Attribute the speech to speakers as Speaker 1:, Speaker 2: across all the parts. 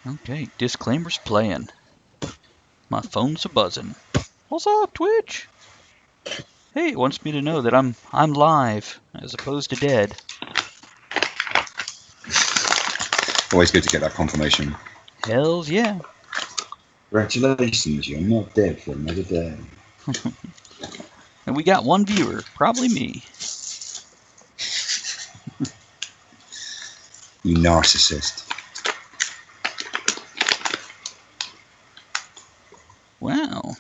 Speaker 1: Okay, disclaimer's playing. My phone's a buzzing. What's up, Twitch? Hey, it wants me to know that I'm live as opposed to dead.
Speaker 2: Always good to get that confirmation.
Speaker 1: Hells yeah.
Speaker 2: Congratulations, you're not dead for another day.
Speaker 1: And we got one viewer, probably me.
Speaker 2: You narcissist.
Speaker 1: Wow.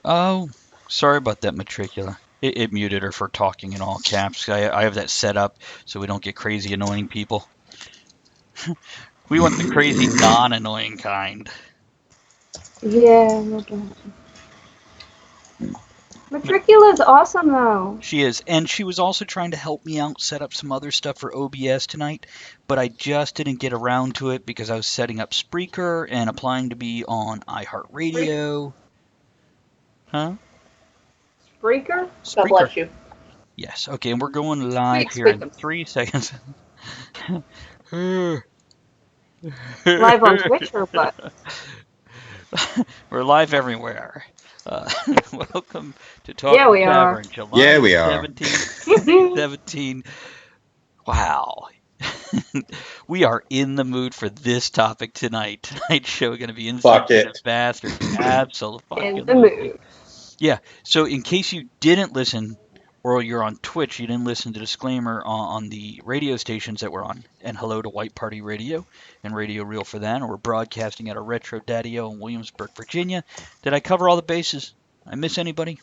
Speaker 1: Oh, sorry about that, Matricula. It muted her for talking in all caps. I have that set up so we don't get crazy annoying people. We want the crazy non-annoying kind.
Speaker 3: Yeah, no doubt. Matricula's awesome though.
Speaker 1: She is, and she was also trying to help me out set up some other stuff for OBS tonight, but I just didn't get around to it because I was setting up Spreaker and applying to be on iHeartRadio. Huh?
Speaker 3: Spreaker?
Speaker 4: God bless you.
Speaker 1: Yes. Okay, and we're going live here in 3 seconds.
Speaker 3: Live on Twitch or what?
Speaker 1: We're live everywhere. Welcome to Talk
Speaker 3: Yeah, we
Speaker 1: Tavern,
Speaker 3: are.
Speaker 1: July
Speaker 2: Yeah, we are.
Speaker 1: 17th, 2017. Wow. We are in the mood for this topic tonight. Tonight's show is going to be Insensitive Bastards. Absolutely.
Speaker 3: In the mood.
Speaker 1: Yeah, so in case you didn't listen, or you're on Twitch, you didn't listen to the disclaimer on the radio stations that we're on, and hello to White Party Radio and Radio Real for that, and we're broadcasting out of Retro Daddy-O in Williamsburg, Virginia. Did I cover all the bases? I miss anybody?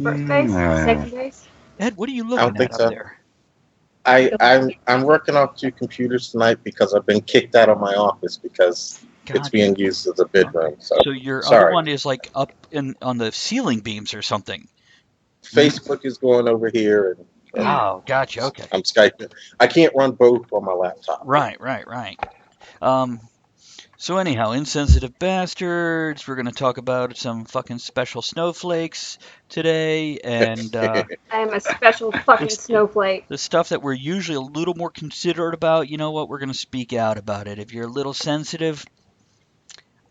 Speaker 3: First base? Second base?
Speaker 1: Ed, what are you looking at up there?
Speaker 4: I'm working off 2 computers tonight because I've been kicked out of my office because it's being used as a bedroom. So
Speaker 1: your
Speaker 4: sorry.
Speaker 1: other one is like up on the ceiling beams or something.
Speaker 4: Facebook is going over here, and
Speaker 1: Oh, gotcha. Okay.
Speaker 4: I'm Skyping. I can't run both on my laptop.
Speaker 1: Right. So anyhow, Insensitive Bastards, we're going to talk about some fucking special snowflakes today, and
Speaker 3: I am a special fucking snowflake.
Speaker 1: the stuff that we're usually a little more considerate about, you know what, we're going to speak out about it. If you're a little sensitive,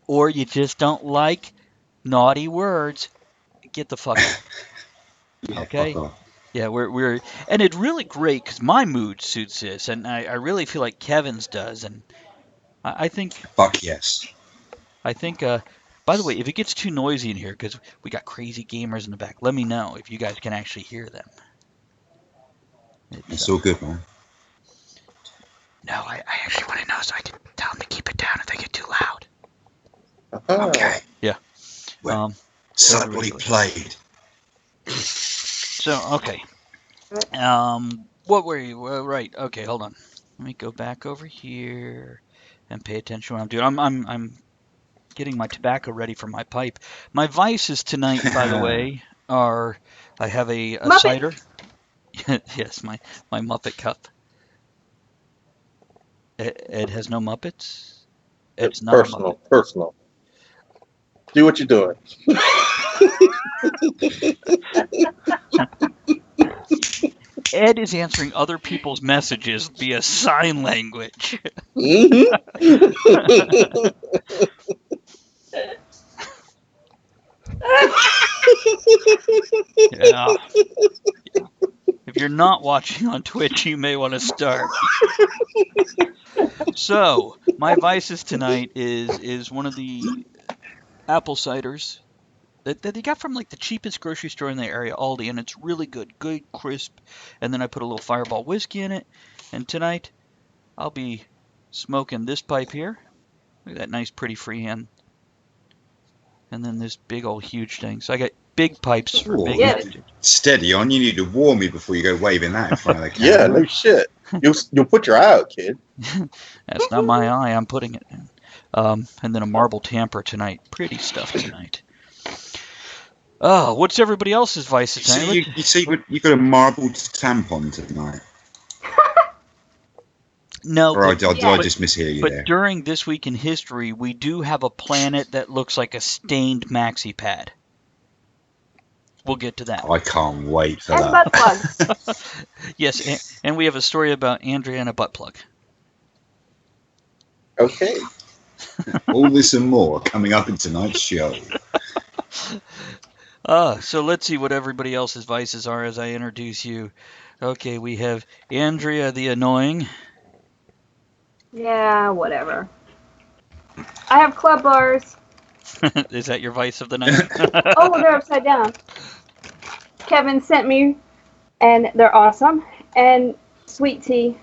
Speaker 1: or you just don't like naughty words, get the fuck out. Okay? Yeah, we're and it's really great because my mood suits this, and I really feel like Kevin's does, and I think...
Speaker 2: Fuck yes.
Speaker 1: I think, by the way, if it gets too noisy in here, because we got crazy gamers in the back, let me know if you guys can actually hear them.
Speaker 2: It's all good, man.
Speaker 1: No, I actually want to know so I can tell them to keep it down if they get too loud.
Speaker 2: Okay.
Speaker 1: Yeah.
Speaker 2: Well, subtly played.
Speaker 1: So, okay. What were you? Right. Okay, hold on. Let me go back over here and pay attention to what I'm doing. I'm getting my tobacco ready for my pipe. My vices tonight, by the way, are I have a cider. Yes, my Muppet cup. Ed has no Muppets?
Speaker 4: It's personal. Do what you're doing.
Speaker 1: Ed is answering other people's messages via sign language. Yeah. If you're not watching on Twitch, you may want to start. So, my vices tonight is one of the apple ciders that they got from like the cheapest grocery store in the area, Aldi, and it's really good, crisp. And then I put a little Fireball whiskey in it. And tonight, I'll be smoking this pipe here. Look at that nice, pretty freehand. And then this big old huge thing. So I got big pipes for big.
Speaker 3: Yeah.
Speaker 2: Steady on. You need to warm me before you go waving that in front of the camera.
Speaker 4: Yeah, no shit. You'll put your eye out, kid.
Speaker 1: That's not my eye. I'm putting it in. And then a marble tamper tonight. Pretty stuff tonight. Oh, what's everybody else's vices tonight?
Speaker 2: You got a marbled tampon tonight.
Speaker 1: No,
Speaker 2: Or
Speaker 1: but
Speaker 2: did
Speaker 3: Yeah.
Speaker 2: I just mishear you
Speaker 1: but
Speaker 2: there?
Speaker 1: during This Week in History, we do have a planet that looks like a stained maxi pad. We'll get to that.
Speaker 2: I can't wait for
Speaker 3: And butt
Speaker 2: that.
Speaker 3: plug.
Speaker 1: Yes, and we have a story about Andrea and a butt plug.
Speaker 4: Okay.
Speaker 2: All this and more coming up in tonight's show.
Speaker 1: So let's see what everybody else's vices are as I introduce you. Okay, we have Andrea the Annoying.
Speaker 3: Yeah, whatever. I have club bars.
Speaker 1: Is that your vice of the night?
Speaker 3: Oh, they're upside down. Kevin sent me, and they're awesome. And sweet tea.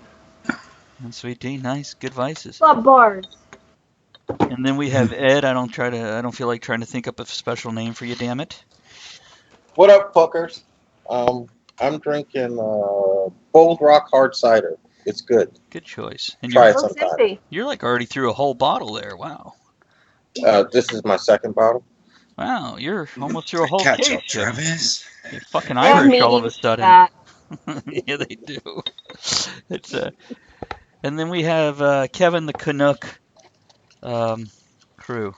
Speaker 1: Sweet tea, nice, good vices.
Speaker 3: Club bars.
Speaker 1: And then we have Ed. I don't feel like trying to think up a special name for you, damn it.
Speaker 4: What up, fuckers? I'm drinking Bold Rock hard cider. It's good.
Speaker 1: Good choice. And
Speaker 4: Try it
Speaker 3: Looks
Speaker 4: sometime.
Speaker 3: empty.
Speaker 1: you're like already through a whole bottle there. Wow.
Speaker 4: This is my second bottle.
Speaker 1: Wow, you're almost through a whole
Speaker 2: Catch
Speaker 1: case.
Speaker 2: up, Travis.
Speaker 1: You're fucking
Speaker 3: They have
Speaker 1: Irish all of a
Speaker 3: meetings for
Speaker 1: sudden.
Speaker 3: that.
Speaker 1: Yeah, they do. It's and then we have Kevin the Canuck crew.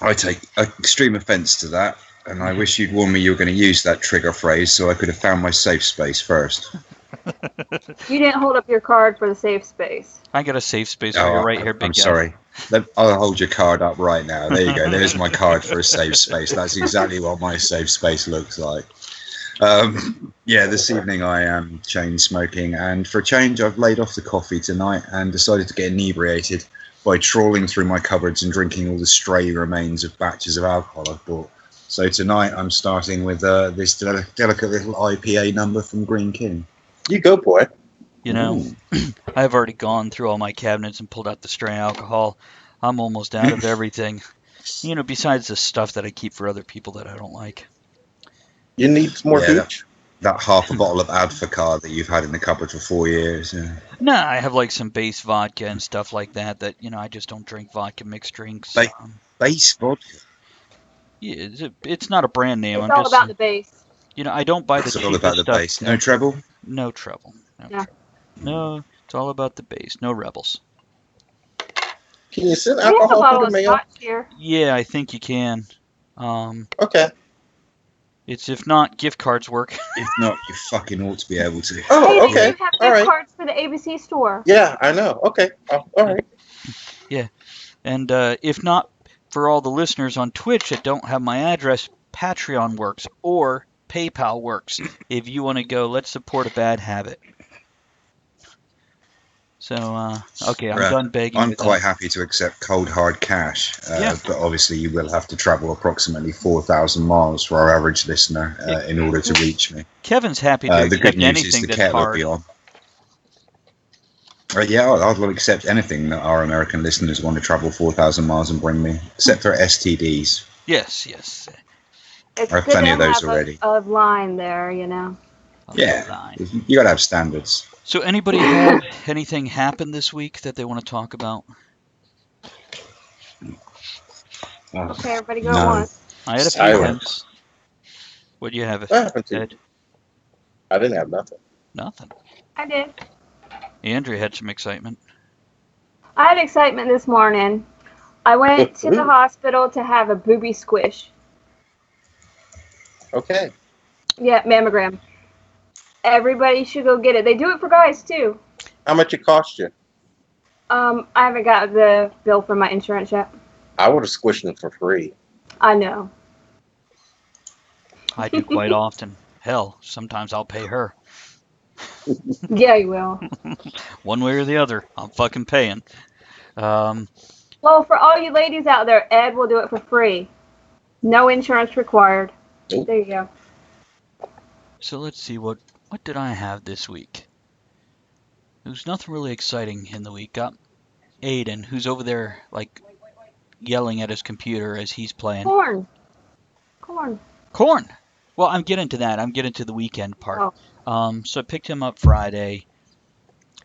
Speaker 2: I take extreme offence to that, and I wish you'd warned me you were going to use that trigger phrase so I could have found my safe space first.
Speaker 3: You didn't hold up your card for the safe space.
Speaker 1: I got a safe space for you right here, big
Speaker 2: I'm
Speaker 1: guy.
Speaker 2: sorry. I'll hold your card up right now. There you go. There's my card for a safe space. That's exactly what my safe space looks like. Yeah, this evening I am chain smoking, and for a change, I've laid off the coffee tonight and decided to get inebriated by trawling through my cupboards and drinking all the stray remains of batches of alcohol I've bought. So tonight I'm starting with this delicate little IPA number from Green King.
Speaker 4: You go, boy.
Speaker 1: You know, I've already gone through all my cabinets and pulled out the stray alcohol. I'm almost out of everything. You know, besides the stuff that I keep for other people that I don't like.
Speaker 4: You need some more beach?
Speaker 2: That half a bottle of Advocaat that you've had in the cupboard for 4 years. Yeah.
Speaker 1: No, I have like some base vodka and stuff like that. I just don't drink vodka mixed drinks.
Speaker 2: Base vodka.
Speaker 1: Yeah, it's not a brand name.
Speaker 3: It's all about the base.
Speaker 1: I don't buy the
Speaker 2: It's all
Speaker 1: cheapest
Speaker 2: about the
Speaker 1: stuff.
Speaker 2: base. No treble?
Speaker 1: No treble.
Speaker 3: Yeah.
Speaker 1: No, it's all about the base. No rebels.
Speaker 4: Can you send
Speaker 3: We have a
Speaker 4: alcohol
Speaker 3: bottle
Speaker 4: through
Speaker 3: of
Speaker 4: the mail?
Speaker 3: scotch here.
Speaker 1: Yeah, I think you can.
Speaker 4: Okay.
Speaker 1: It's if not, gift cards work.
Speaker 2: If not, you fucking ought to be able to.
Speaker 4: Oh,
Speaker 3: Hey,
Speaker 4: okay.
Speaker 3: they do have
Speaker 4: All
Speaker 3: gift
Speaker 4: right.
Speaker 3: cards for the ABC store.
Speaker 4: Yeah, I know. Okay. All right.
Speaker 1: And if not, for all the listeners on Twitch that don't have my address, Patreon works or PayPal works. If you want to go, let's support a bad habit. So, okay, I'm done begging.
Speaker 2: I'm
Speaker 1: with
Speaker 2: quite
Speaker 1: that.
Speaker 2: happy to accept cold hard cash,
Speaker 1: Yeah.
Speaker 2: but obviously you will have to travel approximately 4,000 miles for our average listener in order to reach me.
Speaker 1: Kevin's happy to
Speaker 2: The
Speaker 1: accept
Speaker 2: good news is
Speaker 1: anything
Speaker 2: the
Speaker 1: that's
Speaker 2: kettle will
Speaker 1: hard.
Speaker 2: be on. Yeah, I'll accept anything that our American listeners want to travel 4,000 miles and bring me, except for STDs.
Speaker 1: Yes.
Speaker 3: It's
Speaker 2: I have
Speaker 3: good
Speaker 2: plenty
Speaker 3: to
Speaker 2: of those
Speaker 3: have
Speaker 2: already.
Speaker 3: a line there, you know.
Speaker 2: Yeah,
Speaker 1: Fine.
Speaker 2: you got to have standards.
Speaker 1: So, anybody have anything happen this week that they want to talk about?
Speaker 3: Okay, everybody go
Speaker 2: No.
Speaker 3: at once.
Speaker 1: I had a few
Speaker 4: Silence.
Speaker 1: hints. What do you have?
Speaker 4: What happened to you?
Speaker 1: Ed?
Speaker 4: I didn't have nothing.
Speaker 1: Nothing.
Speaker 3: I did.
Speaker 1: Andrea had some excitement.
Speaker 3: I had excitement this morning. I went to the hospital to have a booby squish.
Speaker 4: Okay.
Speaker 3: Yeah, mammogram. Everybody should go get it. They do it for guys too.
Speaker 4: How much it cost you?
Speaker 3: I haven't got the bill from my insurance yet.
Speaker 4: I would have squished it for free.
Speaker 3: I know.
Speaker 1: I do quite often. Hell, sometimes I'll pay her.
Speaker 3: Yeah, you will.
Speaker 1: One way or the other, I'm fucking paying.
Speaker 3: Well, for all you ladies out there, Ed will do it for free. No insurance required.
Speaker 4: Nope.
Speaker 3: There you go.
Speaker 1: So let's see, what did I have this week? There was nothing really exciting in the week. Got Aiden, who's over there, like, yelling at his computer as he's playing.
Speaker 3: Corn.
Speaker 1: Corn! Well, I'm getting to that. I'm getting to the weekend part. So I picked him up Friday.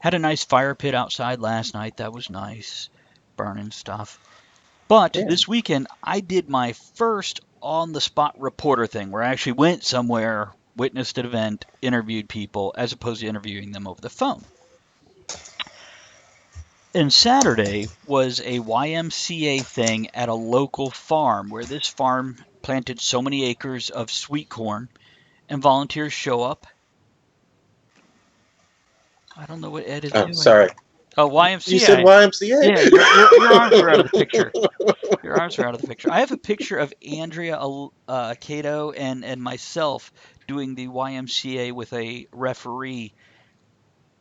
Speaker 1: Had a nice fire pit outside last night. That was nice. Burning stuff. But this weekend, I did my first on-the-spot reporter thing, where I actually went somewhere, witnessed an event, interviewed people, as opposed to interviewing them over the phone. And Saturday was a YMCA thing at a local farm where this farm planted so many acres of sweet corn, and volunteers show up. I don't know what Ed is
Speaker 4: Oh,
Speaker 1: doing.
Speaker 4: sorry.
Speaker 1: Oh,
Speaker 4: You said
Speaker 1: YMCA.
Speaker 4: YMCA?
Speaker 1: Yeah, your arms were out of the picture. Your arms are out of the picture. I have a picture of Andrea Cato and myself doing the YMCA with a referee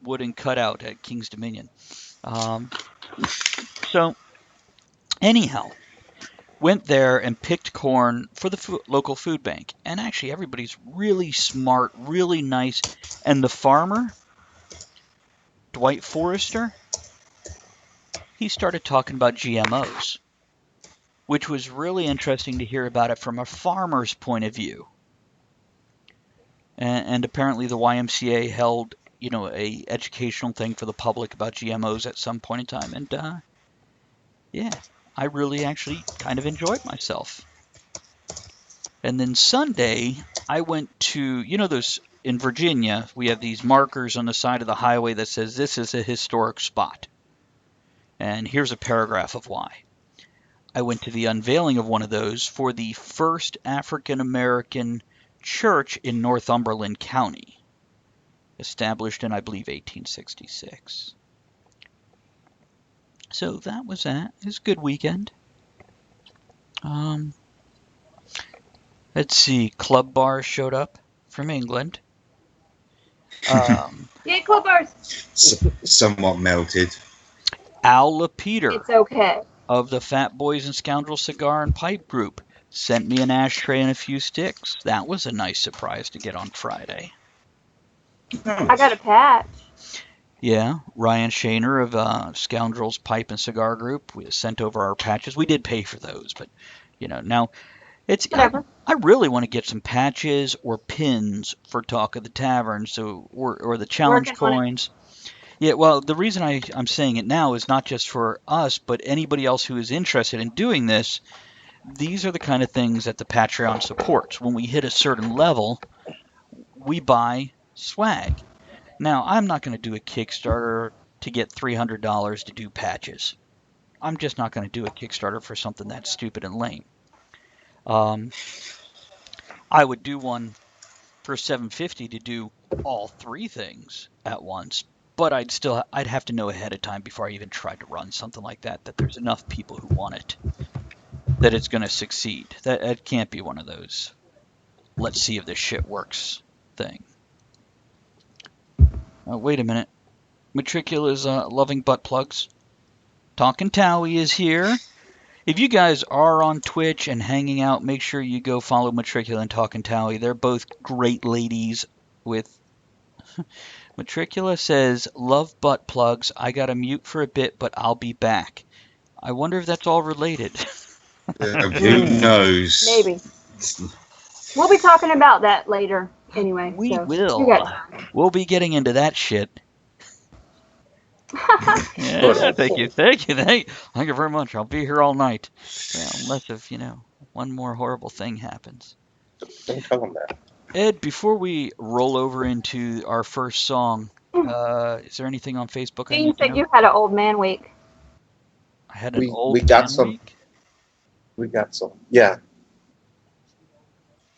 Speaker 1: wooden cutout at King's Dominion. So anyhow, went there and picked corn for the local food bank. And actually, everybody's really smart, really nice. And the farmer, Dwight Forrester, he started talking about GMOs, which was really interesting to hear about it from a farmer's point of view. And apparently the YMCA held, a educational thing for the public about GMOs at some point in time. And yeah, I really actually kind of enjoyed myself. And then Sunday, I went to, those in Virginia, we have these markers on the side of the highway that says this is a historic spot. And here's a paragraph of why. I went to the unveiling of one of those for the first African American church in Northumberland County, established in, I believe, 1866. So that was that. It was a good weekend. Let's see. Club bars showed up from England.
Speaker 3: Yay, club bars.
Speaker 2: Somewhat melted.
Speaker 1: Al Lapeter
Speaker 3: It's okay.
Speaker 1: of the Fat Boys and Scoundrels Cigar and Pipe Group sent me an ashtray and a few sticks. That was a nice surprise to get on Friday.
Speaker 3: I got a patch.
Speaker 1: Yeah, Ryan Shaner of Scoundrels Pipe and Cigar Group. We sent over our patches. We did pay for those, but now it's
Speaker 3: Whatever.
Speaker 1: I really want to get some patches or pins for Talk of the Tavern, or the challenge
Speaker 3: Working on it.
Speaker 1: coins. Yeah, well, the reason I'm saying it now is not just for us, but anybody else who is interested in doing this. These are the kind of things that the Patreon supports. When we hit a certain level, we buy swag. Now, I'm not going to do a Kickstarter to get $300 to do patches. I'm just not going to do a Kickstarter for something that's stupid and lame. I would do one for $750 to do all three things at once, but I'd have to know ahead of time before I even tried to run something like that there's enough people who want it, that it's going to succeed. That it can't be one of those let's see if this shit works thing. Wait a minute. Matricula's loving butt plugs. Talkin' Towie is here. If you guys are on Twitch and hanging out, make sure you go follow Matricula and Talkin' Towie. They're both great ladies with... Matricula says, love butt plugs. I gotta mute for a bit, but I'll be back. I wonder if that's all related.
Speaker 2: Who knows?
Speaker 3: Maybe. We'll be talking about that later anyway.
Speaker 1: We
Speaker 3: so
Speaker 1: will.
Speaker 3: You got time.
Speaker 1: We'll be getting into that shit. Yeah, thank you very much. I'll be here all night. Well, unless if, one more horrible thing happens.
Speaker 4: Don't tell them that.
Speaker 1: Ed, before we roll over into our first song, is there anything on Facebook I
Speaker 3: Gene
Speaker 1: need to
Speaker 3: said
Speaker 1: know?
Speaker 3: you had an old man week.
Speaker 1: I had an old
Speaker 4: we got
Speaker 1: man
Speaker 4: some.
Speaker 1: week?
Speaker 4: We got some. Yeah.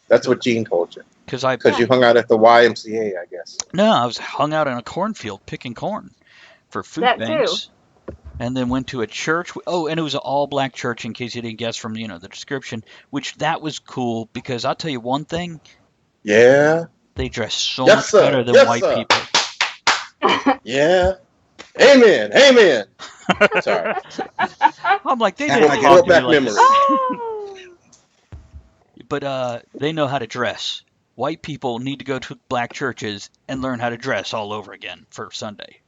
Speaker 4: That's what Gene told you.
Speaker 1: Because
Speaker 4: you hung out at the YMCA, I guess.
Speaker 1: No, I was hung out in a cornfield picking corn for food
Speaker 3: That
Speaker 1: banks. And then went to a church. Oh, and it was an all-black church, in case you didn't guess from, the description, which that was cool because I'll tell you one thing.
Speaker 4: Yeah.
Speaker 1: They dress so
Speaker 4: Yes,
Speaker 1: much
Speaker 4: sir.
Speaker 1: better than
Speaker 4: Yes,
Speaker 1: white
Speaker 4: sir.
Speaker 1: people.
Speaker 4: Yeah. Amen. Amen. Sorry.
Speaker 1: I'm like, they
Speaker 2: Can
Speaker 1: didn't
Speaker 2: I
Speaker 1: talk
Speaker 2: get
Speaker 1: to me
Speaker 4: back
Speaker 1: like
Speaker 4: memories?
Speaker 3: Oh.
Speaker 1: But they know how to dress. White people need to go to black churches and learn how to dress all over again for Sunday.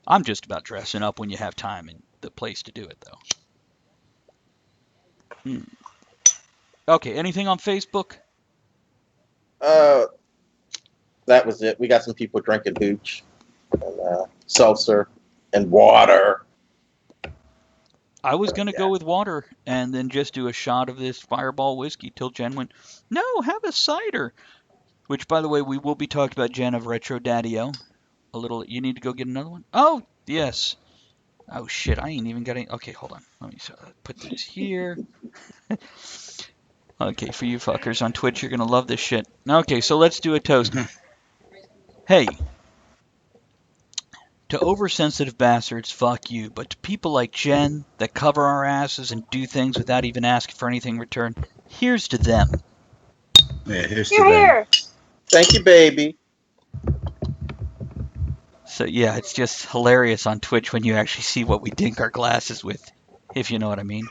Speaker 1: I'm just about dressing up when you have time and the place to do it, though. Okay, anything on Facebook?
Speaker 4: That was it. We got some people drinking hooch and seltzer and water.
Speaker 1: I was going to go with water and then just do a shot of this Fireball whiskey till Jen went, no, have a cider. Which, by the way, we will be talking about Jen of Retro Daddy-O. You need to go get another one? Oh, yes. Oh shit, I ain't even got any. Okay, hold on. Let me put this here. Okay, for you fuckers on Twitch, you're gonna love this shit. Okay, so let's do a toast. Hey, to oversensitive bastards, fuck you. But to people like Jen that cover our asses and do things without even asking for anything in return, here's to them.
Speaker 2: Yeah, here's to
Speaker 3: Here,
Speaker 2: them.
Speaker 3: here.
Speaker 4: Thank you, baby.
Speaker 1: So yeah, it's just hilarious on Twitch when you actually see what we dink our glasses with, if you know what I mean.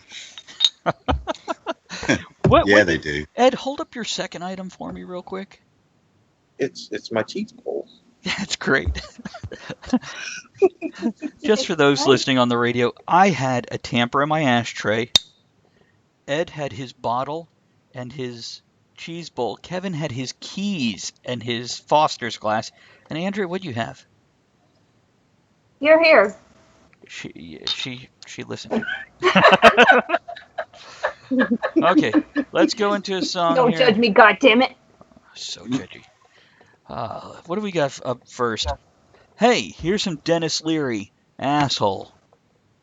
Speaker 2: Yeah, they do.
Speaker 1: Ed, hold up your second item for me real quick.
Speaker 4: It's my cheese bowl.
Speaker 1: That's great. Just for those listening on the radio, I had a tamper in my ashtray. Ed had his bottle and his cheese bowl. Kevin had his keys and his Foster's glass. And Andrea, what'd you have?
Speaker 3: Here, here.
Speaker 1: She listened. Okay, let's go into a song
Speaker 3: Don't
Speaker 1: here.
Speaker 3: judge me, goddammit.
Speaker 1: So judgy. What do we got up first? Hey, here's some Dennis Leary. Asshole.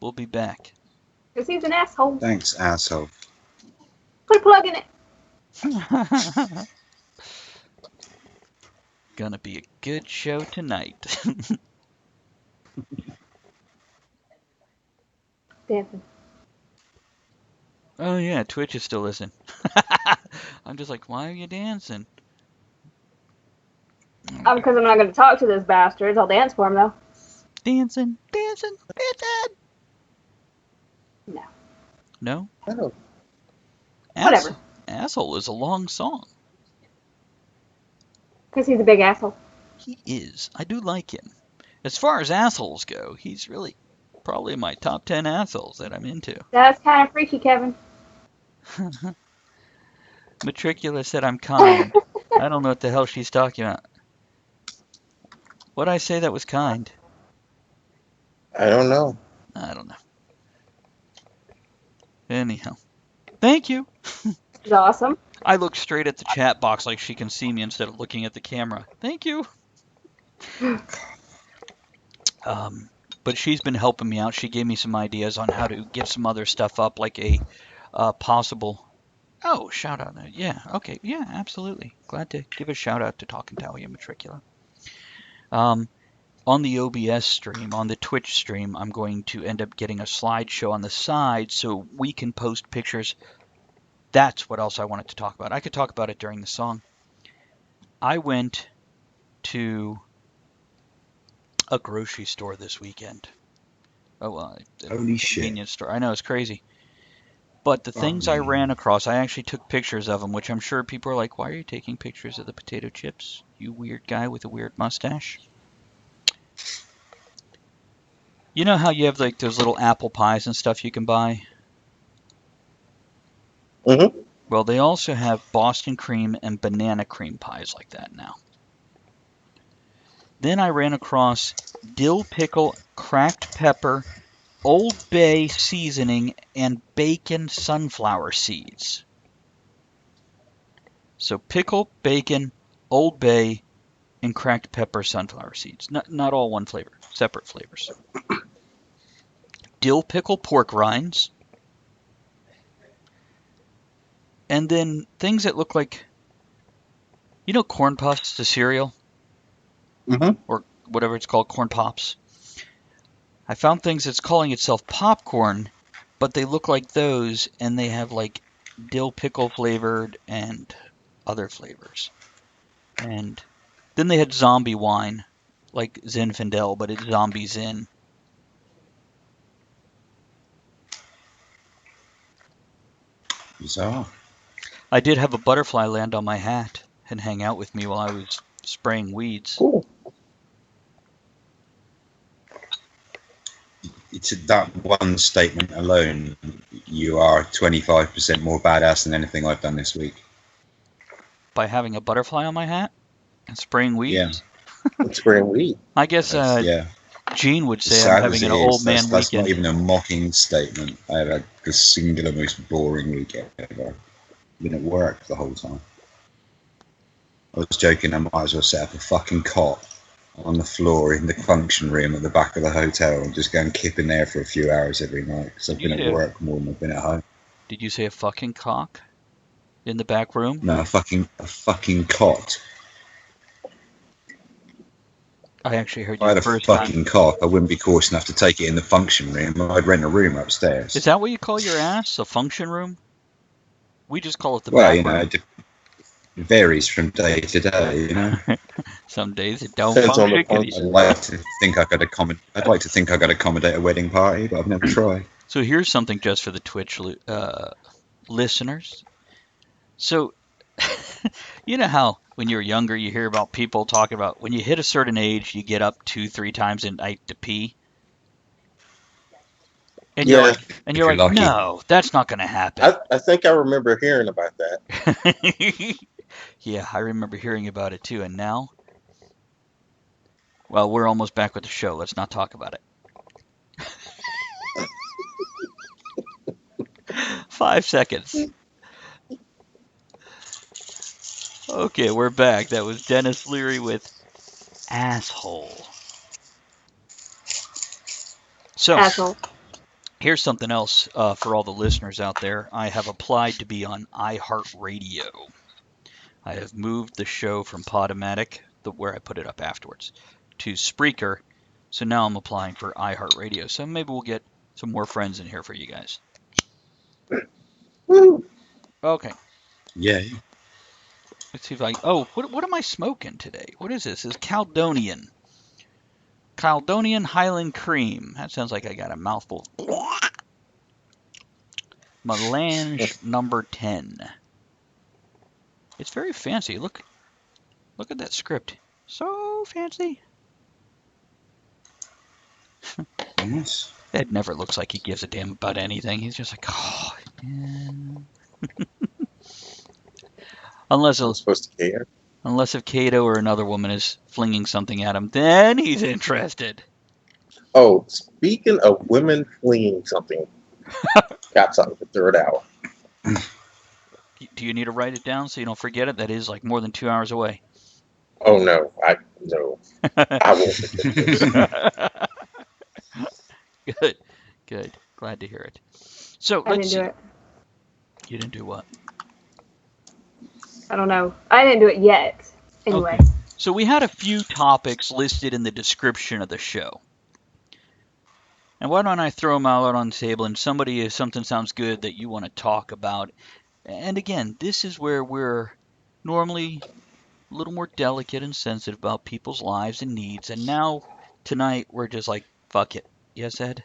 Speaker 1: We'll be back.
Speaker 3: Because he's an asshole.
Speaker 2: Thanks, asshole.
Speaker 3: Put a plug in it.
Speaker 1: Gonna be a good show tonight.
Speaker 3: Dancing.
Speaker 1: Oh yeah, Twitch is still listening. I'm just like, why are you dancing?
Speaker 3: Because I'm not going to talk to those bastards. I'll dance for them, though.
Speaker 1: Dancing.
Speaker 3: No.
Speaker 1: No?
Speaker 4: Oh,
Speaker 3: Whatever.
Speaker 1: Asshole is a long song.
Speaker 3: Because he's a big asshole.
Speaker 1: He is. I do like him. As far as assholes go, he's really probably in my top 10 assholes that I'm into.
Speaker 3: That's kind of freaky, Kevin.
Speaker 1: Matricula said I'm kind. I don't know what the hell she's talking about. What'd I say that was kind?
Speaker 4: I don't know.
Speaker 1: I don't know. Anyhow. Thank you.
Speaker 3: It's awesome.
Speaker 1: I look straight at the chat box like she can see me instead of looking at the camera. Thank you. But she's been helping me out. She gave me some ideas on how to get some other stuff up, like a possible. Oh, shout out. Yeah, okay. Yeah, absolutely. Glad to give a shout out to Talking Talia Matricula. On the OBS stream, on the Twitch stream, I'm going to end up getting a slideshow on the side so we can post pictures. That's what else I wanted to talk about. I could talk about it during the song. I went to a grocery store this weekend. Oh, well,
Speaker 2: Holy shit.
Speaker 1: convenience store. I know, it's crazy. But the things I ran across, I actually took pictures of them, which I'm sure people are like, why are you taking pictures of the potato chips, you weird guy with a weird mustache? You know how you have like those little apple pies and stuff you can buy?
Speaker 4: Mm-hmm.
Speaker 1: Well, they also have Boston cream and banana cream pies like that now. Then I ran across dill pickle, cracked pepper, Old Bay seasoning, and bacon sunflower seeds. So pickle, bacon, Old Bay, and cracked pepper sunflower seeds. Not all one flavor, separate flavors. Dill pickle pork rinds. And then things that look like, you know, corn puffs, the cereal?
Speaker 4: Mm-hmm.
Speaker 1: Or whatever it's called, corn pops. I found things that's calling itself popcorn, but they look like those, and they have like dill pickle flavored and other flavors. And then they had zombie wine, like Zinfandel, but it's zombie Zin.
Speaker 2: Bizarre.
Speaker 1: I did have a butterfly land on my hat and hang out with me while I was spraying weeds.
Speaker 4: Cool.
Speaker 2: It's that one statement alone. You are 25% more badass than anything I've done this week.
Speaker 1: By having a butterfly on my hat and spraying weeds?
Speaker 2: Yeah.
Speaker 4: It's spraying weed.
Speaker 1: I guess
Speaker 2: Yeah.
Speaker 1: Gene would say
Speaker 2: Sad
Speaker 1: I'm
Speaker 2: as
Speaker 1: having
Speaker 2: it
Speaker 1: an
Speaker 2: is,
Speaker 1: old man
Speaker 2: that's
Speaker 1: weekend.
Speaker 2: not even a mocking statement. I've had the singular most boring weekend ever. Been at work the whole time. I was joking, I might as well set up a fucking cot on the floor in the function room at the back of the hotel and just go and kip in there for a few hours every night because I've been at work more than I've been at home.
Speaker 1: Did you say a fucking cock in the back room?
Speaker 2: No, a fucking cot.
Speaker 1: I actually heard
Speaker 2: If
Speaker 1: you
Speaker 2: I had
Speaker 1: the
Speaker 2: a
Speaker 1: first
Speaker 2: fucking
Speaker 1: time.
Speaker 2: cock, I wouldn't be coarse enough to take it in the function room. I'd rent a room upstairs.
Speaker 1: Is that what you call your ass? A function room? We just call it the
Speaker 2: Well,
Speaker 1: back
Speaker 2: you know,
Speaker 1: room.
Speaker 2: it varies from day to day. You know,
Speaker 1: Some days it don't
Speaker 4: Depends on the
Speaker 1: function.
Speaker 2: I'd like to think I could accommodate a wedding party, but I've never tried.
Speaker 1: So here's something just for the Twitch listeners. So, you know how when you're younger you hear about people talking about when you hit a certain age you get up 2-3 times a night to pee, and
Speaker 4: Yeah,
Speaker 1: you're
Speaker 2: If you're
Speaker 1: like,
Speaker 2: lucky.
Speaker 1: no, that's not going to happen.
Speaker 4: I think I remember hearing about that.
Speaker 1: Yeah, I remember hearing about it too, and now, well, we're almost back with the show. Let's not talk about it. 5 seconds. Okay, we're back. That was Dennis Leary with Asshole. So,
Speaker 3: Asshole.
Speaker 1: here's something else for all the listeners out there. I have applied to be on iHeartRadio. I have moved the show from Podomatic, where I put it up afterwards, to Spreaker. So now I'm applying for iHeartRadio. So maybe we'll get some more friends in here for you guys.
Speaker 4: Woo.
Speaker 1: Okay.
Speaker 2: Yeah.
Speaker 1: Let's see if I. Oh, what am I smoking today? What is this? It's Caledonian. Caledonian Highland Cream. That sounds like I got a mouthful. Melange number 10. It's very fancy. Look at that script. So fancy.
Speaker 2: Yes.
Speaker 1: Ed never looks like he gives a damn about anything. He's just like, oh, yeah. Unless
Speaker 4: I'm supposed to care.
Speaker 1: if Kato or another woman is flinging something at him, then he's interested.
Speaker 4: Oh, speaking of women fleeing something, got something for third hour.
Speaker 1: Do you need to write it down so you don't forget it? That is like more than 2 hours away.
Speaker 4: Oh no, I won't forget this.
Speaker 1: Good. Glad to hear it. So
Speaker 3: I
Speaker 1: let's
Speaker 3: didn't
Speaker 1: see.
Speaker 3: do it.
Speaker 1: You didn't do what?
Speaker 3: I don't know. I didn't do it yet. Anyway.
Speaker 1: Okay. So we had a few topics listed in the description of the show. And why don't I throw them out on the table, and if something sounds good that you want to talk about. And again, this is where we're normally a little more delicate and sensitive about people's lives and needs. And now, tonight, we're just like, fuck it. Yes, Ed?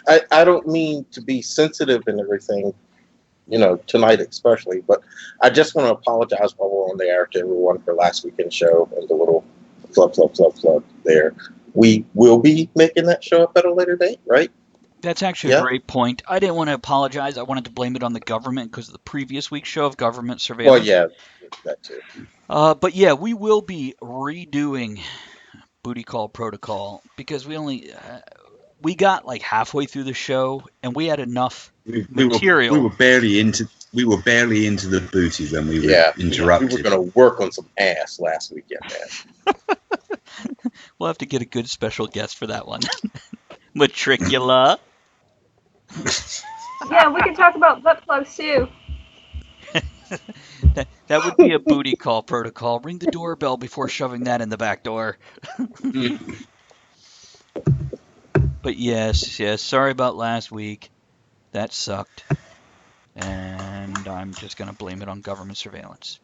Speaker 4: I don't mean to be sensitive and everything, tonight especially, but I just want to apologize while we're on the air to everyone for last weekend's show and the little flub there. We will be making that show up at a later date, right?
Speaker 1: That's actually a great point. I didn't want to apologize. I wanted to blame it on the government because of the previous week's show of government surveillance.
Speaker 4: Well, yeah, that too.
Speaker 1: But yeah, we will be redoing Booty Call Protocol because we got like halfway through the show and we had enough material.
Speaker 2: We were barely into the booty when we were interrupted.
Speaker 4: We were going to work on some ass last weekend, man.
Speaker 1: We'll have to get a good special guest for that one. Matricula.
Speaker 3: Yeah, we can talk about butt plugs too.
Speaker 1: That would be a Booty Call Protocol. Ring the doorbell before shoving that in the back door. But yes, sorry about last week. That sucked. And I'm just going to blame it on government surveillance.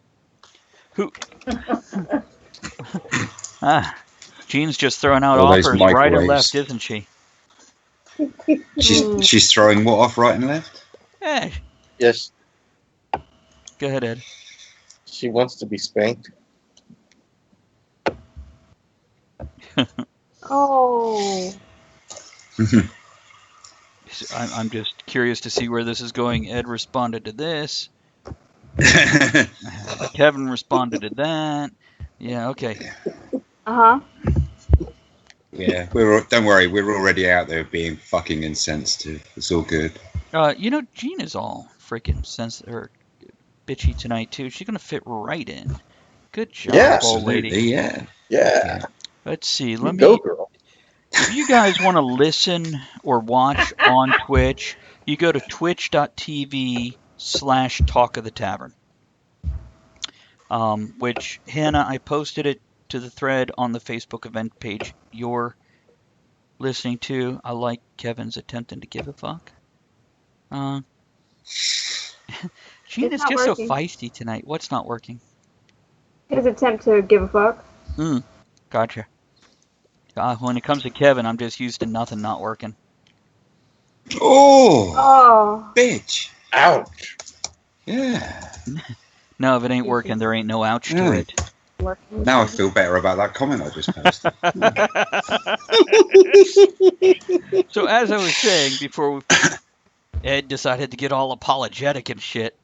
Speaker 1: Jean's just throwing out offers right and left, isn't she?
Speaker 2: She's throwing what off right and left?
Speaker 1: Hey.
Speaker 4: Yes.
Speaker 1: Go ahead, Ed.
Speaker 4: She wants to be spanked.
Speaker 3: Oh.
Speaker 1: I'm just curious to see where this is going. Ed responded to this. Kevin responded to that. Yeah, okay.
Speaker 3: Uh-huh.
Speaker 2: Yeah, don't worry, we're already out there being fucking insensitive. It's all good.
Speaker 1: Jean is all freaking bitchy tonight too. She's gonna fit right in. Good job, old lady.
Speaker 2: Yeah.
Speaker 1: Let's see.
Speaker 4: You go, girl.
Speaker 1: If you guys want to listen or watch on Twitch, you go to twitch.tv/Talk of the Tavern. Which, Hannah, I posted it to the thread on the Facebook event page you're listening to. I like Kevin's attempting to give a fuck. Gene
Speaker 3: It's
Speaker 1: is
Speaker 3: not
Speaker 1: just so
Speaker 3: working.
Speaker 1: feisty tonight. What's not working?
Speaker 3: His attempt to give a fuck.
Speaker 1: Gotcha. When it comes to Kevin, I'm just used to nothing not working.
Speaker 2: Oh,
Speaker 3: Oh.
Speaker 2: bitch.
Speaker 4: Ouch.
Speaker 2: Yeah.
Speaker 1: No, if it ain't working, there ain't no ouch to
Speaker 2: Yeah.
Speaker 1: it.
Speaker 3: Working.
Speaker 2: Now I feel better about that comment I just posted.
Speaker 1: So as I was saying before Ed decided to get all apologetic and shit.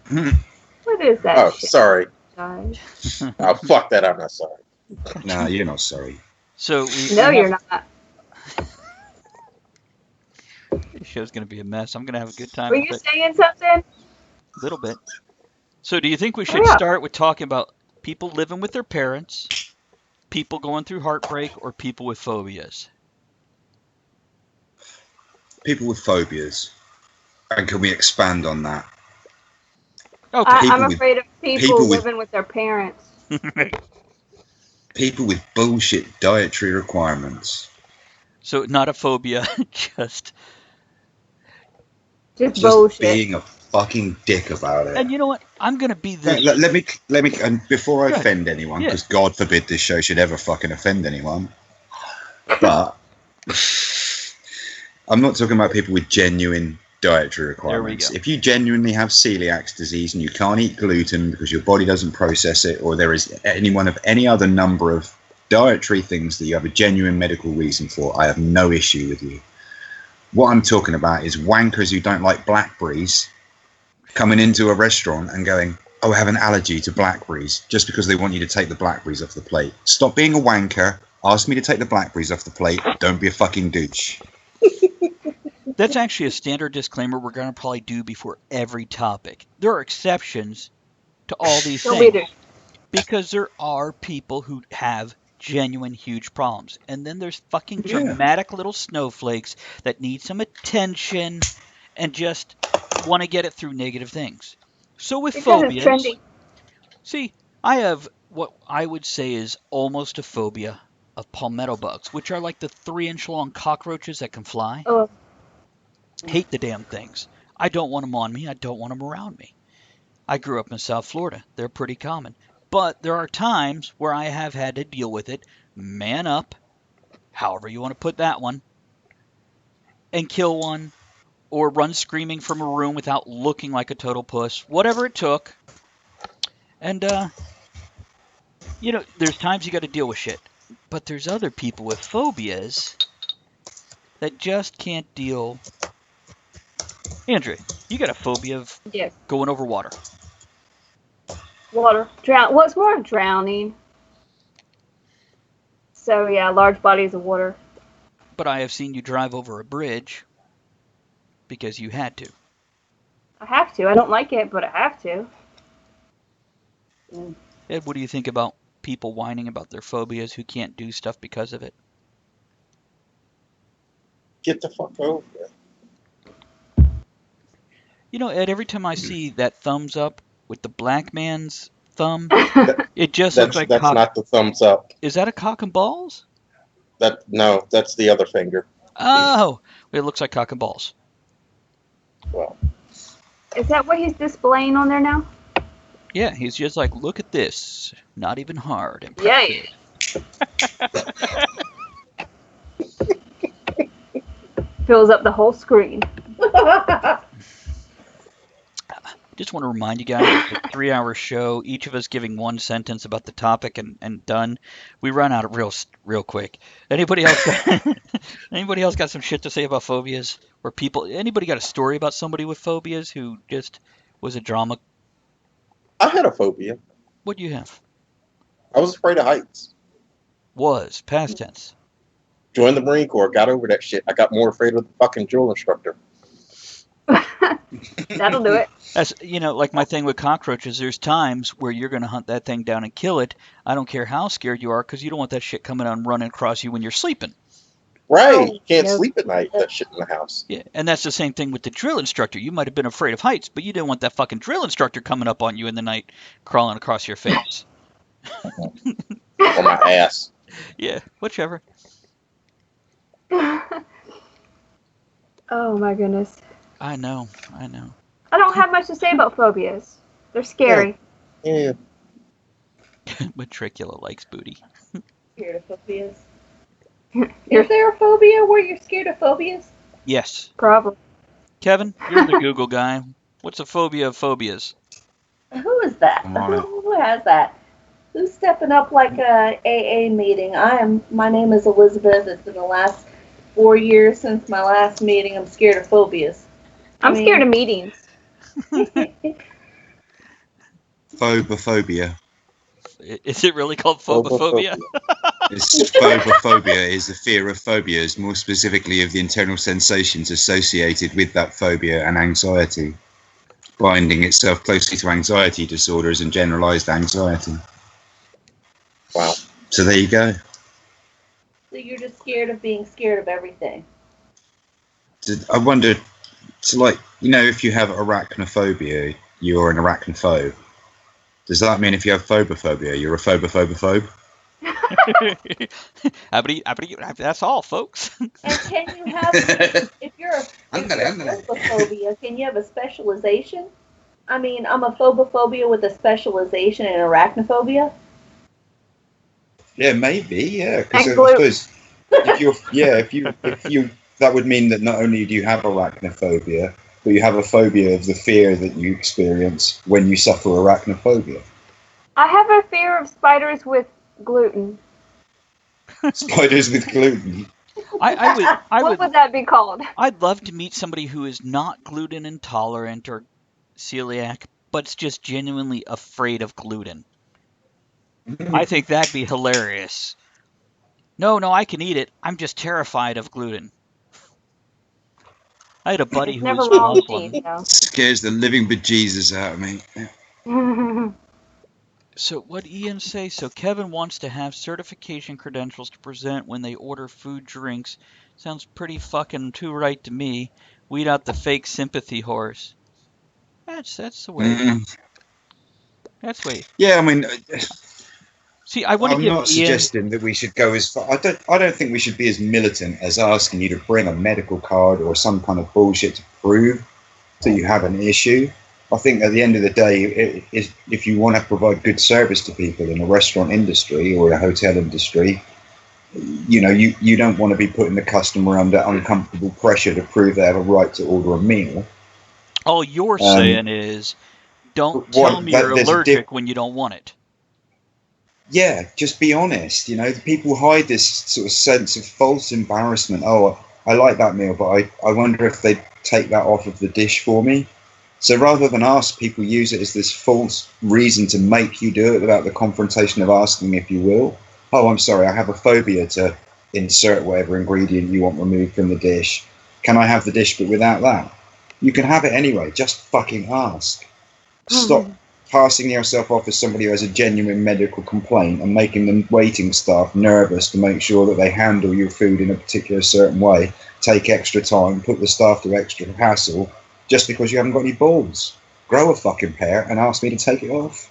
Speaker 3: What is that
Speaker 4: Oh,
Speaker 3: shit,
Speaker 4: sorry.
Speaker 3: guys?
Speaker 4: Oh, fuck that. I'm not sorry.
Speaker 2: Nah, you're not sorry.
Speaker 1: So we
Speaker 3: No,
Speaker 1: have,
Speaker 3: you're not.
Speaker 1: This show's gonna be a mess. I'm gonna have a good time
Speaker 3: Were
Speaker 1: with
Speaker 3: you
Speaker 1: it.
Speaker 3: saying something?
Speaker 1: A little bit. So do you think we should
Speaker 3: Hurry up.
Speaker 1: start with talking about people living with their parents, people going through heartbreak, or people with phobias?
Speaker 2: People with phobias. And can we expand on that?
Speaker 1: Okay.
Speaker 3: I'm
Speaker 2: People with-
Speaker 3: afraid of people
Speaker 2: people with-
Speaker 3: living with their parents.
Speaker 2: People with bullshit dietary requirements.
Speaker 1: So not a phobia, just.
Speaker 3: Just
Speaker 2: Just
Speaker 3: bullshit.
Speaker 2: being a fucking dick about it.
Speaker 1: And you know what? I'm gonna be this.
Speaker 2: Let me, and before I
Speaker 1: Go ahead.
Speaker 2: offend anyone,
Speaker 1: Yeah.
Speaker 2: because God forbid this show should ever fucking offend anyone, but I'm not talking about people with genuine dietary requirements.
Speaker 1: go.
Speaker 2: If you genuinely have celiac disease and you can't eat gluten because your body doesn't process it, or there is any one of any other number of dietary things that you have a genuine medical reason for, I have no issue with you. What I'm talking about is wankers who don't like blackberries coming into a restaurant and going, oh, I have an allergy to blackberries, just because they want you to take the blackberries off the plate. Stop being a wanker. Ask me to take the blackberries off the plate. Don't be a fucking douche.
Speaker 1: That's actually a standard disclaimer we're gonna probably do before every topic. There are exceptions to all these
Speaker 3: Don't be
Speaker 1: things because there are people who have genuine huge problems, and then there's fucking
Speaker 2: Yeah.
Speaker 1: dramatic little snowflakes that need some attention and just want to get it through negative things. So with
Speaker 3: because it's
Speaker 1: phobias,
Speaker 3: trendy.
Speaker 1: see, I have what I would say is almost a phobia of palmetto bugs, which are like the 3-inch long cockroaches that can fly.
Speaker 3: Oh,
Speaker 1: Hate the damn things. I don't want them on me. I don't want them around me. I grew up in South Florida. They're pretty common. But there are times where I have had to deal with it, man up, however you want to put that one, and kill one, or run screaming from a room without looking like a total puss, whatever it took. And, there's times you got to deal with shit. But there's other people with phobias that just can't deal. Andrea, you got a phobia of
Speaker 3: yes.
Speaker 1: going over water.
Speaker 3: Water. Drown. Well, it's more of drowning. So, yeah, large bodies of water.
Speaker 1: But I have seen you drive over a bridge because you had to.
Speaker 3: I have to. I don't like it, but I have to.
Speaker 1: Ed, what do you think about people whining about their phobias who can't do stuff because of it?
Speaker 4: Get the fuck over it.
Speaker 1: Ed, every time I see that thumbs up with the black man's thumb, it just looks like
Speaker 4: That's
Speaker 1: cock.
Speaker 4: not the thumbs up.
Speaker 1: Is that a cock and balls?
Speaker 4: No, that's the other finger.
Speaker 1: Oh, it looks like cock and balls.
Speaker 4: Well,
Speaker 3: Is that what he's displaying on there now?
Speaker 1: Yeah, he's just like, look at this. Not even hard.
Speaker 3: Yeah. Fills up the whole screen.
Speaker 1: Just want to remind you guys, it's a 3-hour show, each of us giving one sentence about the topic and done. We run out of real quick. Anybody else got some shit to say about phobias? Or anybody got a story about somebody with phobias who just was a drama?
Speaker 4: I had a phobia.
Speaker 1: What do you have?
Speaker 4: I was afraid of heights.
Speaker 1: Was, past tense.
Speaker 4: Joined the Marine Corps, got over that shit. I got more afraid of the fucking drill instructor.
Speaker 3: That'll do it.
Speaker 1: As you know, like my thing with cockroaches, there's times where you're going to hunt that thing down and kill it. I don't care how scared you are, because you don't want that shit coming on running across you when you're sleeping.
Speaker 4: Right. You can't
Speaker 3: Nope.
Speaker 4: sleep at night with that shit in the house.
Speaker 1: Yeah, and that's the same thing with the drill instructor. You might have been afraid of heights, but you didn't want that fucking drill instructor coming up on you in the night, crawling across your face.
Speaker 4: Or my ass.
Speaker 1: Yeah, whichever.
Speaker 3: Oh my goodness.
Speaker 1: I know.
Speaker 3: I don't have much to say about phobias. They're scary.
Speaker 4: Yeah.
Speaker 1: Matricula likes booty.
Speaker 5: Scared of phobias. Is there a phobia where you're scared of phobias?
Speaker 1: Yes.
Speaker 3: Probably.
Speaker 1: Kevin, you're the Google guy. What's a phobia of phobias?
Speaker 5: Who is that?
Speaker 2: I'm on it.
Speaker 5: Who has that? Who's stepping up like a AA meeting? My name is Elizabeth. It's been the last 4 years since my last meeting. I'm scared of phobias.
Speaker 3: I'm scared of meetings.
Speaker 2: Phobophobia.
Speaker 1: Is it really called phobophobia?
Speaker 2: Phobophobia is the fear of phobias, more specifically of the internal sensations associated with that phobia and anxiety, binding itself closely to anxiety disorders and generalized anxiety.
Speaker 4: Wow.
Speaker 2: So there you go.
Speaker 5: So you're just scared of being scared of everything.
Speaker 2: I wonder, so like, you know, if you have arachnophobia, you're an arachnophobe. Does that mean if you have phobophobia, you're a phobophobe?
Speaker 1: That's all, folks.
Speaker 5: And can you have, if you're a phobophobia, can you have a specialization? I mean, I'm a phobophobia with a specialization in arachnophobia.
Speaker 2: Yeah, maybe, yeah. Because I
Speaker 3: And
Speaker 2: suppose if you, that would mean that not only do you have arachnophobia, but you have a phobia of the fear that you experience when you suffer arachnophobia.
Speaker 3: I have a fear of spiders with gluten.
Speaker 2: Spiders with gluten.
Speaker 3: What would that be called?
Speaker 1: I'd love to meet somebody who is not gluten intolerant or celiac, but's just genuinely afraid of gluten. I think that'd be hilarious. No, I can eat it. I'm just terrified of gluten. I had a buddy
Speaker 3: It's
Speaker 1: who
Speaker 3: never
Speaker 1: was
Speaker 3: wrong with
Speaker 1: Muslim.
Speaker 3: me, though.
Speaker 2: Scares the living bejesus out of me.
Speaker 1: So what Ian say? So Kevin wants to have certification credentials to present when they order food, drinks. Sounds pretty fucking too right to me. Weed out the fake sympathy horse. That's the way. That's the way.
Speaker 2: Yeah, I mean,
Speaker 1: See, I want to
Speaker 2: I'm
Speaker 1: give
Speaker 2: not
Speaker 1: Ian.
Speaker 2: suggesting that we should go as far. I don't think we should be as militant as asking you to bring a medical card or some kind of bullshit to prove that you have an issue. I think at the end of the day, if you want to provide good service to people in a restaurant industry or a hotel industry, you know, you don't want to be putting the customer under uncomfortable pressure to prove they have a right to order a meal.
Speaker 1: All you're saying is, don't tell me you're allergic when you don't want it.
Speaker 2: Yeah, just be honest. You know, people hide this sort of sense of false embarrassment. Oh, I like that meal, but I wonder if they'd take that off of the dish for me. So rather than ask, people use it as this false reason to make you do it without the confrontation of asking if you will. Oh, I'm sorry, I have a phobia to insert whatever ingredient you want removed from the dish. Can I have the dish but without that? You can have it anyway, just fucking ask. Stop passing yourself off as somebody who has a genuine medical complaint and making the waiting staff nervous to make sure that they handle your food in a particular certain way, take extra time, put the staff through extra hassle, just because you haven't got any balls. Grow a fucking pair and ask me to take it off.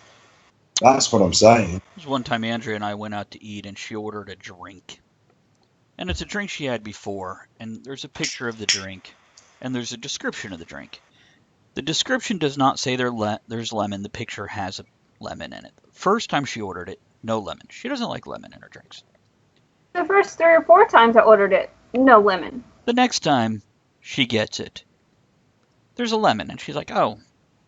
Speaker 2: That's what I'm saying.
Speaker 1: There was one time Andrea and I went out to eat and she ordered a drink. And it's a drink she had before, and there's a picture of the drink, and there's a description of the drink. The description does not say there's lemon. The picture has a lemon in it. First time she ordered it, no lemon. She doesn't like lemon in her drinks.
Speaker 3: The first 3 or 4 times I ordered it, no lemon.
Speaker 1: The next time, she gets it. There's a lemon, and she's like, oh,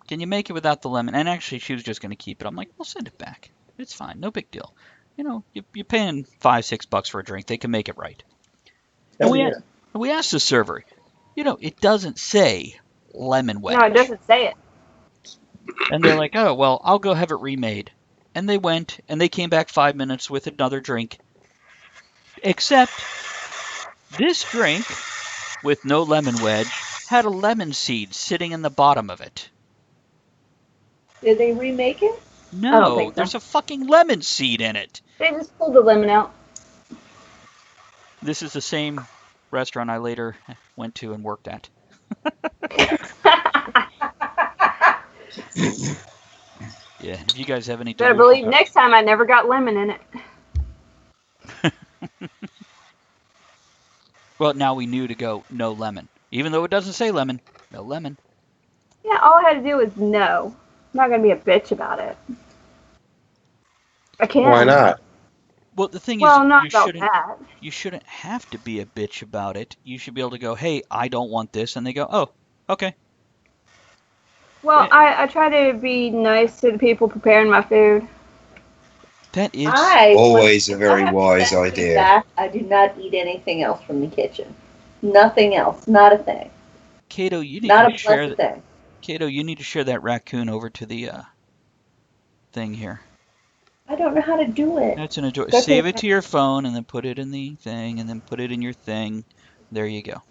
Speaker 1: can you make it without the lemon? And actually, she was just going to keep it. I'm like, we'll send it back. It's fine. No big deal. You know, you're paying $5-6 for a drink. They can make it right. And we asked the server, you know, it doesn't say lemon wedge.
Speaker 3: No, it doesn't say it.
Speaker 1: And they're like, oh, well, I'll go have it remade. And they went, and they came back 5 minutes with another drink. Except this drink, with no lemon wedge, had a lemon seed sitting in the bottom of it.
Speaker 5: Did they remake it?
Speaker 1: No,
Speaker 3: think so.
Speaker 1: there's a fucking lemon seed in it.
Speaker 3: They just pulled the lemon out.
Speaker 1: This is the same restaurant I later went to and worked at. Yeah, if you guys have any
Speaker 3: Better
Speaker 1: delusions
Speaker 3: believe next time I never got lemon in it.
Speaker 1: Well, now we knew to go no lemon. Even though it doesn't say lemon, no lemon.
Speaker 3: Yeah, all I had to do was no. I'm not gonna be a bitch about it. I can't.
Speaker 4: Why not?
Speaker 1: Well, the thing
Speaker 3: Well,
Speaker 1: is,
Speaker 3: not about that.
Speaker 1: you shouldn't have to be a bitch about it. You should be able to go, hey, I don't want this, and they go, oh, okay.
Speaker 3: Well,
Speaker 1: Yeah.
Speaker 3: I try to be nice to the people preparing my food.
Speaker 1: That is
Speaker 2: Always a very
Speaker 5: I have to
Speaker 2: wise
Speaker 5: send
Speaker 2: idea.
Speaker 5: feedback. I do not eat anything else from the kitchen. Nothing else. Not a thing.
Speaker 1: Kato. You need
Speaker 5: Not
Speaker 1: to
Speaker 5: a
Speaker 1: share
Speaker 5: blessed
Speaker 1: that.
Speaker 5: thing.
Speaker 1: Kato, you need to share that raccoon over to the thing here.
Speaker 5: I don't know how to do it.
Speaker 1: That's an enjoy.
Speaker 5: That's
Speaker 1: Save
Speaker 5: it.
Speaker 1: it to your phone, and then put it in the thing, and then put it in your thing. There you go.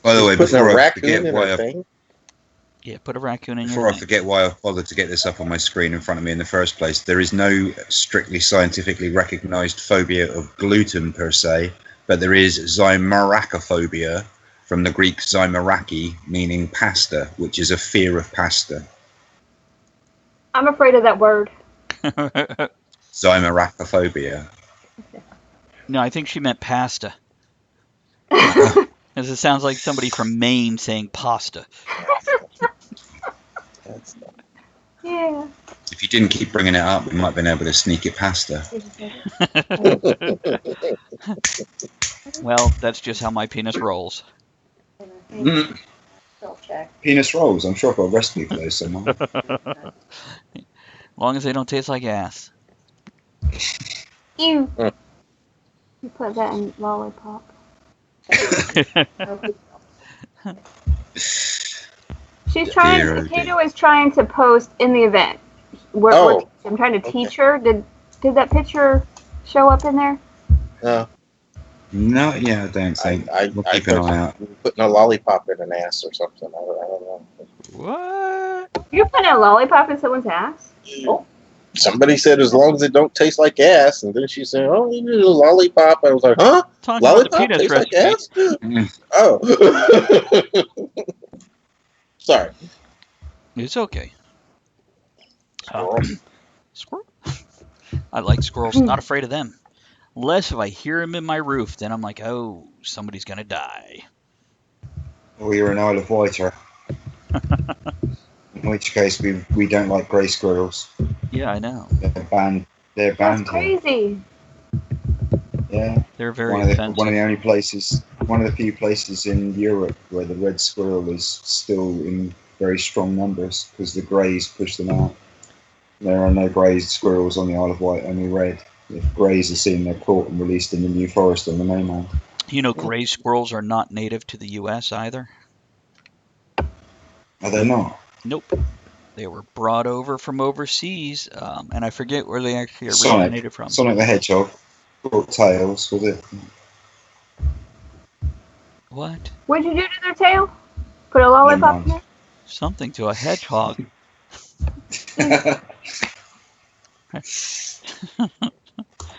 Speaker 2: By the way,
Speaker 4: Putting
Speaker 2: before
Speaker 4: a
Speaker 2: I
Speaker 4: raccoon
Speaker 2: forget
Speaker 4: in
Speaker 2: why
Speaker 4: a
Speaker 2: I
Speaker 4: thing?
Speaker 1: Yeah, put a raccoon in
Speaker 2: Before
Speaker 1: your
Speaker 2: I
Speaker 1: thing.
Speaker 2: forget why I bothered to get this up on my screen in front of me in the first place, there is no strictly scientifically recognized phobia of gluten per se, but there is zymarachophobia, from the Greek zymaraki, meaning pasta, which is a fear of pasta.
Speaker 3: I'm afraid of that word.
Speaker 2: Zymarachophobia.
Speaker 1: No, I think she meant pasta. Because it sounds like somebody from Maine saying pasta.
Speaker 4: That's not.
Speaker 3: Yeah.
Speaker 2: If you didn't keep bringing it up, we might have been able to sneak it past her.
Speaker 1: Well, that's just how my penis rolls.
Speaker 5: Spell check.
Speaker 2: Penis rolls. I'm sure I've got a recipe for those somewhere.
Speaker 1: As long as they don't taste like ass.
Speaker 3: You put that in lollipop. She's trying.
Speaker 2: Dear, oh dear.
Speaker 3: Kato is trying to post in the event. I'm trying to teach her. Did that picture show up in there?
Speaker 2: No, yeah, I don't think. We'll keep an eye out.
Speaker 4: Putting a lollipop in an ass or something. I don't know.
Speaker 1: What?
Speaker 3: You're putting a lollipop in someone's ass?
Speaker 4: Oh, somebody said as long as it don't taste like ass, and then she said, "Oh, you need a lollipop." I was like, "Huh?
Speaker 1: Talking about the
Speaker 4: Lollipop
Speaker 1: penis
Speaker 4: tastes
Speaker 1: recipe.
Speaker 4: like ass?" Oh, sorry.
Speaker 1: It's okay.
Speaker 4: Squirrel.
Speaker 1: Squirrel. I like squirrels. Not afraid of them. Unless if I hear them in my roof, then I'm like, oh, somebody's gonna die.
Speaker 2: Or you're an Isle of Wighter. In which case, we don't like grey squirrels.
Speaker 1: Yeah, I know.
Speaker 2: They're banned. They're
Speaker 3: That's
Speaker 2: banned here.
Speaker 3: crazy.
Speaker 2: Yeah.
Speaker 1: They're very
Speaker 2: One of
Speaker 1: offensive.
Speaker 2: the only places, one of the few places in Europe where the red squirrel is still in very strong numbers because the greys push them out. There are no grey squirrels on the Isle of Wight, only red. If greys are seen, they're caught and released in the New Forest on the mainland.
Speaker 1: You know, gray squirrels are not native to the U.S. either.
Speaker 2: Are they not?
Speaker 1: Nope. They were brought over from overseas, and I forget where they actually
Speaker 2: Sonic.
Speaker 1: originated from.
Speaker 2: Sonic the Hedgehog. Or Tails, was it?
Speaker 1: What?
Speaker 3: What'd you do to their tail? Put a lollipop in there?
Speaker 1: Something to a hedgehog.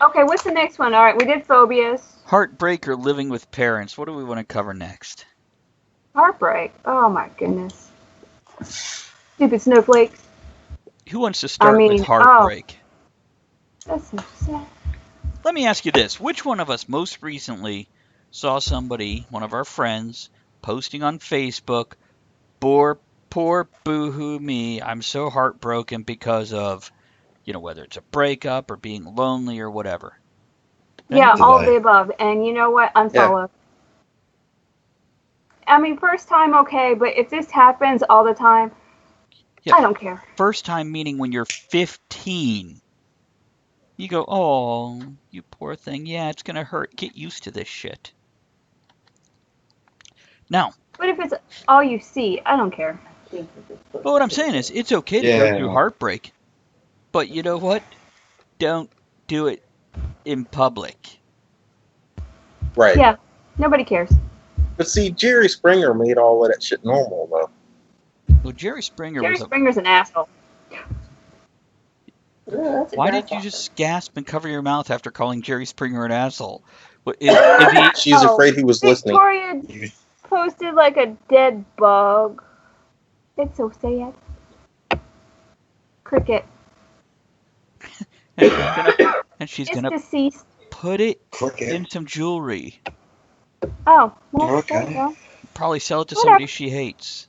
Speaker 3: Okay, what's the next one? All right, we did phobias.
Speaker 1: Heartbreak or living with parents. What do we want to cover next?
Speaker 3: Heartbreak. Oh my goodness. Stupid snowflakes.
Speaker 1: Who wants to start with heartbreak?
Speaker 3: That's so sad.
Speaker 1: Let me ask you this. Which one of us most recently saw somebody, one of our friends, posting on Facebook, poor boo-hoo me, I'm so heartbroken because of, whether it's a breakup or being lonely or whatever.
Speaker 3: Yeah, all of the above. And you know what? Unfollow. Yeah. I mean, first time, okay, but if this happens all the time, I don't care.
Speaker 1: First time meaning when you're 15. You go, oh, you poor thing. Yeah, it's going to hurt. Get used to this shit. Now.
Speaker 3: But if it's all you see, I don't care.
Speaker 1: But what I'm saying is, it's okay to go through heartbreak. But you know what? Don't do it in public.
Speaker 4: Right.
Speaker 3: Yeah, nobody cares.
Speaker 4: But see, Jerry Springer made all of that shit normal, though.
Speaker 1: Well, Jerry Springer's
Speaker 3: an asshole.
Speaker 5: That's
Speaker 1: Why
Speaker 5: a
Speaker 1: did you
Speaker 5: grasshopper.
Speaker 1: just gasp and cover your mouth after calling Jerry Springer an asshole? Is he?
Speaker 4: She's afraid he was listening.
Speaker 3: Victoria
Speaker 2: You-
Speaker 3: posted like a dead bug. It's so sad. Cricket.
Speaker 1: And she's
Speaker 3: It's
Speaker 1: gonna
Speaker 3: deceased.
Speaker 1: put it
Speaker 2: Cricket.
Speaker 1: in some jewelry.
Speaker 3: Oh, well, there you
Speaker 2: Okay.
Speaker 3: go.
Speaker 1: Probably sell it to
Speaker 3: Whatever.
Speaker 1: somebody she hates.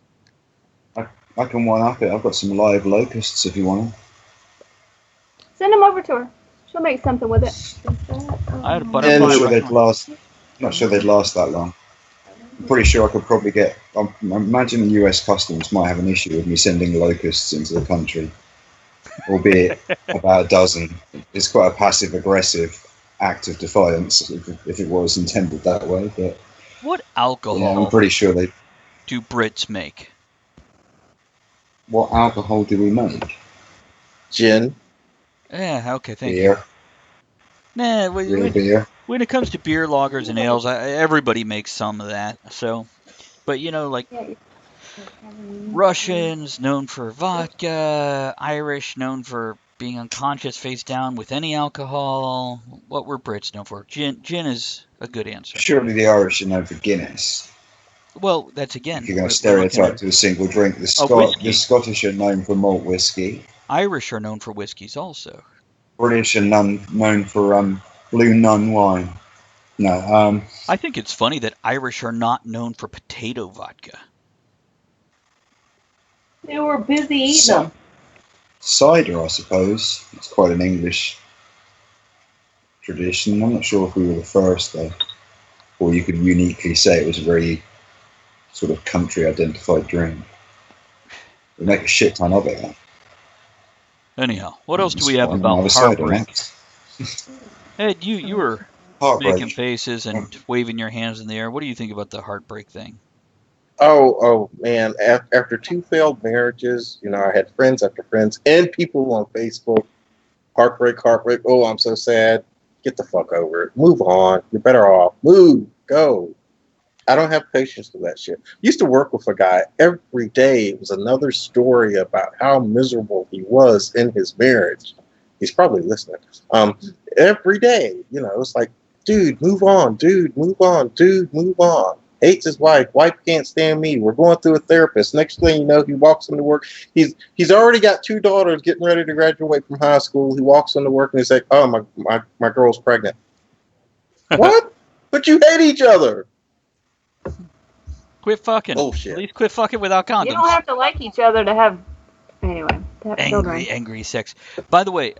Speaker 2: I can one up it. I've got some live locusts if you want them.
Speaker 3: Send them over to her. She'll make something with it.
Speaker 5: Is that,
Speaker 1: I had a
Speaker 2: Yeah,
Speaker 1: butterfly
Speaker 2: not sure they'd
Speaker 1: restaurant.
Speaker 2: last. Not sure they'd last that long. I'm pretty sure I could probably get. I imagine the U.S. Customs might have an issue with me sending locusts into the country, albeit about a dozen. It's quite a passive-aggressive act of defiance if it was intended that way. But
Speaker 1: What
Speaker 2: yeah, I'm
Speaker 1: alcohol
Speaker 2: pretty sure they.
Speaker 1: do Brits make?
Speaker 2: What alcohol do we make?
Speaker 4: Gin.
Speaker 1: Yeah, okay, thank you.
Speaker 2: Beer,
Speaker 1: Nah,
Speaker 2: real beer.
Speaker 1: when it comes to beer, lagers, and ales, everybody makes some of that. So, but like
Speaker 3: Yeah.
Speaker 1: Russians known for vodka, Irish known for being unconscious face down with any alcohol. What were Brits known for? Gin is a good answer.
Speaker 2: Surely the Irish are known for Guinness.
Speaker 1: Well, that's again.
Speaker 2: If you're going to
Speaker 1: we're looking
Speaker 2: stereotype
Speaker 1: at
Speaker 2: to a single drink,
Speaker 1: whiskey.
Speaker 2: the Scottish are known for malt whiskey.
Speaker 1: Irish are known for whiskeys also.
Speaker 2: British are known for Blue Nun wine. No,
Speaker 1: I think it's funny that Irish are not known for potato vodka.
Speaker 5: They were busy eating
Speaker 2: ci-
Speaker 5: them.
Speaker 2: cider, I suppose. It's quite an English tradition. I'm not sure if we were the first though, or you could uniquely say it was a very sort of country-identified drink. We make a shit ton of it.
Speaker 1: Anyhow, what else do we
Speaker 2: It's
Speaker 1: have
Speaker 2: fine,
Speaker 1: about
Speaker 2: I'll have a cider
Speaker 1: heartbreak?
Speaker 2: next.
Speaker 1: Ed, you were
Speaker 2: Heartbreak.
Speaker 1: making faces and waving your hands in the air. What do you think about the heartbreak thing?
Speaker 4: Oh man! After 2 failed marriages, I had friends after friends and people on Facebook. Heartbreak. Oh, I'm so sad. Get the fuck over it. Move on. You're better off. Move. Go. I don't have patience for that shit. Used to work with a guy every day. It was another story about how miserable he was in his marriage. He's probably listening. Every day, it's like, dude, move on. Dude, move on. Dude, move on. Hates his wife. Wife can't stand me. We're going through a therapist. Next thing you know, he walks into work. He's already got 2 daughters getting ready to graduate from high school. He walks into work and he's like, oh, my girl's pregnant. What? But you hate each other.
Speaker 1: Quit fucking.
Speaker 4: Bullshit.
Speaker 1: At least quit fucking without condoms.
Speaker 3: You don't have to like each other to have. Anyway, to have children.
Speaker 1: Angry sex. By the way,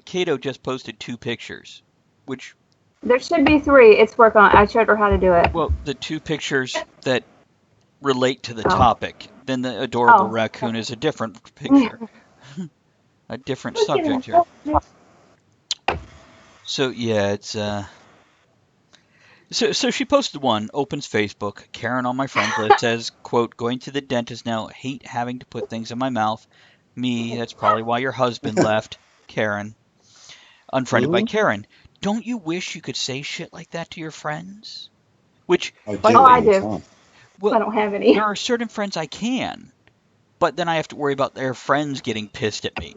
Speaker 1: Kato just posted 2 pictures, which,
Speaker 3: There should be 3. It's work on. I showed her how to do it.
Speaker 1: well, the 2 pictures that relate to the
Speaker 3: Oh.
Speaker 1: topic. Then the adorable
Speaker 3: Oh.
Speaker 1: raccoon is a different picture, a different subject here. So yeah, it's So she posted one, opens Facebook, Karen on my friends list says, quote, going to the dentist now, hate having to put things in my mouth. Me, that's probably why your husband left. Karen. Unfriended by Karen. Don't you wish you could say shit like that to your friends? Which,
Speaker 2: I
Speaker 1: by
Speaker 2: do
Speaker 1: the
Speaker 3: I
Speaker 2: all
Speaker 1: way,
Speaker 2: the
Speaker 3: do.
Speaker 2: time.
Speaker 1: well,
Speaker 3: I don't have any.
Speaker 1: there are certain friends I can, but then I have to worry about their friends getting pissed at me.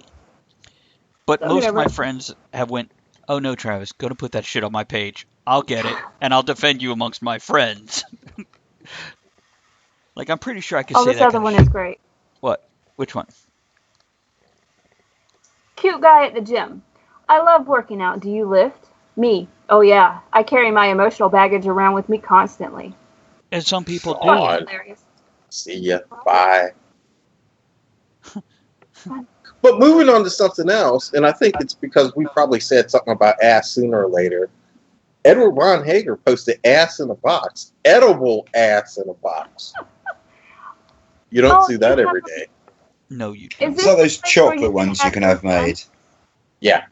Speaker 1: But
Speaker 3: So
Speaker 1: most of my
Speaker 3: whatever.
Speaker 1: friends have went, oh no, Travis, go to put that shit on my page. I'll get it, and I'll defend you amongst my friends. Like, I'm pretty sure I could
Speaker 3: Oh,
Speaker 1: say
Speaker 3: this
Speaker 1: that
Speaker 3: other
Speaker 1: kind
Speaker 3: one
Speaker 1: of
Speaker 3: is
Speaker 1: shit.
Speaker 3: great.
Speaker 1: What? Which one?
Speaker 3: Cute guy at the gym. I love working out. Do you lift? Me. Oh yeah. I carry my emotional baggage around with me constantly.
Speaker 1: And some people do.
Speaker 4: God.
Speaker 3: Hilarious.
Speaker 4: See ya. Bye. But moving on to something else, and I think it's because we probably said something about ass sooner or later. Edward Ron Hager posted ass in a box. Edible ass in a box. You don't see that every day.
Speaker 1: No, you
Speaker 3: Is
Speaker 1: don't.
Speaker 3: this
Speaker 2: It's like those
Speaker 3: the place where
Speaker 2: chocolate
Speaker 3: you
Speaker 2: ones you can have made.
Speaker 4: Yeah.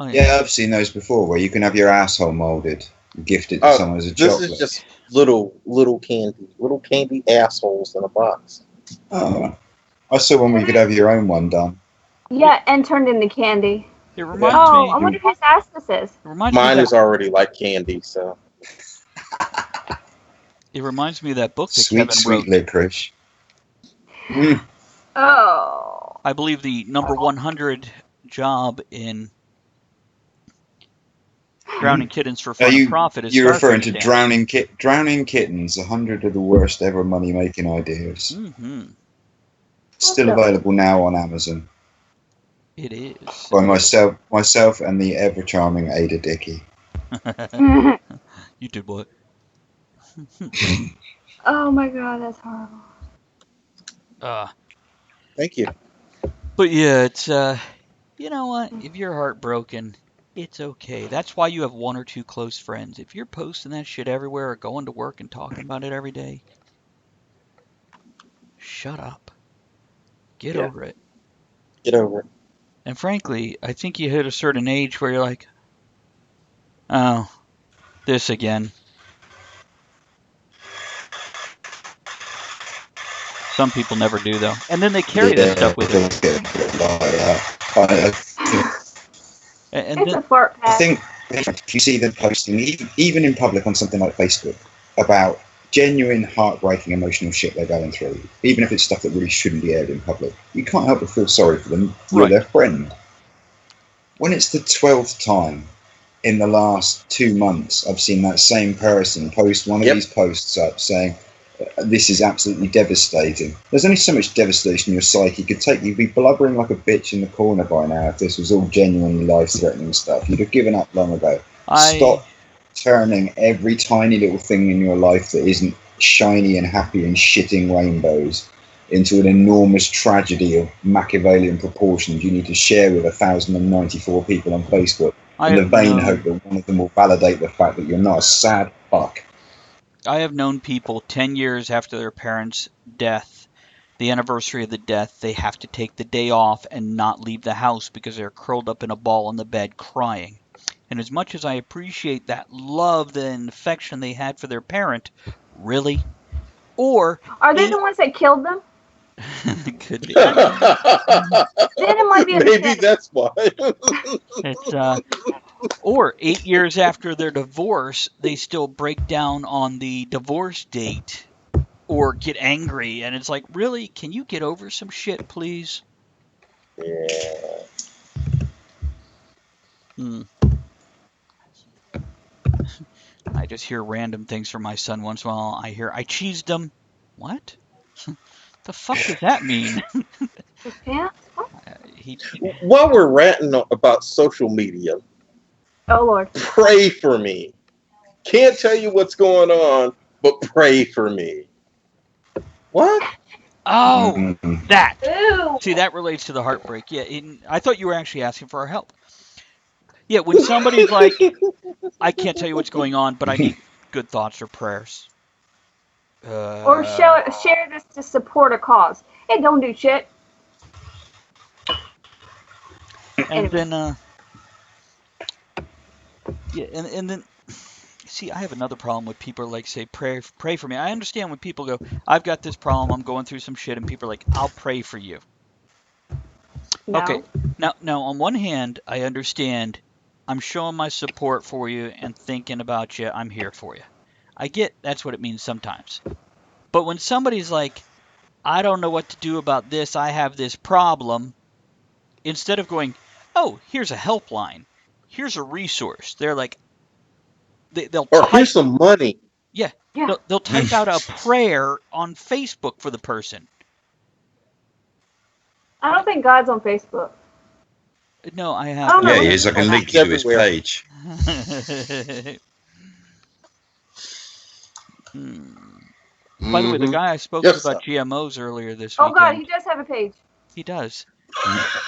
Speaker 1: Oh,
Speaker 2: Yeah, I've seen those before, where you can have your asshole molded and gifted to
Speaker 4: Oh,
Speaker 2: someone as a
Speaker 4: This
Speaker 2: chocolate.
Speaker 4: is just little candy assholes in a box.
Speaker 2: Oh, I saw one where you could have your own one done.
Speaker 3: Yeah, and turned into candy.
Speaker 1: It reminds
Speaker 3: Oh,
Speaker 1: me.
Speaker 3: I wonder whose ass this is.
Speaker 1: It reminds me.
Speaker 4: Mine
Speaker 1: Of
Speaker 4: is
Speaker 1: that,
Speaker 4: already like candy, so
Speaker 1: it reminds me of that book that
Speaker 2: Sweet,
Speaker 1: Kevin
Speaker 2: sweet
Speaker 1: wrote.
Speaker 2: licorice. Mm.
Speaker 3: Oh.
Speaker 1: I believe the number 100 job in drowning kittens for fun and profit is
Speaker 2: You're referring
Speaker 1: Starfish
Speaker 2: to
Speaker 1: Dance.
Speaker 2: Drowning Kittens, 100 of the worst ever money-making ideas.
Speaker 1: Mm-hmm.
Speaker 2: Still available now on Amazon.
Speaker 1: It is.
Speaker 2: By myself and the ever-charming Ada Dickey.
Speaker 1: You did what?
Speaker 3: Oh my god, that's horrible.
Speaker 4: Thank you.
Speaker 1: But yeah, it's you know what? If you're heartbroken, it's okay. That's why you have one or two close friends. If you're posting that shit everywhere or going to work and talking about it every day, shut up. Get over it.
Speaker 4: Get over it.
Speaker 1: And frankly, I think you hit a certain age where you're like, oh, this again. Some people never do, though. And then they carry this stuff with them. And
Speaker 3: It's
Speaker 1: then,
Speaker 3: a fart
Speaker 2: I
Speaker 3: pack.
Speaker 2: think if you see them posting, even in public on something like Facebook, about genuine, heartbreaking, emotional shit they're going through, even if it's stuff that really shouldn't be aired in public, you can't help but feel sorry for them. You're
Speaker 1: Right.
Speaker 2: their friend. When it's the 12th time in the last 2 months I've seen that same person post one of these posts up saying, this is absolutely devastating. There's only so much devastation your psyche could take. You'd be blubbering like a bitch in the corner by now if this was all genuinely life-threatening stuff. You'd have given up long ago. Stop turning every tiny little thing in your life that isn't shiny and happy and shitting rainbows into an enormous tragedy of Machiavellian proportions you need to share with 1,094 people on Facebook in the vain hope that one of them will validate the fact that you're not a sad fuck.
Speaker 1: I have known people 10 years after their parents' death, the anniversary of the death, they have to take the day off and not leave the house because they're curled up in a ball on the bed crying. And as much as I appreciate that love and affection they had for their parent, really? Or
Speaker 3: are they the ones that killed them?
Speaker 1: could be.
Speaker 3: Then it might be
Speaker 4: Maybe that's why.
Speaker 1: It's or 8 years after their divorce, they still break down on the divorce date or get angry, and it's like, really? Can you get over some shit, please?
Speaker 4: Yeah.
Speaker 1: I just hear random things from my son once in a while. I cheesed him. What? The fuck does that mean?
Speaker 3: His pants? What?
Speaker 4: While we're ranting about social media,
Speaker 3: Oh Lord,
Speaker 4: pray for me. Can't tell you what's going on, but pray for me. What?
Speaker 1: Oh, that.
Speaker 5: Ooh.
Speaker 1: See, that relates to the heartbreak. Yeah, I thought you were actually asking for our help. Yeah, when somebody's like, I can't tell you what's going on, but I need good thoughts or prayers.
Speaker 3: or share this to support a cause. Hey, don't do shit.
Speaker 1: And then, yeah, and then, see, I have another problem with people like say, pray for me. I understand when people go, I've got this problem, I'm going through some shit, and people are like, I'll pray for you.
Speaker 3: No.
Speaker 1: Okay, now on one hand, I understand. I'm showing my support for you and thinking about you. I'm here for you. I get that's what it means sometimes. But when somebody's like, I don't know what to do about this, I have this problem, instead of going, oh, here's a helpline, here's a resource, they're like, they'll
Speaker 4: Or
Speaker 1: type,
Speaker 4: here's some money.
Speaker 1: yeah. They'll type out a prayer on Facebook for the person.
Speaker 3: I don't think God's on Facebook.
Speaker 1: No, I have.
Speaker 3: Oh, no.
Speaker 2: Yeah, he is. I can link you to his
Speaker 4: Everywhere.
Speaker 2: page.
Speaker 1: By the way, the guy I spoke to about GMOs earlier this weekend.
Speaker 3: Oh God, he does have a page.
Speaker 1: He does.
Speaker 2: Oh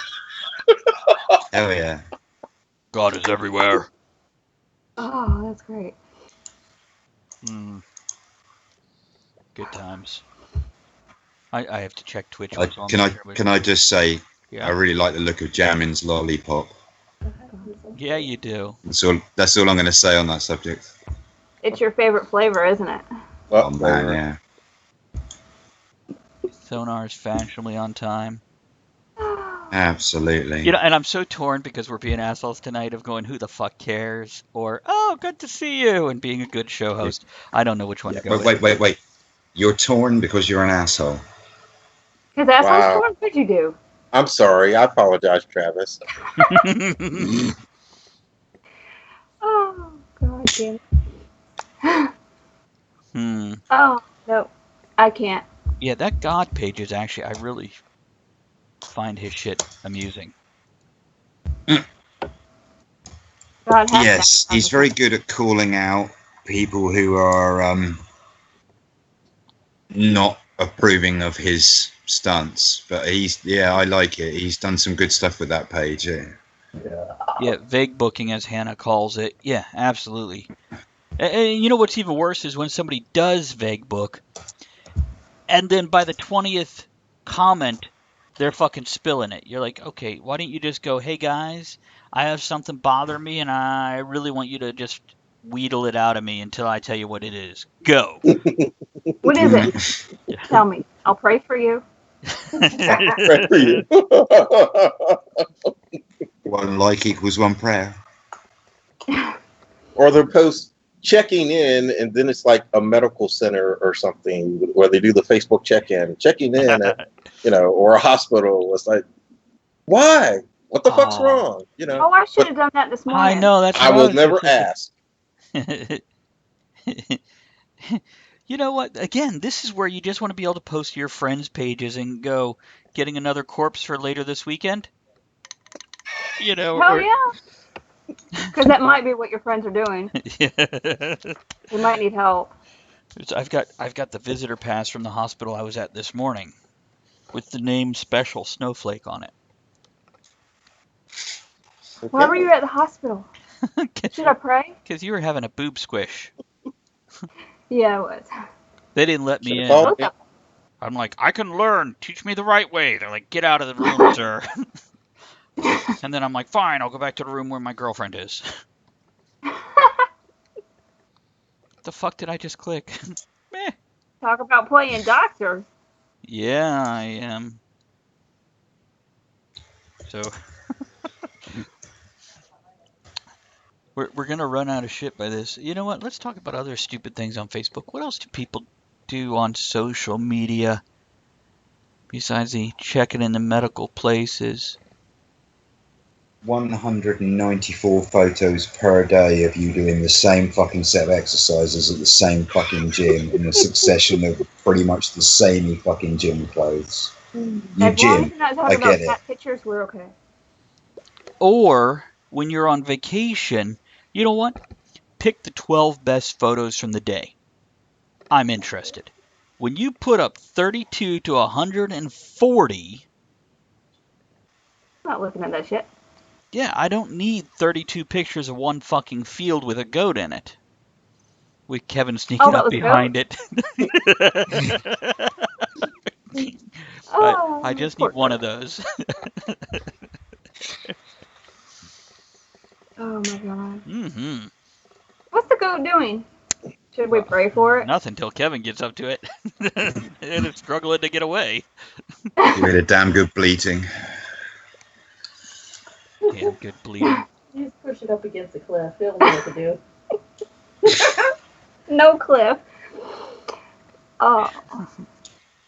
Speaker 2: yeah.
Speaker 1: God is everywhere.
Speaker 3: Oh, that's great.
Speaker 1: Good times. I have to check Twitch.
Speaker 2: Can I just say,
Speaker 1: yeah.
Speaker 2: I really like the look of Jamin's lollipop.
Speaker 1: Yeah, you do.
Speaker 2: That's all I'm going to say on that subject.
Speaker 3: It's your favorite flavor, isn't it?
Speaker 2: Oh man, yeah.
Speaker 1: Sonar's fashionably on time.
Speaker 2: Absolutely.
Speaker 1: You know, and I'm so torn because we're being assholes tonight of going, who the fuck cares? Or, oh, good to see you, and being a good show host. I don't know which one to go with.
Speaker 2: Wait. You're torn because you're an asshole.
Speaker 3: Because assholes torn? What'd you do?
Speaker 4: I'm sorry. I apologize, Travis.
Speaker 3: Oh, God damn it.
Speaker 1: Hmm.
Speaker 3: Oh, no. I can't.
Speaker 1: Yeah, that God page is actually, I really find his shit amusing.
Speaker 3: God has
Speaker 2: Yes,
Speaker 3: to.
Speaker 2: he's very good at calling out people who are not approving of his stunts. But I like it. He's done some good stuff with that page. Yeah.
Speaker 1: Yeah, vague booking, as Hannah calls it. Yeah, absolutely. And you know what's even worse is when somebody does vague book, and then by the 20th comment, they're fucking spilling it. You're like, okay, why don't you just go, hey guys, I have something bother me, and I really want you to just wheedle it out of me until I tell you what it is. Go.
Speaker 3: What is it? Tell me. I'll pray for you.
Speaker 4: Pray for you.
Speaker 2: One like equals one prayer.
Speaker 4: Or they'll post checking in, and then it's like a medical center or something where they do the Facebook check-in, checking in at, or a hospital. It's like, why? What the fuck's
Speaker 1: Oh,
Speaker 4: wrong?
Speaker 3: Oh, I should
Speaker 4: But
Speaker 3: have done that this
Speaker 1: I
Speaker 3: morning.
Speaker 1: know, that's
Speaker 4: I
Speaker 1: what I
Speaker 4: will
Speaker 1: was going
Speaker 4: never
Speaker 1: to say.
Speaker 4: ask.
Speaker 1: You know what? Again, this is where you just want to be able to post to your friends' pages and go, getting another corpse for later this weekend?
Speaker 3: Hell
Speaker 1: Or
Speaker 3: yeah. Because that might be what your friends are doing.
Speaker 1: yeah.
Speaker 3: They might need help.
Speaker 1: I've got the visitor pass from the hospital I was at this morning with the name Special Snowflake on it.
Speaker 3: Why were
Speaker 4: Okay.
Speaker 3: you at the hospital? Should I pray?
Speaker 1: Because you were having a boob squish.
Speaker 3: Yeah, I was.
Speaker 1: They didn't let
Speaker 4: Should
Speaker 1: me
Speaker 4: have
Speaker 1: in.
Speaker 4: called
Speaker 3: Both
Speaker 4: me.
Speaker 3: of them.
Speaker 1: I'm like, I can learn. Teach me the right way. They're like, get out of the room, sir. And then I'm like, fine, I'll go back to the room where my girlfriend is. The fuck did I just click? Meh.
Speaker 3: Talk about playing doctor.
Speaker 1: Yeah, I am. So we're gonna run out of shit by this. You know what? Let's talk about other stupid things on Facebook. What else do people do on social media besides the checking in the medical places?
Speaker 2: 194 photos per day of you doing the same fucking set of exercises at the same fucking gym in a succession of pretty much the same fucking gym clothes. You
Speaker 3: As long as
Speaker 2: gym,
Speaker 3: you're not
Speaker 2: I
Speaker 3: talking
Speaker 2: get
Speaker 3: about
Speaker 2: it.
Speaker 3: cat pictures, we're okay.
Speaker 1: Or when you're on vacation, you know what? Pick the 12 best photos from the day. I'm interested. When you put up 32 to 140,
Speaker 3: I'm not looking at that shit.
Speaker 1: yeah, I don't need 32 pictures of one fucking field with a goat in it. With Kevin
Speaker 3: Oh,
Speaker 1: sneaking
Speaker 3: that
Speaker 1: up
Speaker 3: was a goat?
Speaker 1: behind it. I
Speaker 3: Oh,
Speaker 1: just need
Speaker 3: poor
Speaker 1: one of
Speaker 3: goat.
Speaker 1: those.
Speaker 3: Oh my god.
Speaker 1: Mm-hmm.
Speaker 3: What's the goat doing? Should we
Speaker 1: Well,
Speaker 3: pray for it?
Speaker 1: nothing till Kevin gets up to it. And it's struggling to get away.
Speaker 2: Give it a damn good bleating.
Speaker 1: Damn good bleeding.
Speaker 5: You just push it up against the cliff. It'll know what to do.
Speaker 3: No cliff. Oh.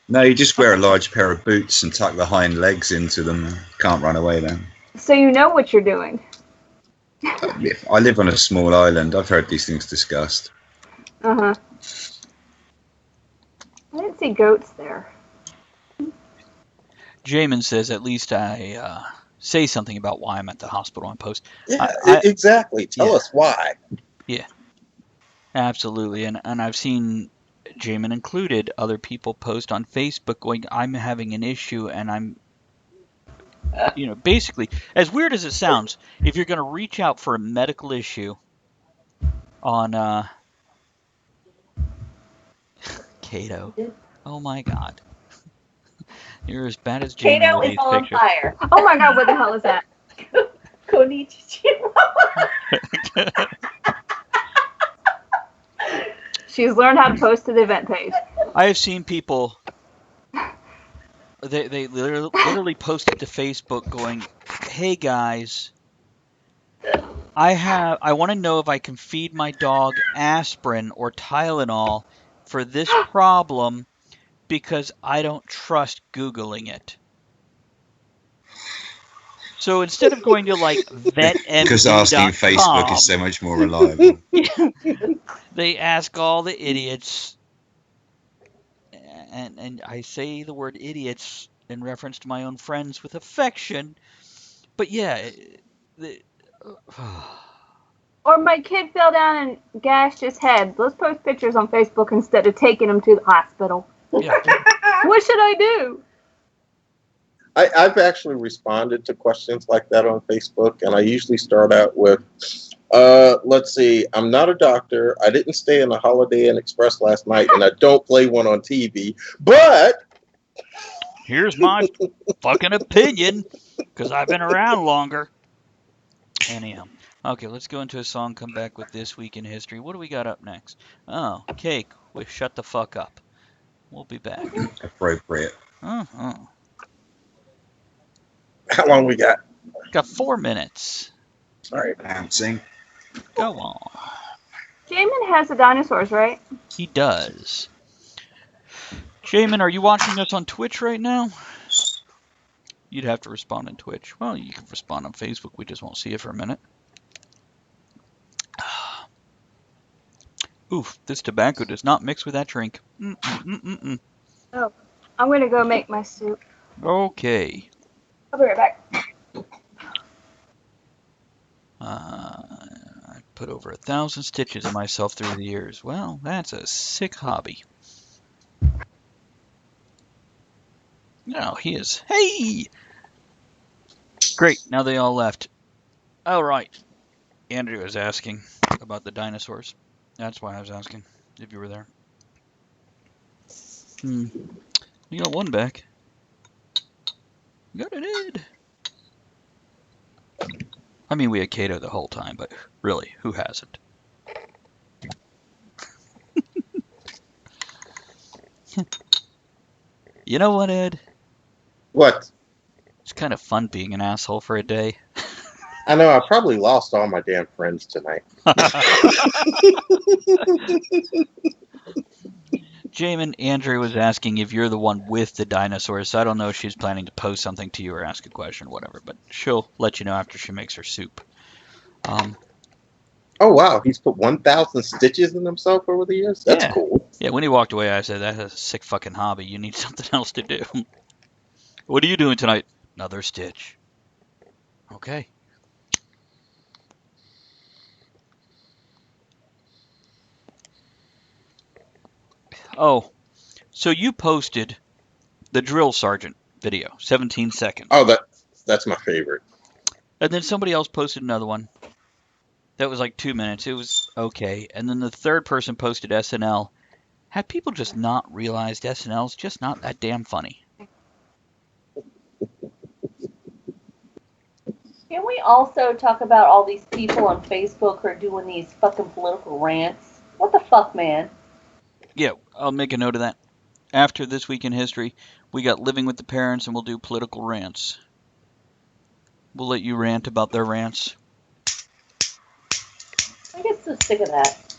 Speaker 2: No, you just wear a large pair of boots and tuck the hind legs into them. Can't run away then.
Speaker 3: So you know what you're doing.
Speaker 2: I live on a small island. I've heard these things discussed.
Speaker 3: Uh-huh. I didn't see goats there.
Speaker 1: Jamin says at least I say something about why I'm at the hospital on post.
Speaker 4: Yeah,
Speaker 1: I
Speaker 4: exactly. Tell
Speaker 1: yeah,
Speaker 4: us why.
Speaker 1: yeah, absolutely. And I've seen Jamin included other people post on Facebook going, I'm having an issue and I'm basically, as weird as it sounds, if you're going to reach out for a medical issue on Cato, oh my God, you're as bad as Jamin
Speaker 5: Kato
Speaker 1: with
Speaker 5: is
Speaker 1: these
Speaker 5: on
Speaker 1: pictures.
Speaker 5: fire.
Speaker 3: Oh my god, what the hell is that?
Speaker 5: Konnichiwa.
Speaker 3: She's learned how to post to the event page.
Speaker 1: I have seen people. They literally posted to Facebook going, "Hey guys, I want to know if I can feed my dog aspirin or Tylenol for this problem because I don't trust Googling it." So instead of going to like
Speaker 2: Because asking Facebook is
Speaker 1: vetmd.com,
Speaker 2: so much more reliable.
Speaker 1: they ask all the idiots, and I say the word idiots in reference to my own friends with affection. But yeah, the,
Speaker 3: Or my kid fell down and gashed his head. Let's post pictures on Facebook instead of taking him to the hospital.
Speaker 1: yeah.
Speaker 3: What should I do?
Speaker 4: I've actually responded to questions like that on Facebook, and I usually start out with, let's see, I'm not a doctor. I didn't stay in a Holiday Inn Express last night, and I don't play one on TV. But
Speaker 1: Here's my fucking opinion, because I've been around longer. Anyhow. Okay, let's go into a song, come back with This Week in History. What do we got up next? Oh, Cake with Shut the Fuck Up. We'll be back.
Speaker 2: Appropriate.
Speaker 1: Uh-huh.
Speaker 4: how long we got?
Speaker 1: Got 4 minutes.
Speaker 4: All right.
Speaker 2: Bouncing.
Speaker 1: Go on.
Speaker 3: Jamin has the dinosaurs, right?
Speaker 1: He does. Jamin, are you watching us on Twitch right now? You'd have to respond on Twitch. Well, you can respond on Facebook. We just won't see it for a minute. Oof, this tobacco does not mix with that drink.
Speaker 3: Oh, I'm going to go make my soup.
Speaker 1: Okay.
Speaker 3: I'll be right back.
Speaker 1: I put over 1,000 stitches in myself through the years. Well, that's a sick hobby. No, he is. Hey! Great, now they all left. All right. Andrew was asking about the dinosaurs. That's why I was asking if you were there. You got one back. You got it in. I mean, we had Kato the whole time, but really, who hasn't? You know what, Ed?
Speaker 4: What?
Speaker 1: It's kind of fun being an asshole for a day.
Speaker 4: I know I probably lost all my damn friends tonight.
Speaker 1: Jamin, Andrew was asking if you're the one with the dinosaurs, so I don't know if she's planning to post something to you or ask a question or whatever, but she'll let you know after she makes her soup.
Speaker 4: Oh, wow. He's put 1,000 stitches in himself over the years? That's
Speaker 1: Yeah.
Speaker 4: cool.
Speaker 1: Yeah, when he walked away, I said, that's a sick fucking hobby. You need something else to do. What are you doing tonight? Another stitch. Okay. Oh, so you posted the drill sergeant video, 17 seconds.
Speaker 4: Oh, that's my favorite.
Speaker 1: And then somebody else posted another one that was like 2 minutes. It was okay. And then the third person posted SNL. Have people just not realized SNL's just not that damn funny?
Speaker 5: Can we also talk about all these people on Facebook who are doing these fucking political rants? What the fuck, man?
Speaker 1: Yeah, I'll make a note of that. After This Week in History, we got Living with the Parents, and we'll do political rants. We'll let you rant about their rants.
Speaker 5: I get so sick of that.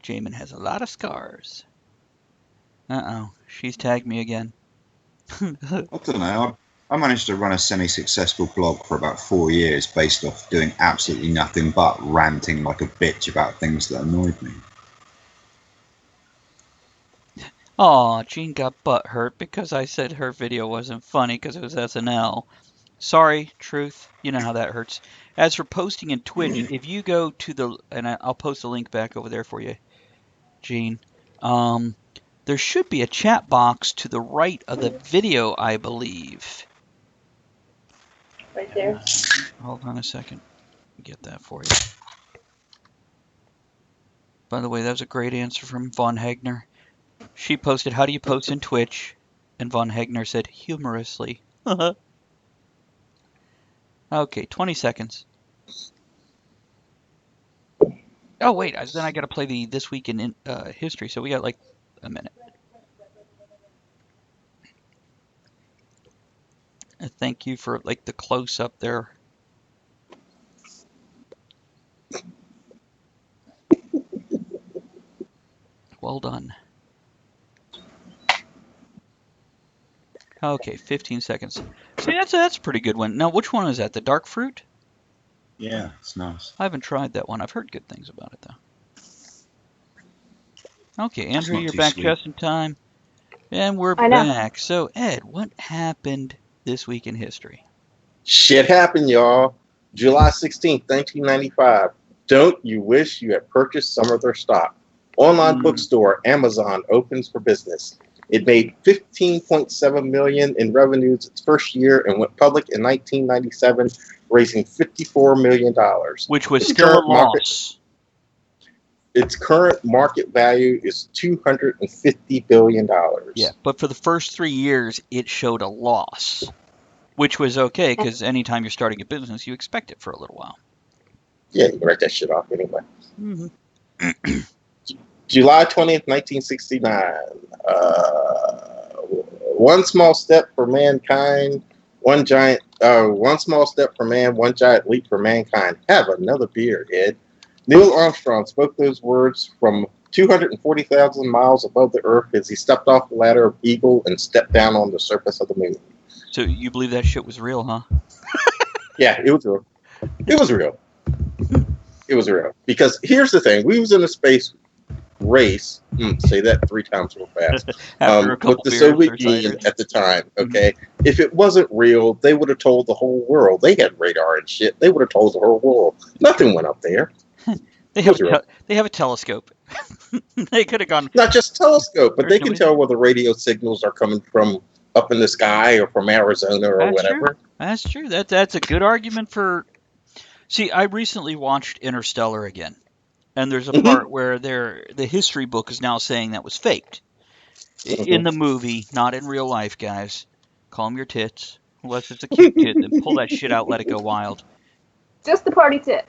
Speaker 1: Jamin has a lot of scars. Uh-oh, she's tagged me again.
Speaker 2: I don't know. I managed to run a semi-successful blog for about 4 years based off doing absolutely nothing but ranting like a bitch about things that annoyed me.
Speaker 1: Aw, Jean got butthurt because I said her video wasn't funny because it was SNL. Sorry, truth. You know how that hurts. As for posting in Twitch, if you go to the... And I'll post a link back over there for you, Jean. There should be a chat box to the right of the video, I believe.
Speaker 5: Right there.
Speaker 1: Hold on a second. Get that for you. By the way, that was a great answer from Von Hegner. She posted, how do you post in Twitch? And Von Hegner said, humorously. Okay, 20 seconds. Oh, wait, then I gotta play the This Week in History, so we got like a minute. Thank you for like the close-up there. Well done. Okay, 15 seconds. See, that's a pretty good one. Now, which one is that? The dark fruit?
Speaker 2: Yeah, it's nice.
Speaker 1: I haven't tried that one. I've heard good things about it, though. Okay,
Speaker 2: It's
Speaker 1: Andrea,
Speaker 2: not
Speaker 1: you're
Speaker 2: too
Speaker 1: back
Speaker 2: sweet.
Speaker 1: just in time. And we're
Speaker 3: I know.
Speaker 1: back. So, Ed, what happened this week in history?
Speaker 4: Shit happened, y'all. July 16th, 1995. Don't you wish you had purchased some of their stock? Online bookstore Amazon opens for business. It made $15.7 million in revenues its first year and went public in 1997, raising $54 million.
Speaker 1: Which was
Speaker 4: Its
Speaker 1: still a
Speaker 4: current market,
Speaker 1: loss.
Speaker 4: its current market value is $250 billion.
Speaker 1: Yeah, but for the first 3 years, it showed a loss, which was okay because anytime you're starting a business, you expect it for a little while.
Speaker 4: Yeah, you can write that shit off anyway.
Speaker 1: Mm-hmm.
Speaker 4: July 20th, 1969. One small step for mankind, one small step for man, one giant leap for mankind. Have another beer, Ed. Neil Armstrong spoke those words from 240,000 miles above the Earth as he stepped off the ladder of Eagle and stepped down on the surface of the moon.
Speaker 1: So you believe that shit was real, huh?
Speaker 4: Yeah, it was real. It was real. It was real. Because here's the thing: we was in a space race. Say that 3 times real fast.
Speaker 1: After a couple
Speaker 4: with the
Speaker 1: beers
Speaker 4: Soviet
Speaker 1: or
Speaker 4: Union
Speaker 1: ciders.
Speaker 4: at the time. Okay, if it wasn't real, they would have told the whole world. They had radar and shit. They would have told the whole world. Nothing went up there.
Speaker 1: They
Speaker 4: It was real.
Speaker 1: have a telescope. They could have gone.
Speaker 4: Not just telescope, but
Speaker 1: There's
Speaker 4: they can
Speaker 1: nobody
Speaker 4: tell
Speaker 1: there.
Speaker 4: where the radio signals are coming from up in the sky or from Arizona or
Speaker 1: That's true.
Speaker 4: whatever.
Speaker 1: That's true. That's a good argument for. See, I recently watched Interstellar again, and there's a part where the history book is now saying that was faked in the movie, not in real life, guys. Calm your tits, unless it's a cute tit, then pull that shit out, let it go wild.
Speaker 3: Just the party tip.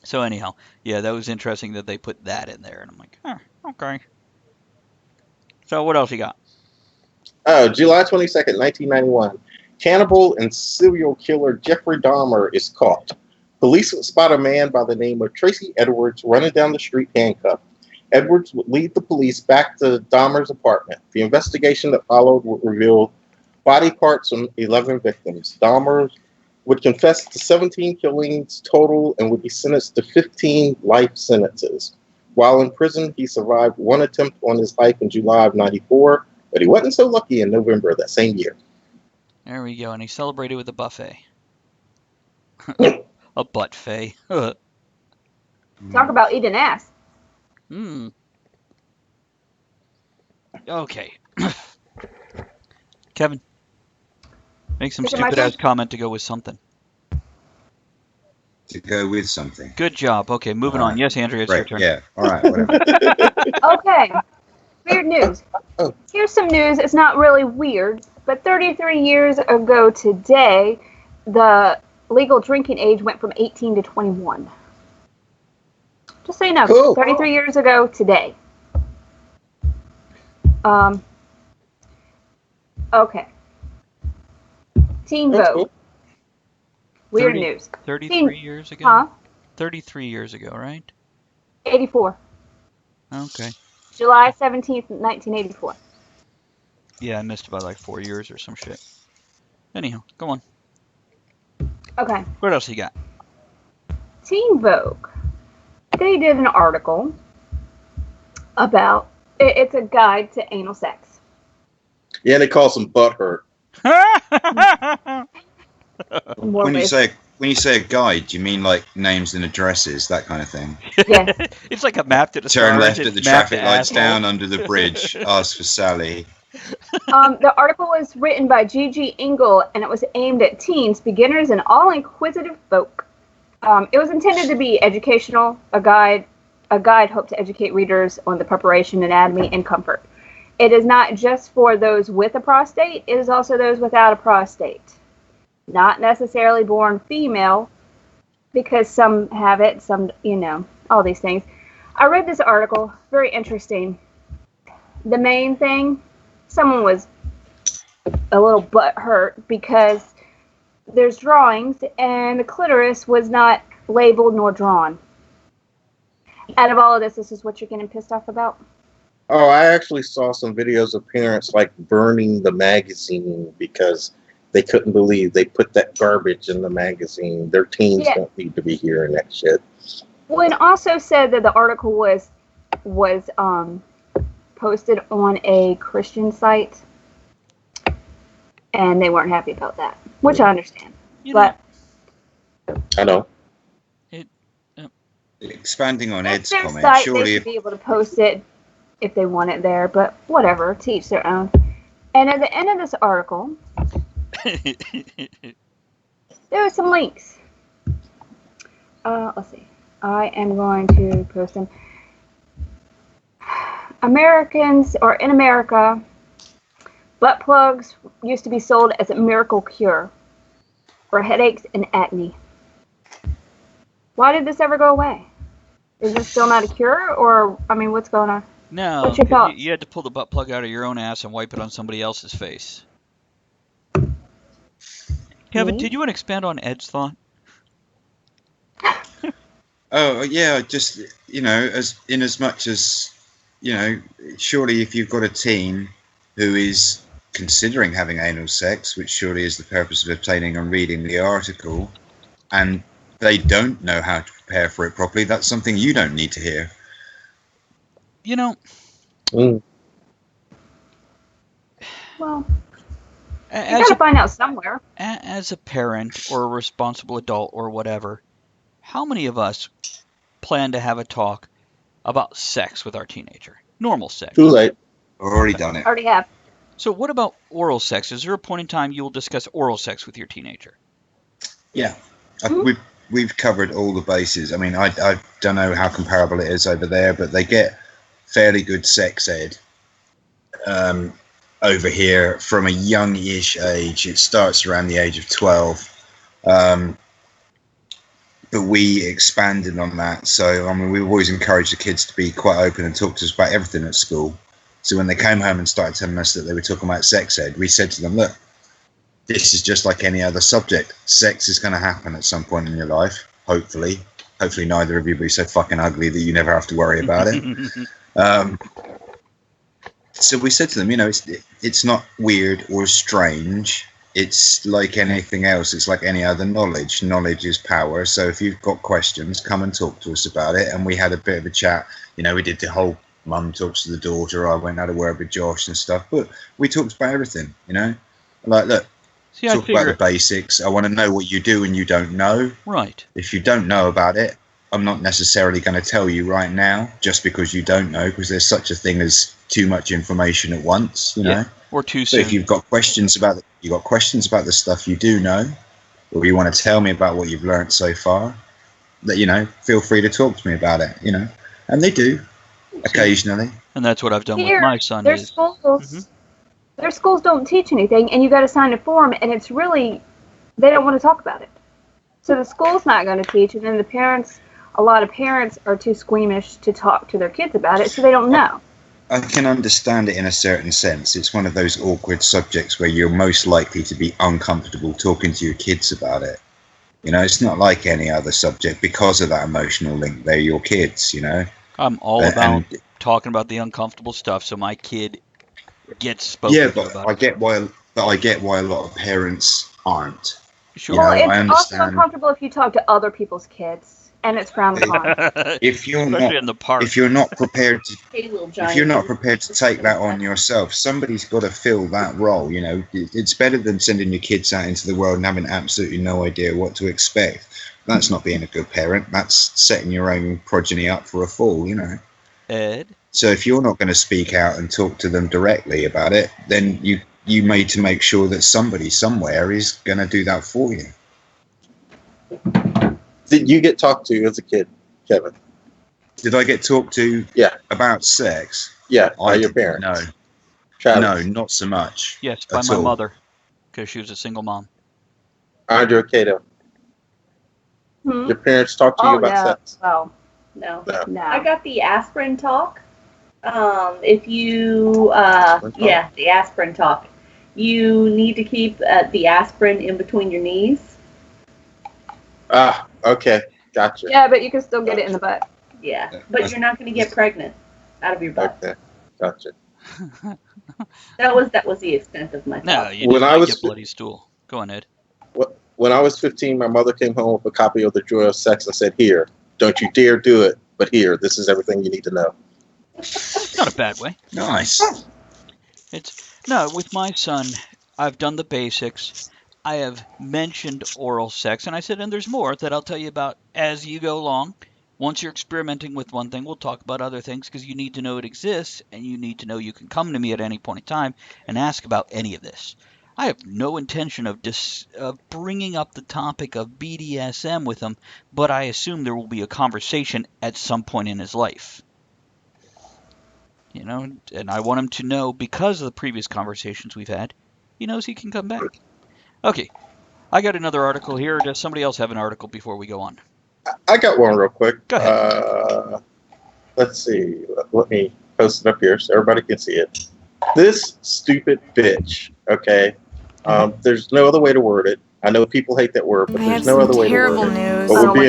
Speaker 1: So anyhow, yeah, that was interesting that they put that in there, and I'm like, okay. So what else you got?
Speaker 4: July 22nd, 1991. Cannibal and serial killer Jeffrey Dahmer is caught. Police would spot a man by the name of Tracy Edwards running down the street handcuffed. Edwards would lead the police back to Dahmer's apartment. The investigation that followed would reveal body parts on 11 victims. Dahmer would confess to 17 killings total and would be sentenced to 15 life sentences. While in prison, he survived one attempt on his life in July of 94, but he wasn't so lucky in November of that same year.
Speaker 1: There we go, and he celebrated with a buffet. A butt-fay.
Speaker 3: Talk about eating ass.
Speaker 1: Okay. Kevin, make some
Speaker 3: Is it my
Speaker 1: stupid-ass
Speaker 3: turn?
Speaker 1: comment to go with something.
Speaker 2: To go with something.
Speaker 1: Good job. Okay, moving on. Yes, Andrea, it's your
Speaker 2: Right,
Speaker 1: turn.
Speaker 2: yeah. All right, whatever.
Speaker 3: Okay. Weird news. Here's some news. It's not really weird, but 33 years ago today, the legal drinking age went from 18 to 21. Just so you know,
Speaker 4: Cool.
Speaker 3: 33 years ago today. Okay. Teen
Speaker 4: That's
Speaker 3: Vogue.
Speaker 4: cool.
Speaker 3: Weird
Speaker 1: 30
Speaker 3: news.
Speaker 1: 33 years ago?
Speaker 3: Huh?
Speaker 1: 33 years ago, right?
Speaker 3: 84.
Speaker 1: Okay.
Speaker 3: July 17th, 1984.
Speaker 1: Yeah, I missed by like 4 years or some shit. Anyhow, go on.
Speaker 3: Okay.
Speaker 1: What else you got?
Speaker 3: Teen Vogue. They did an article about it's a guide to anal sex.
Speaker 4: Yeah, they call some butt hurt.
Speaker 3: More
Speaker 2: When you
Speaker 3: ways.
Speaker 2: say a guide, do you mean like names and addresses, that kind of thing?
Speaker 3: Yes.
Speaker 1: It's like a map to the
Speaker 2: Turn
Speaker 1: stars.
Speaker 2: left
Speaker 1: It's
Speaker 2: at the
Speaker 1: mapped
Speaker 2: traffic
Speaker 1: to
Speaker 2: lights
Speaker 1: asshole.
Speaker 2: down under the bridge. Ask for Sally.
Speaker 3: The article was written by Gigi Engel, and it was aimed at teens, beginners, and all inquisitive folk. It was intended to be educational. A guide hoped to educate readers on the preparation, anatomy, and comfort. It is not just for those with a prostate. It is also those without a prostate. Not necessarily born female, because some have it, some, all these things. I read this article, very interesting. The main thing, someone was a little butthurt because there's drawings and the clitoris was not labeled nor drawn. Out of all of this is what you're getting pissed off about?
Speaker 4: Oh, I actually saw some videos of parents like burning the magazine because they couldn't believe they put that garbage in the magazine. Their teens
Speaker 3: Yeah.
Speaker 4: don't need to be hearing that shit.
Speaker 3: Well, and also said that the article was posted on a Christian site, and they weren't happy about that, which I understand.
Speaker 1: You know,
Speaker 3: But
Speaker 4: I know.
Speaker 2: Expanding on
Speaker 3: it's
Speaker 2: Ed's
Speaker 3: their
Speaker 2: comment,
Speaker 3: site; they
Speaker 2: surely
Speaker 3: should be able to post it if they want it there. But whatever, to each their own. And at the end of this article, there are some links. Let's see. I am going to post them. Americans, or in America, butt plugs used to be sold as a miracle cure for headaches and acne. Why did this ever go away? Is this still not a cure, or I mean, what's going on?
Speaker 1: no,
Speaker 3: What's your
Speaker 1: 'cause
Speaker 3: thoughts?
Speaker 1: you had to pull the butt plug out of your own ass and wipe it on somebody else's face. Kevin,
Speaker 3: Me?
Speaker 1: did you want to expand on Ed's thought?
Speaker 2: Oh yeah, just as much as surely if you've got a teen who is considering having anal sex, which surely is the purpose of obtaining and reading the article, and they don't know how to prepare for it properly, that's something you don't need to hear.
Speaker 1: You know,
Speaker 4: Mm.
Speaker 3: Well, you
Speaker 1: as
Speaker 3: gotta
Speaker 1: a
Speaker 3: find out somewhere.
Speaker 1: as a parent or a responsible adult or whatever, how many of us plan to have a talk about sex with our teenager? Normal sex.
Speaker 4: Too late.
Speaker 2: I've already done it.
Speaker 3: Already have.
Speaker 1: So what about oral sex? Is there a point in time you will discuss oral sex with your teenager?
Speaker 2: Yeah,
Speaker 3: Mhm.
Speaker 2: we've covered all the bases. I mean, I don't know how comparable it is over there, but they get fairly good sex ed over here from a youngish age. It starts around the age of 12. But we expanded on that. So, I mean, we always encouraged the kids to be quite open and talk to us about everything at school. So when they came home and started telling us that they were talking about sex ed, we said to them, look, this is just like any other subject. Sex is going to happen at some point in your life, hopefully. Hopefully neither of you be so fucking ugly that you never have to worry about it. So we said to them, it's not weird or strange. It's like anything else. It's like any other knowledge. Knowledge is power. So if you've got questions, come and talk to us about it. And we had a bit of a chat. We did the whole mum talks to the daughter. I went out to word with Josh and stuff. But we talked about everything, Like, look,
Speaker 1: See, I
Speaker 2: talk about the
Speaker 1: figure,
Speaker 2: basics. I want to know what you do and you don't know.
Speaker 1: right.
Speaker 2: If you don't know about it, I'm not necessarily going to tell you right now just because you don't know, because there's such a thing as too much information at once,
Speaker 1: Yeah. Or too
Speaker 2: So
Speaker 1: soon.
Speaker 2: if you've got questions about the stuff you do know, or you want to tell me about what you've learned so far, that feel free to talk to me about it, and they do occasionally.
Speaker 1: And that's what I've done with
Speaker 3: Here,
Speaker 1: my son.
Speaker 3: their
Speaker 1: Is
Speaker 3: schools, their schools don't teach anything, and you got to sign a form, and it's really they don't want to talk about it. So the school's not going to teach, and then a lot of parents are too squeamish to talk to their kids about it, so they don't know.
Speaker 2: I can understand it in a certain sense. It's one of those awkward subjects where you're most likely to be uncomfortable talking to your kids about it. It's not like any other subject because of that emotional link. They're your kids,
Speaker 1: I'm all
Speaker 2: And-
Speaker 1: about
Speaker 2: and-
Speaker 1: talking about the uncomfortable stuff, so my kid gets spoken
Speaker 2: Yeah,
Speaker 1: to
Speaker 2: but
Speaker 1: about
Speaker 2: I
Speaker 1: it.
Speaker 2: get why a lot of parents aren't.
Speaker 1: Sure.
Speaker 3: Well,
Speaker 2: I
Speaker 3: it's also
Speaker 2: understand.
Speaker 3: uncomfortable if you talk to other people's kids, and it's frowned upon.
Speaker 2: If you're
Speaker 1: Especially
Speaker 2: not
Speaker 1: in the park.
Speaker 2: if you're not prepared to
Speaker 5: Hey, little
Speaker 2: if
Speaker 5: giant.
Speaker 2: you're not prepared to take that on yourself, somebody's got to fill that role. It's better than sending your kids out into the world and having absolutely no idea what to expect. That's not being a good parent. That's setting your own progeny up for a fall.
Speaker 1: Ed,
Speaker 2: So if you're not going to speak out and talk to them directly about it, then you need to make sure that somebody somewhere is going to do that for you.
Speaker 4: Did you get talked to as a kid, Kevin?
Speaker 2: Did I get talked to
Speaker 4: Yeah.
Speaker 2: about sex?
Speaker 4: Yeah, by your
Speaker 2: didn't,
Speaker 4: parents.
Speaker 2: No.
Speaker 4: Travis,
Speaker 2: No, not so much.
Speaker 1: yes, by
Speaker 2: At
Speaker 1: my
Speaker 2: all.
Speaker 1: mother, because she was a single mom.
Speaker 4: Andrew Cato.
Speaker 3: Hmm?
Speaker 4: Your parents talk to you
Speaker 3: Oh
Speaker 4: about
Speaker 3: no,
Speaker 4: sex?
Speaker 3: well,
Speaker 5: No.
Speaker 4: No.
Speaker 3: no.
Speaker 5: I got the aspirin talk. If you,
Speaker 4: Aspirin talk?
Speaker 5: yeah, the aspirin talk. You need to keep the aspirin in between your knees.
Speaker 4: Ah, okay, gotcha.
Speaker 3: Yeah, but you can still get it in the butt.
Speaker 5: Yeah, but you're not going to get pregnant out of your butt.
Speaker 4: Okay. Gotcha.
Speaker 5: That was the extent of my
Speaker 1: No,
Speaker 5: thought.
Speaker 1: you
Speaker 4: When
Speaker 1: just
Speaker 4: I
Speaker 1: might
Speaker 4: was
Speaker 1: get bloody stool. Go on, Ed.
Speaker 4: when I was 15, my mother came home with a copy of The Joy of Sex and said, "Here, don't you dare do it, but here, this is everything you need to know."
Speaker 1: Not a bad way.
Speaker 2: Nice.
Speaker 1: No, with my son, I've done the basics. I have mentioned oral sex, and I said, and there's more that I'll tell you about as you go along. Once you're experimenting with one thing, we'll talk about other things because you need to know it exists, and you need to know you can come to me at any point in time and ask about any of this. I have no intention of bringing up the topic of BDSM with him, but I assume there will be a conversation at some point in his life. And I want him to know, because of the previous conversations we've had, he knows he can come back. Okay, I got another article here. Does somebody else have an article before we go on?
Speaker 4: I got one real quick.
Speaker 1: Go ahead.
Speaker 4: Let's see. Let me post it up here so everybody can see it. This stupid bitch. Okay. There's no other way to word it. I know people hate that word, but there's no other way to word it.
Speaker 6: News.
Speaker 4: But we're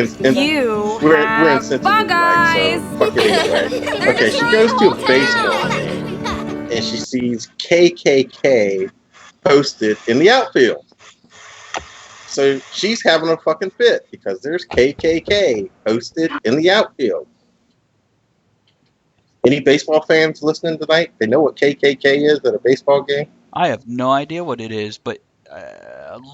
Speaker 6: We're
Speaker 4: insensitive tonight, so fuck it anyway. Okay, she goes to a baseball game and she sees KKK posted in the outfield. So she's having a fucking fit because there's KKK posted in the outfield. Any baseball fans listening tonight? They know what KKK is at a baseball game?
Speaker 1: I have no idea what it is, but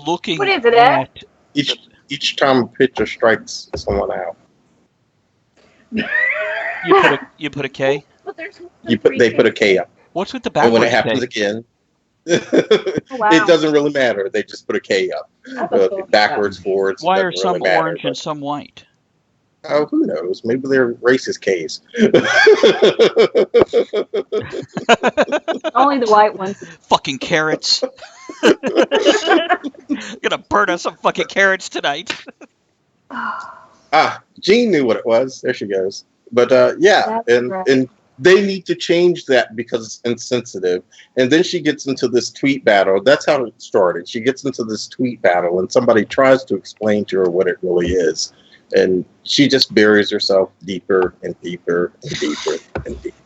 Speaker 1: looking
Speaker 3: What is it at?
Speaker 4: Each time a pitcher strikes someone out,
Speaker 1: you put a K.
Speaker 5: But there's
Speaker 4: they put a K up.
Speaker 1: What's with the
Speaker 4: And when
Speaker 1: backwards
Speaker 4: it happens
Speaker 1: K?
Speaker 4: again,
Speaker 3: Wow.
Speaker 4: it doesn't really matter. They just put a K up. Backwards, forwards.
Speaker 1: Why
Speaker 4: Doesn't
Speaker 1: are some
Speaker 4: really matter,
Speaker 1: orange and
Speaker 4: but-
Speaker 1: some white?
Speaker 4: Oh, who knows? Maybe they're racist K's.
Speaker 3: Only the white ones.
Speaker 1: Fucking carrots. Gonna burn us some fucking carrots tonight.
Speaker 4: Jean knew what it was. There she goes. But yeah,
Speaker 3: That's right.
Speaker 4: and they need to change that because it's insensitive. And then she gets into this tweet battle. That's how it started. She gets into this tweet battle, and somebody tries to explain to her what it really is. And she just buries herself deeper and deeper and deeper and deeper.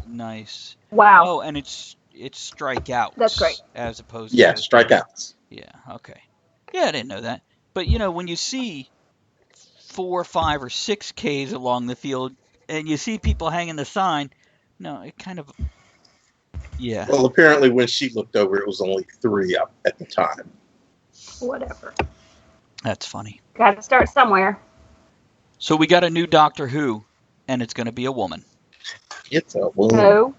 Speaker 1: Nice.
Speaker 3: Wow.
Speaker 1: Oh, and it's strikeouts.
Speaker 3: That's great.
Speaker 1: As opposed
Speaker 4: Yeah,
Speaker 1: to
Speaker 4: strikeouts.
Speaker 1: Yeah, okay. Yeah, I didn't know that. But when you see 4, 5, or 6 Ks along the field, and you see people hanging the sign, no, it kind of, yeah.
Speaker 4: Well, apparently when she looked over, it was only 3 up at the time.
Speaker 3: Whatever.
Speaker 1: That's funny.
Speaker 3: Got to start somewhere.
Speaker 1: So we got a new Doctor Who, and it's going to be a woman.
Speaker 4: It's a woman.
Speaker 3: No.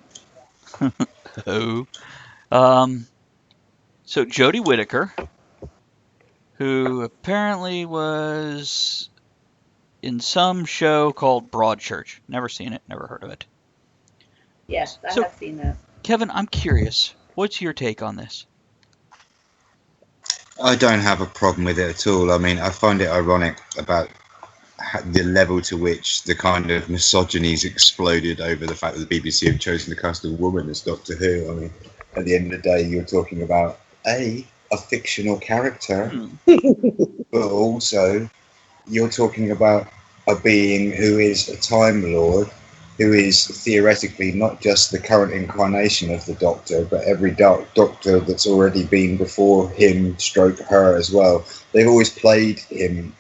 Speaker 1: Who? So Jodie Whittaker, who apparently was in some show called Broadchurch. Never seen it, never heard of it.
Speaker 5: Yes, I
Speaker 1: So-
Speaker 5: have seen that.
Speaker 1: Kevin, I'm curious. What's your take on this?
Speaker 2: I don't have a problem with it at all. I mean, I find it ironic about the level to which the kind of misogyny's exploded over the fact that the BBC have chosen to cast a woman as Doctor Who. I mean, at the end of the day, you're talking about a fictional character, but also you're talking about a being who is a Time Lord, who is theoretically not just the current incarnation of the Doctor, but every Doctor that's already been before him, stroke her as well. They've always played him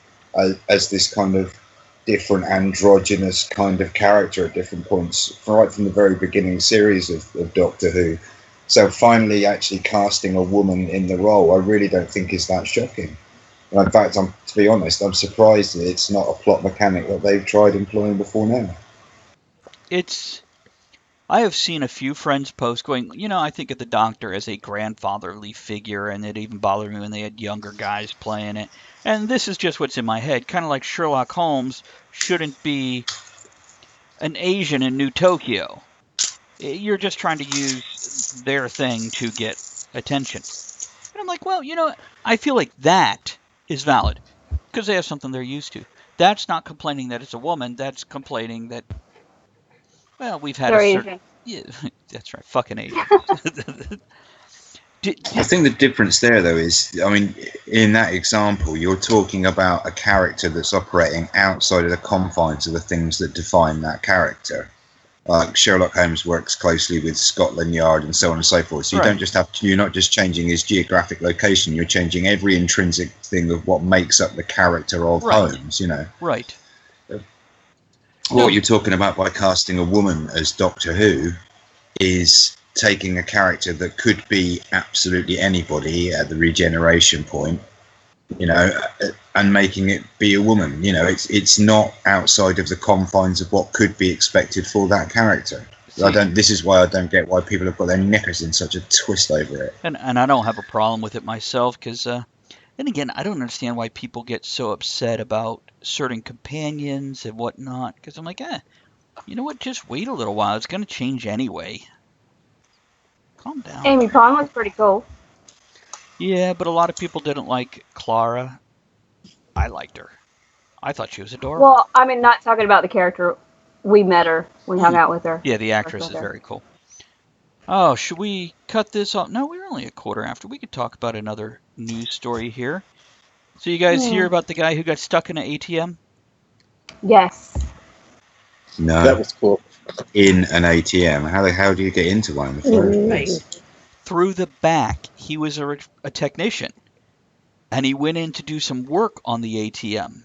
Speaker 2: as this kind of different androgynous kind of character at different points, right from the very beginning series of Doctor Who. So finally actually casting a woman in the role, I really don't think is that shocking. And in fact, to be honest, I'm surprised that it's not a plot mechanic that they've tried employing before now.
Speaker 1: I have seen a few friends post going, I think of the Doctor as a grandfatherly figure, and it even bothered me when they had younger guys playing it. And this is just what's in my head, kind of like Sherlock Holmes shouldn't be an Asian in New Tokyo. You're just trying to use their thing to get attention. And I'm like, well, I feel like that is valid because they have something they're used to. That's not complaining that it's a woman. That's complaining that, well, we've had
Speaker 3: They're
Speaker 1: a certain...
Speaker 3: Asian.
Speaker 1: Yeah, that's right. Fucking Asian.
Speaker 2: I think the difference there, though, is, I mean, in that example, you're talking about a character that's operating outside of the confines of the things that define that character. Sherlock Holmes works closely with Scotland Yard and so on and so forth. So you
Speaker 1: Right.
Speaker 2: don't just have to, you're not just changing his geographic location, you're changing every intrinsic thing of what makes up the character of
Speaker 1: Right.
Speaker 2: Holmes, you know.
Speaker 1: Right.
Speaker 2: What you're talking about by casting a woman as Doctor Who is taking a character that could be absolutely anybody at the regeneration point, you know, and making it be a woman. You know, it's not outside of the confines of what could be expected for that character. This is why I don't get why people have got their knickers in such a twist over it.
Speaker 1: And I don't have a problem with it myself, because and again, I don't understand why people get so upset about certain companions and whatnot, because I'm like, you know what, just wait a little while, it's going to change anyway. Calm down.
Speaker 3: Amy Pond was pretty cool.
Speaker 1: Yeah, but a lot of people didn't like Clara. I liked her. I thought she was adorable.
Speaker 3: Well, I mean, not talking about the character. We met her. We hung out with her.
Speaker 1: Yeah, the actress is very cool. Oh, should we cut this off? No, we're only a quarter after. We could talk about another news story here. So you guys hear about the guy who got stuck in an ATM?
Speaker 3: Yes.
Speaker 2: No.
Speaker 4: That was cool.
Speaker 2: In an ATM. How do you get into one in the first place?
Speaker 1: Through the back. He was a technician. And he went in to do some work on the ATM.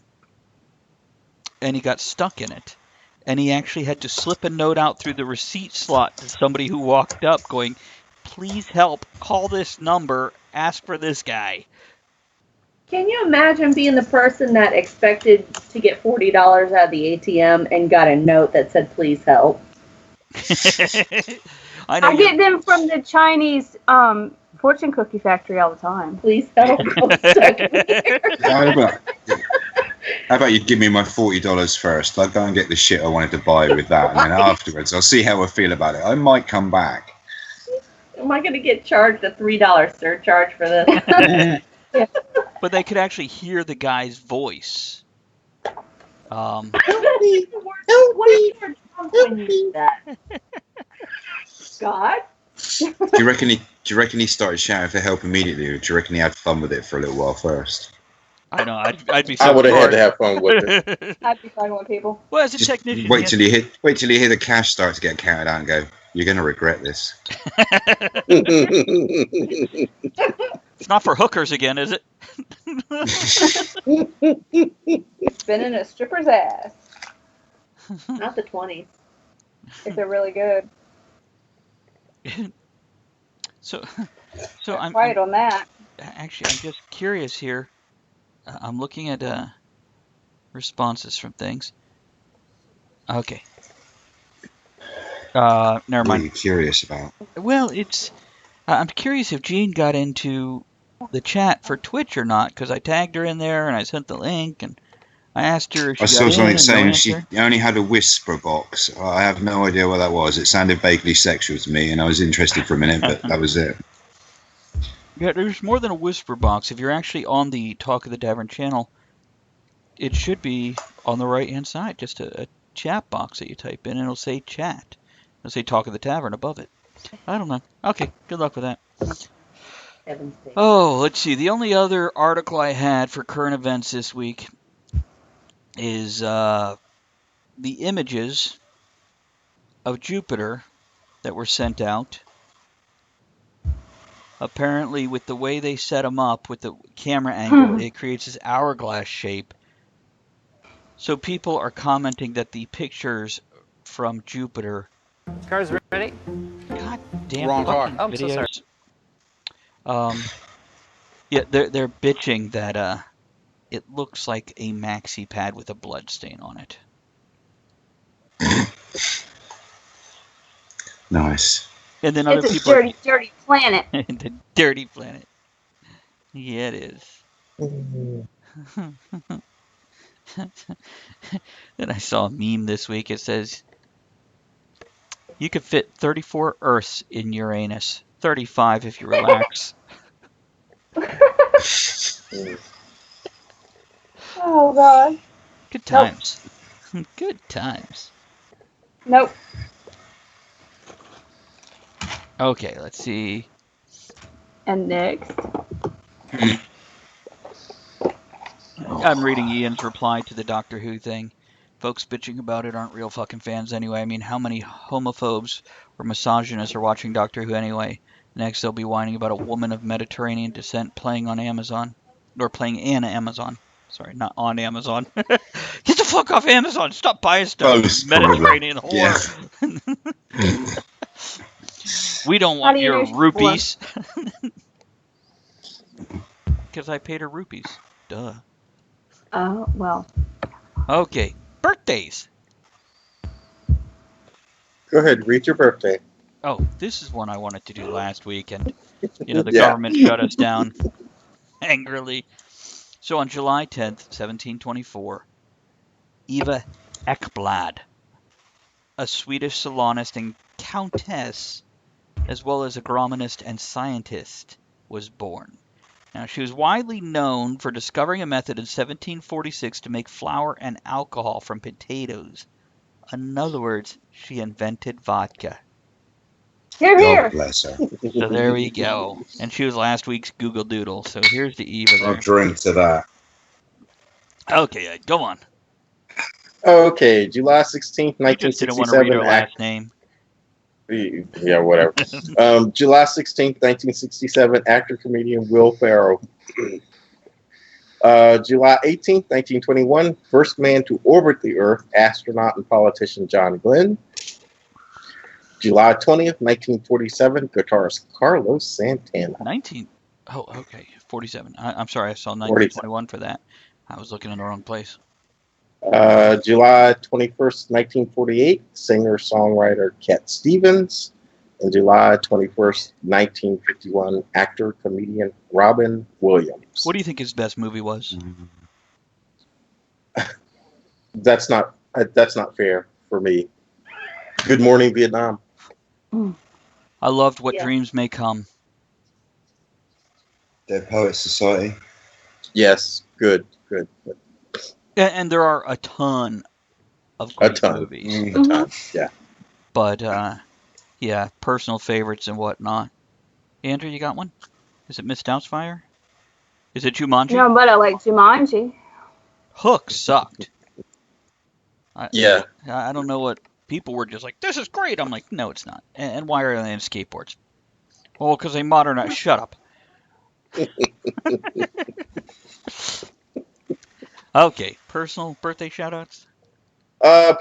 Speaker 1: And he got stuck in it. And he actually had to slip a note out through the receipt slot to somebody who walked up going, please help, call this number, ask for this guy.
Speaker 5: Can you imagine being the person that expected to get $40 out of the ATM and got a note that said, please help?
Speaker 3: I get them from the Chinese fortune cookie factory all the time.
Speaker 5: Please help. I'm stuck in here.
Speaker 2: How about you give me my $40 first? I'll go and get the shit I wanted to buy with that, and then afterwards I'll see how I feel about it. I might come back.
Speaker 5: Am I going to get charged a $3 surcharge for this?
Speaker 1: But they could actually hear the guy's voice.
Speaker 5: What is your job when you do that? God?
Speaker 2: Do you reckon he started shouting for help immediately, or do you reckon he had fun with it for a little while first?
Speaker 1: I know, I'd be so
Speaker 4: I would have had
Speaker 1: bored.
Speaker 4: to have fun with it.
Speaker 3: I'd be talking with people.
Speaker 1: Well, as a
Speaker 2: Just
Speaker 1: technician,
Speaker 2: wait till you hear the cash start to get counted out and go, you're going to regret this.
Speaker 1: It's not for hookers again, is it?
Speaker 3: Spinning a stripper's ass.
Speaker 5: Not the 20s.
Speaker 3: If they're really good.
Speaker 1: So
Speaker 3: I'm right on that.
Speaker 1: Actually, I'm just curious here. I'm looking at responses from things. Okay. Never
Speaker 2: What are
Speaker 1: mind.
Speaker 2: you curious about?
Speaker 1: Well, I'm curious if Jean got into the chat for Twitch or not, because I tagged her in there and I sent the link and I asked her if she
Speaker 2: I
Speaker 1: got
Speaker 2: saw
Speaker 1: in
Speaker 2: something
Speaker 1: and no
Speaker 2: saying
Speaker 1: answer.
Speaker 2: she only had a whisper box. I have no idea what that was. It sounded vaguely sexual to me, and I was interested for a minute, but that was it.
Speaker 1: Yeah, there's more than a whisper box. If you're actually on the Talk of the Tavern channel, it should be on the right-hand side, just a chat box that you type in, and it'll say chat. It'll say Talk of the Tavern above it. I don't know. Okay, good luck with that. Oh, let's see. The only other article I had for current events this week is the images of Jupiter that were sent out. Apparently, with the way they set them up, with the camera angle, it creates this hourglass shape. So people are commenting that the pictures from Jupiter...
Speaker 6: Car's ready?
Speaker 1: God damn
Speaker 6: Wrong car.
Speaker 1: fucking
Speaker 6: Oh, I'm so sorry.
Speaker 1: videos. Yeah, they're bitching that it looks like a maxi pad with a blood stain on it.
Speaker 2: Nice.
Speaker 1: And then other
Speaker 3: It's a
Speaker 1: people
Speaker 3: dirty, dirty planet.
Speaker 1: the dirty planet. Yeah, it is. Then I saw a meme this week. It says, you could fit 34 Earths in Uranus. 35 if you relax.
Speaker 3: Oh, God.
Speaker 1: Good times. Nope. Good times.
Speaker 3: Nope.
Speaker 1: Okay, let's see.
Speaker 3: And next.
Speaker 1: I'm reading Ian's reply to the Doctor Who thing. Folks bitching about it aren't real fucking fans anyway. I mean, how many homophobes or misogynists are watching Doctor Who anyway? Next, they'll be whining about a woman of Mediterranean descent playing on Amazon. Or playing in Amazon. Sorry, not on Amazon. Get the fuck off Amazon! Stop buying stuff, you
Speaker 2: Both, probably.
Speaker 1: Mediterranean
Speaker 2: Yeah.
Speaker 1: whore. We don't
Speaker 3: How
Speaker 1: want
Speaker 3: do you know
Speaker 1: your
Speaker 3: she's
Speaker 1: rupees. Because I paid her rupees. Duh.
Speaker 3: Oh, well.
Speaker 1: Okay, birthdays.
Speaker 4: Go ahead, read your birthday.
Speaker 1: Oh, this is one I wanted to do last week, and the
Speaker 4: Yeah.
Speaker 1: government shut us down angrily. So on July 10th, 1724, Eva Ekblad, a Swedish salonist and countess, as well as agronomist and scientist, was born. Now, she was widely known for discovering a method in 1746 to make flour and alcohol from potatoes. In other words, she invented vodka.
Speaker 3: Here,
Speaker 2: God
Speaker 3: here.
Speaker 2: bless her.
Speaker 1: So there we go. And she was last week's Google Doodle. So here's the Eva
Speaker 2: I'll
Speaker 1: there.
Speaker 2: drink to that.
Speaker 1: Okay, go on.
Speaker 4: Okay, July 16th,
Speaker 1: You just didn't want to read
Speaker 4: 1967.
Speaker 1: her last name.
Speaker 4: Yeah, whatever. July 16th, 1967, actor, comedian Will Ferrell. July 18th, 1921, first man to orbit the Earth, astronaut and politician John Glenn. July 20th, 1947, guitarist Carlos Santana.
Speaker 1: 47. I'm sorry, I saw 1921 for that. I was looking in the wrong place.
Speaker 4: July 21st, 1948, singer-songwriter Cat Stevens. And July 21st, 1951, actor, comedian Robin Williams.
Speaker 1: What do you think his best movie was?
Speaker 4: That's not fair for me. Good Morning Vietnam.
Speaker 1: I loved What
Speaker 5: Yeah.
Speaker 1: Dreams May Come.
Speaker 2: Dead Poets Society.
Speaker 4: Yes, good.
Speaker 1: And there are a ton of
Speaker 4: A
Speaker 1: great
Speaker 4: ton.
Speaker 1: movies.
Speaker 2: Mm.
Speaker 4: A ton. Yeah.
Speaker 1: But, yeah, personal favorites and whatnot. Andrew, you got one? Is it Miss Doubtfire? Is it Jumanji?
Speaker 3: No, but I like Jumanji.
Speaker 1: Hook sucked.
Speaker 4: Yeah.
Speaker 1: I don't know what people were just like, this is great. I'm like, no, it's not. And why are they on skateboards? Well, because they modernized. Shut up. Okay, personal birthday shout-outs?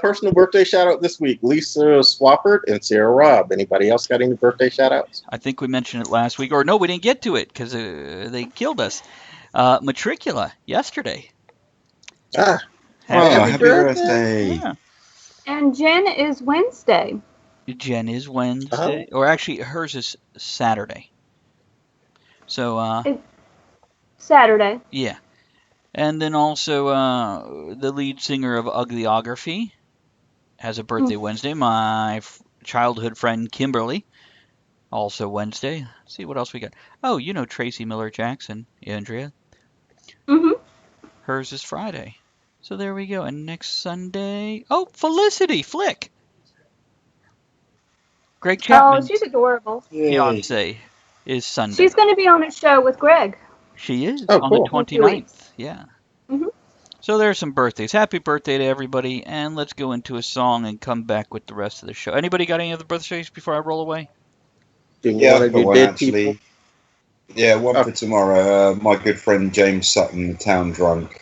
Speaker 4: Personal birthday shout out this week: Lisa Swafford and Sarah Robb. Anybody else got any birthday shout outs?
Speaker 1: I think we mentioned it last week. Or no, we didn't get to it because they killed us. Matricula, yesterday.
Speaker 4: Ah,
Speaker 2: Happy
Speaker 4: birthday.
Speaker 2: birthday.
Speaker 1: Yeah.
Speaker 3: And Jen is Wednesday.
Speaker 1: Jen is Wednesday. Or actually, hers is Saturday. So,
Speaker 3: Saturday.
Speaker 1: yeah. And then also, the lead singer of Uglyography has a birthday Wednesday. My childhood friend Kimberly, also Wednesday. Let's see what else we got. Oh, you know Tracy Miller Jackson, Andrea.
Speaker 3: Mm-hmm.
Speaker 1: Hers is Friday. So there we go. And next Sunday, oh, Felicity Flick. Greg Chapman's
Speaker 3: Oh, she's adorable.
Speaker 1: fiance is Sunday.
Speaker 3: She's going to be on a show with Greg.
Speaker 1: She is
Speaker 4: Oh,
Speaker 1: on
Speaker 4: cool.
Speaker 1: the 29th. Yeah.
Speaker 3: Mhm.
Speaker 1: So there's some birthdays. Happy birthday to everybody. And let's go into a song and come back with the rest of the show. Anybody got any other birthdays before I roll away?
Speaker 2: Yeah,
Speaker 4: One
Speaker 2: I've
Speaker 4: of
Speaker 2: got
Speaker 4: your
Speaker 2: one
Speaker 4: dead
Speaker 2: actually.
Speaker 4: people.
Speaker 2: Yeah, one for tomorrow. My good friend James Sutton, the town drunk.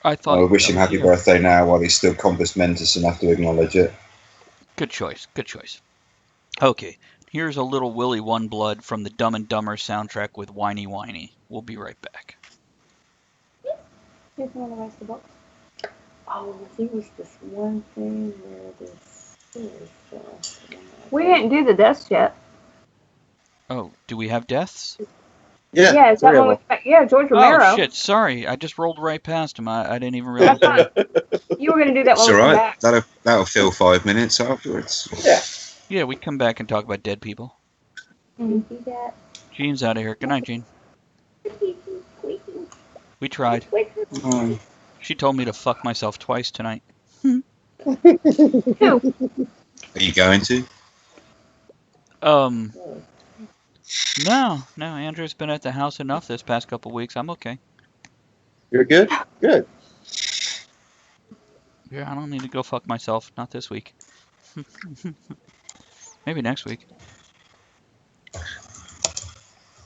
Speaker 1: I thought.
Speaker 2: I wish him happy birthday now while he's still compass mentis enough to acknowledge it.
Speaker 1: Good choice. Good choice. Okay. Here's a little Willy One Blood from the Dumb and Dumber soundtrack with Whiny Whiny. We'll be right back.
Speaker 3: Here's one of the rest of the books.
Speaker 5: Oh, there was this one thing where this stuff.
Speaker 3: We didn't do the deaths yet.
Speaker 1: Oh, do we have deaths?
Speaker 4: Yeah,
Speaker 3: is that
Speaker 4: three of
Speaker 3: one
Speaker 4: them.
Speaker 3: with? Yeah, George Romero.
Speaker 1: Oh, shit. Sorry. I just rolled right past him. I didn't even realize.
Speaker 3: That's fine. You were going to do that
Speaker 2: It's
Speaker 3: when we
Speaker 2: all
Speaker 3: come
Speaker 2: right.
Speaker 3: back.
Speaker 2: That'll fill 5 minutes afterwards.
Speaker 4: Yeah.
Speaker 1: Yeah, we come back and talk about dead people.
Speaker 5: You see that?
Speaker 1: Gene's out of here. Good night, Gene. We tried.
Speaker 2: Oh.
Speaker 1: She told me to fuck myself twice tonight.
Speaker 3: Who?
Speaker 2: Are you going to?
Speaker 1: No. Andrew's been at the house enough this past couple weeks. I'm okay.
Speaker 4: You're good? Good.
Speaker 1: Yeah, I don't need to go fuck myself. Not this week. Maybe next week.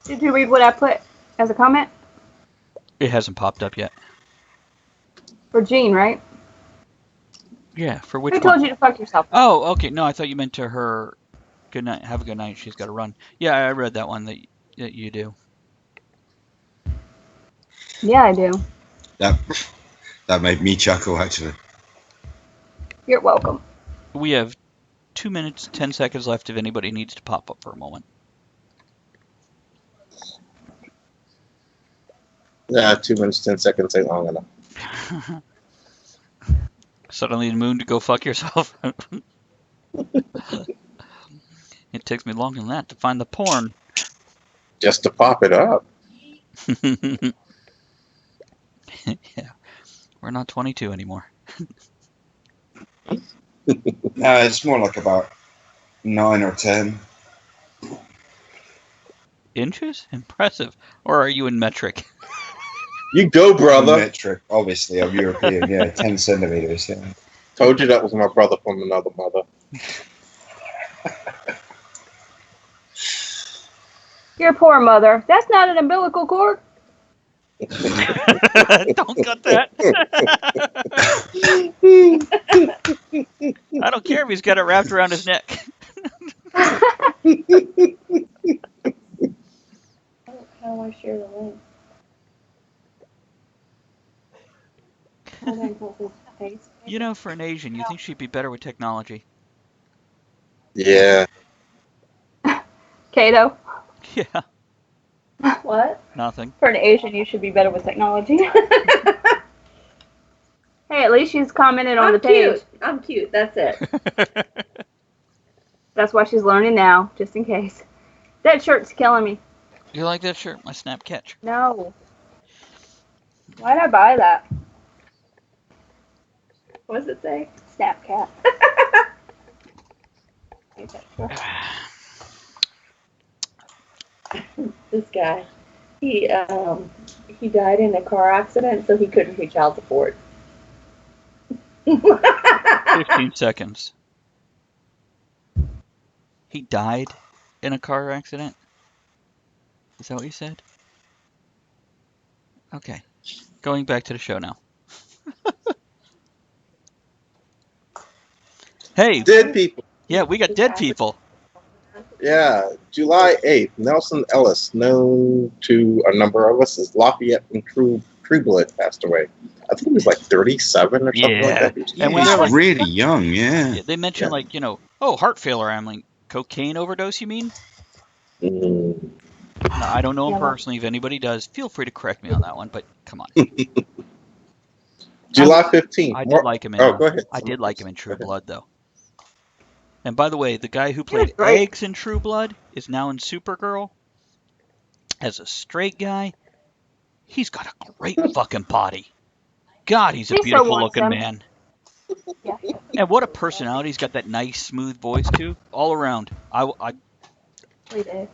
Speaker 3: Did you read what I put as a comment?
Speaker 1: It hasn't popped up yet.
Speaker 3: For Jean, right?
Speaker 1: Yeah, for which
Speaker 3: Who
Speaker 1: one?
Speaker 3: told you to fuck yourself?
Speaker 1: Oh, okay. No, I thought you meant to her. Good night. Have a good night. She's got to run. Yeah, I read that one that you do.
Speaker 3: Yeah, I do.
Speaker 2: That made me chuckle, actually.
Speaker 3: You're welcome.
Speaker 1: We have 2 minutes, 10 seconds left if anybody needs to pop up for a moment.
Speaker 4: Nah, 2 minutes, 10 seconds ain't long enough.
Speaker 1: Suddenly the moon to go fuck yourself. It takes me longer than that to find the porn.
Speaker 4: Just to pop it up.
Speaker 1: Yeah, we're not 22 anymore.
Speaker 2: No, it's more like about 9 or 10.
Speaker 1: Inches? Impressive. Or are you in metric?
Speaker 4: You go, brother.
Speaker 2: Metric, obviously, I'm European. Yeah, 10 centimeters. Yeah.
Speaker 4: Told you that was my brother from another mother.
Speaker 3: Your poor mother. That's not an umbilical cord.
Speaker 1: Don't cut that. I don't care if he's got it wrapped around his neck.
Speaker 5: How do I share the link? Hold on, close his face.
Speaker 1: You know, for an Asian, you think she'd be better with technology.
Speaker 4: Yeah.
Speaker 3: Kato.
Speaker 1: Yeah,
Speaker 5: What?
Speaker 1: nothing.
Speaker 3: For an Asian, you should be better with technology. Hey, at least she's commented on
Speaker 5: I'm
Speaker 3: the page.
Speaker 5: cute. I'm cute. That's it.
Speaker 3: That's why she's learning now, just in case. That shirt's killing me.
Speaker 1: You like that shirt? My snap catch.
Speaker 3: No. Why'd I buy that?
Speaker 5: What does it say?
Speaker 3: Snapcat.
Speaker 5: This guy. He died in a car accident, so he couldn't pay child support.
Speaker 1: 15 seconds. He died in a car accident? Is that what you said? Okay. Going back to the show now. Hey.
Speaker 4: Dead people.
Speaker 1: Yeah, we got dead people.
Speaker 4: Yeah. July 8th, Nelson Ellis, known to a number of us as Lafayette and Trueblood, passed away. I think he was like 37 or something like that.
Speaker 1: And when
Speaker 2: he's
Speaker 1: they're like,
Speaker 2: really young, yeah.
Speaker 1: they mention like, heart failure. I'm like, cocaine overdose, you mean?
Speaker 4: Mm.
Speaker 1: No, I don't know him personally. If anybody does, feel free to correct me on that one, but come on.
Speaker 4: July 15th.
Speaker 1: I did like him in
Speaker 4: go ahead.
Speaker 1: I did like him in True Blood, though. And by the way, the guy who played Eggs in True Blood is now in Supergirl. As a straight guy, he's got a great fucking body. God, he's a beautiful looking man.
Speaker 3: Yeah.
Speaker 1: And what a personality. He's got that nice, smooth voice, too. All around.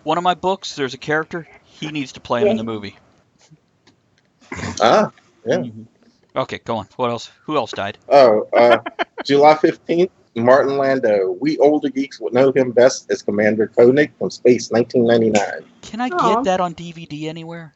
Speaker 1: One of my books, there's a character, he needs to play him in the movie.
Speaker 4: Ah, yeah.
Speaker 1: Mm-hmm. Okay, go on. What else? Who else died?
Speaker 4: July 15th, Martin Landau. We older geeks would know him best as Commander Koenig from Space 1999.
Speaker 1: Can I get that on DVD anywhere?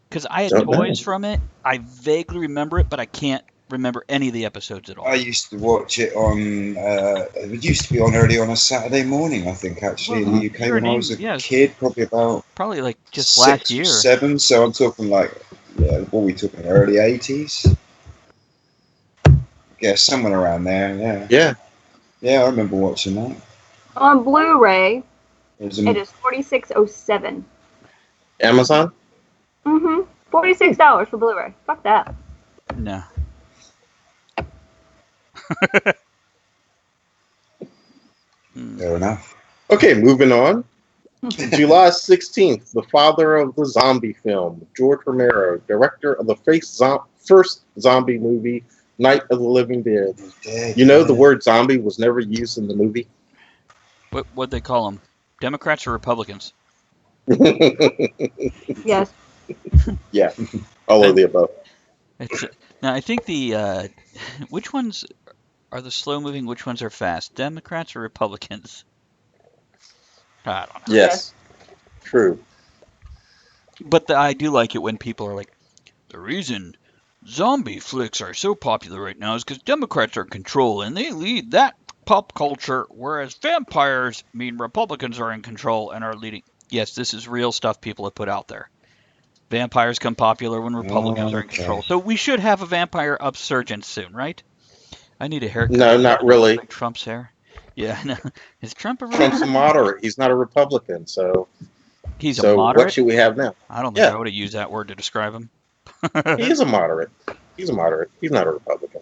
Speaker 1: Because I had toys from it. I vaguely remember it, but I can't remember any of the episodes at all.
Speaker 2: I used to watch it on, it used to be on early on a Saturday morning, I think, actually, in the UK when I was a kid, probably
Speaker 1: like just
Speaker 2: 6
Speaker 1: last year.
Speaker 2: 7, so I'm talking like, what were we talking, early 80s? Yeah, somewhere around there, yeah. Yeah, I remember watching that.
Speaker 3: On Blu-ray, it is $46.07.
Speaker 4: Amazon?
Speaker 3: Mm-hmm. $46 for Blu-ray. Fuck that.
Speaker 1: No.
Speaker 2: Fair enough.
Speaker 4: Okay, moving on. July 16th, the father of the zombie film, George Romero, director of the first zombie movie, Night of the Living Dead. You know the word zombie was never used in the movie?
Speaker 1: What'd they call them? Democrats or Republicans?
Speaker 3: Yes.
Speaker 4: Yeah, all of the above.
Speaker 1: Now, I think which ones are the slow moving? Which ones are fast? Democrats or Republicans? I don't know.
Speaker 4: Yes, true.
Speaker 1: But I do like it when people are like, the reason zombie flicks are so popular right now is because Democrats are in control and they lead that pop culture, whereas vampires mean Republicans are in control and are leading. Yes, this is real stuff people have put out there. Vampires come popular when Republicans
Speaker 2: Oh,
Speaker 1: are in control.
Speaker 2: okay.
Speaker 1: So we should have a vampire upsurgence soon, right? I need a haircut.
Speaker 4: No,
Speaker 1: It
Speaker 4: not
Speaker 1: looks
Speaker 4: really.
Speaker 1: like Trump's hair. Yeah, no. Is Trump a
Speaker 4: Trump's a
Speaker 1: Republican?
Speaker 4: moderate. He's not a Republican. So,
Speaker 1: He's a
Speaker 4: what
Speaker 1: moderate?
Speaker 4: should we have now?
Speaker 1: I don't think
Speaker 4: Yeah,
Speaker 1: I would have used that word to describe him.
Speaker 4: he is a moderate. He's a moderate. He's not a Republican.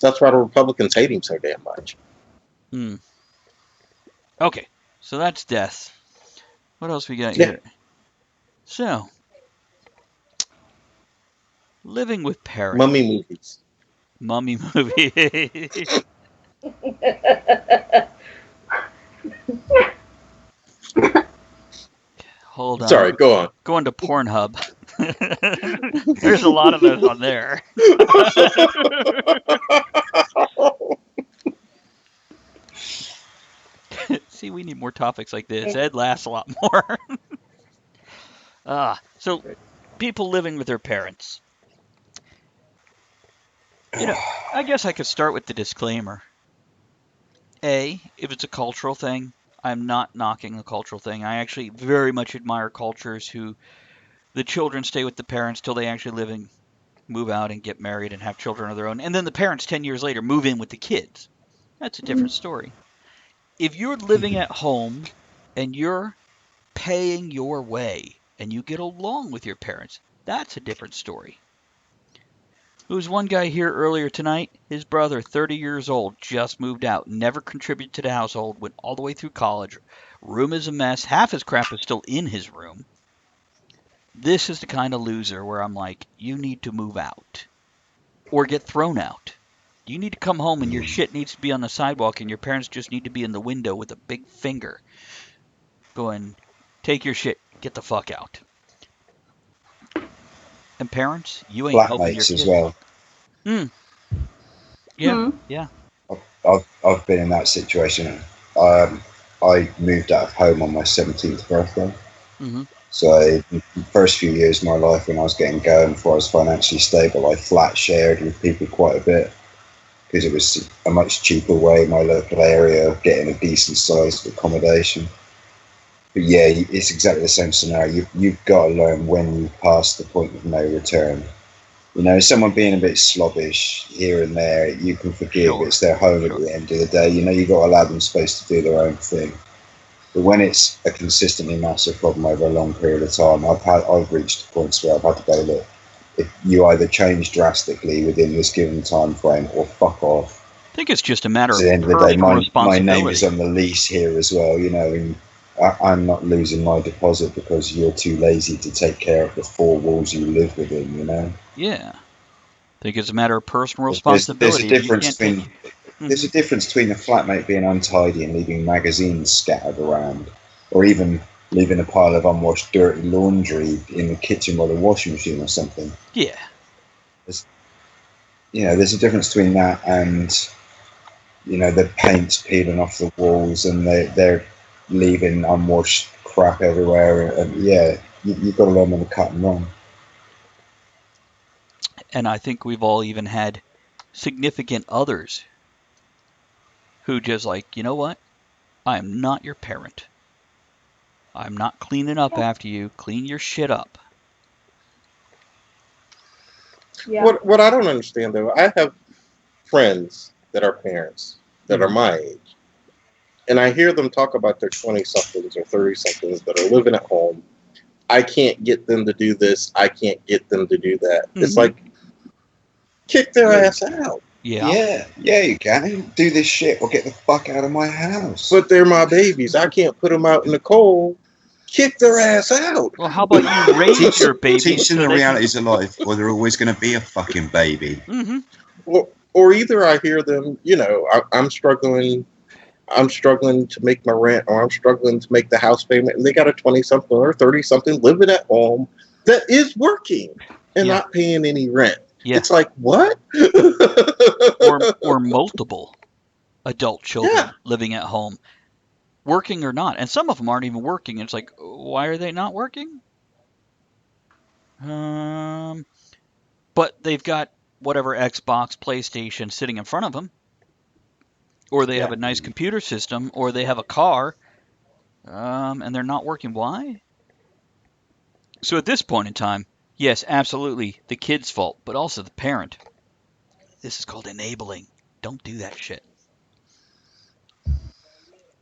Speaker 4: That's why the Republicans hate him so damn much.
Speaker 1: Hmm. Okay, so that's death. What else we got
Speaker 4: Yeah.
Speaker 1: here? So, living with parents.
Speaker 4: Mummy movies.
Speaker 1: Mummy movie. Hold on.
Speaker 4: Sorry, go on.
Speaker 1: Going to Pornhub. There's a lot of those on there. See, we need more topics like this. Ed laughs a lot more. So people living with their parents. You know, I guess I could start with the disclaimer. If it's a cultural thing, I'm not knocking the cultural thing. I actually very much admire cultures who the children stay with the parents till they actually move out and get married and have children of their own. And then the parents 10 years later move in with the kids. That's a different story. If you're living at home and you're paying your way and you get along with your parents, that's a different story. There was one guy here earlier tonight. His brother, 30 years old, just moved out, never contributed to the household, went all the way through college. Room is a mess. Half his crap is still in his room. This is the kind of loser where I'm like, you need to move out or get thrown out. You need to come home and your shit needs to be on the sidewalk and your parents just need to be in the window with a big finger going, take your shit, get the fuck out. And parents, you ain't helping your
Speaker 2: Flatmates as
Speaker 1: kid.
Speaker 2: well.
Speaker 1: Yeah,
Speaker 3: Hmm.
Speaker 1: yeah.
Speaker 2: I've been in that situation. I moved out of home on my 17th birthday.
Speaker 1: Mm-hmm.
Speaker 2: So the first few years of my life when I was getting going, before I was financially stable, I flat shared with people quite a bit because it was a much cheaper way in my local area of getting a decent sized accommodation. But yeah, it's exactly the same scenario. You've got to learn when you pass the point of no return. You know, someone being a bit slobbish here and there, you can forgive.
Speaker 1: Sure,
Speaker 2: It's their home
Speaker 1: sure.
Speaker 2: at the end of the day. You know, you've got to allow them space to do their own thing. But when it's a consistently massive problem over a long period of time, I've reached points where I've had to go, look, if you either change drastically within this given time frame or fuck off.
Speaker 1: I think it's just a matter
Speaker 2: At
Speaker 1: of
Speaker 2: the end of the day,
Speaker 1: personal
Speaker 2: my
Speaker 1: responsibility.
Speaker 2: name is on the lease here as well, you know, and I'm not losing my deposit because you're too lazy to take care of the four walls you live within, you know.
Speaker 1: Yeah. I think it's a matter of personal
Speaker 2: There's
Speaker 1: responsibility.
Speaker 2: a difference
Speaker 1: You can't
Speaker 2: between there's a difference between a flatmate being untidy and leaving magazines scattered around, or even leaving a pile of unwashed dirty laundry in the kitchen by the washing machine or something.
Speaker 1: Yeah.
Speaker 2: There's a difference between that and, you know, the paint's peeling off the walls and they're leaving unwashed crap everywhere. And yeah, you've got to learn when to cut and run.
Speaker 1: And I think we've all even had significant others who just like, you know what? I am not your parent. I'm not cleaning up after you. Clean your shit up.
Speaker 5: Yeah.
Speaker 4: What I don't understand though, I have friends that are parents that are my age, and I hear them talk about their 20-somethings or 30-somethings that are living at home. I can't get them to do this. I can't get them to do that. It's like, kick their ass out.
Speaker 1: Yeah.
Speaker 2: Yeah, you can. Do this shit or get the fuck out of my house.
Speaker 4: But they're my babies. I can't put them out in the cold. Kick their ass out.
Speaker 1: Well, how about you raise your baby?
Speaker 2: Teach them the realities of life, or they're always going to be a fucking baby.
Speaker 1: Mm-hmm.
Speaker 4: Or either I hear them, you know, I'm struggling to make my rent, or I'm struggling to make the house payment, and they got a 20-something or 30-something living at home that is working and not paying any rent.
Speaker 1: Yeah.
Speaker 4: It's like, what?
Speaker 1: Or multiple adult children
Speaker 4: Yeah.
Speaker 1: living at home, working or not. And some of them aren't even working. It's like, why are they not working? But they've got whatever Xbox, PlayStation sitting in front of them, or they have
Speaker 4: Yeah.
Speaker 1: a nice computer system, or they have a car, and they're not working. Why? So at this point in time, yes, absolutely the kid's fault, but also the parent. This is called enabling. Don't do that shit.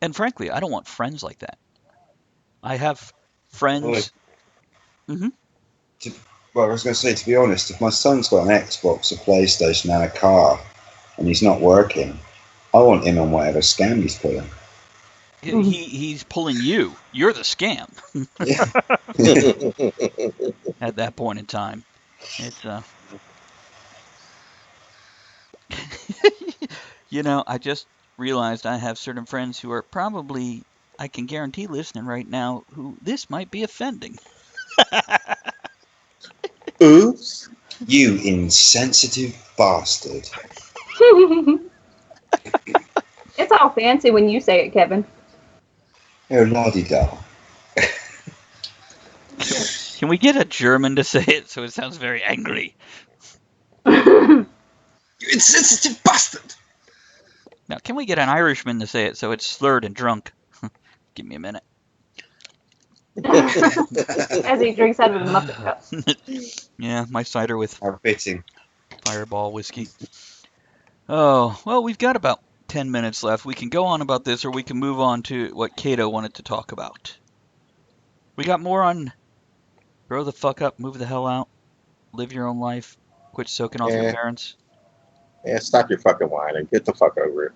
Speaker 1: And frankly, I don't want friends like that. I have
Speaker 2: Well,
Speaker 1: friends. Hmm.
Speaker 2: well, I was going to say, to be honest, if my son's got an Xbox, a PlayStation, and a car, and he's not working, I want him on whatever scam he's pulling.
Speaker 1: He's pulling you. You're the scam
Speaker 2: Yeah.
Speaker 1: at that point in time. It's I just realized I have certain friends who are probably, I can guarantee, listening right now, who this might be offending.
Speaker 4: Oops.
Speaker 2: You insensitive bastard.
Speaker 3: It's all fancy when you say it, Kevin.
Speaker 2: Oh, la-di-da.
Speaker 1: Can we get a German to say it so it sounds very angry?
Speaker 2: You insensitive bastard.
Speaker 1: Now, can we get an Irishman to say it so it's slurred and drunk? Give me a minute.
Speaker 3: As he drinks out of a muffin cup.
Speaker 1: Yeah, my cider with
Speaker 2: How fitting.
Speaker 1: Fireball whiskey. Oh, well, we've got about 10 minutes left. We can go on about this, or we can move on to what Cato wanted to talk about. We got more on grow the fuck up, move the hell out, live your own life, quit soaking off your
Speaker 4: Yeah.
Speaker 1: parents.
Speaker 4: Yeah, stop your fucking whining. Get the fuck over it.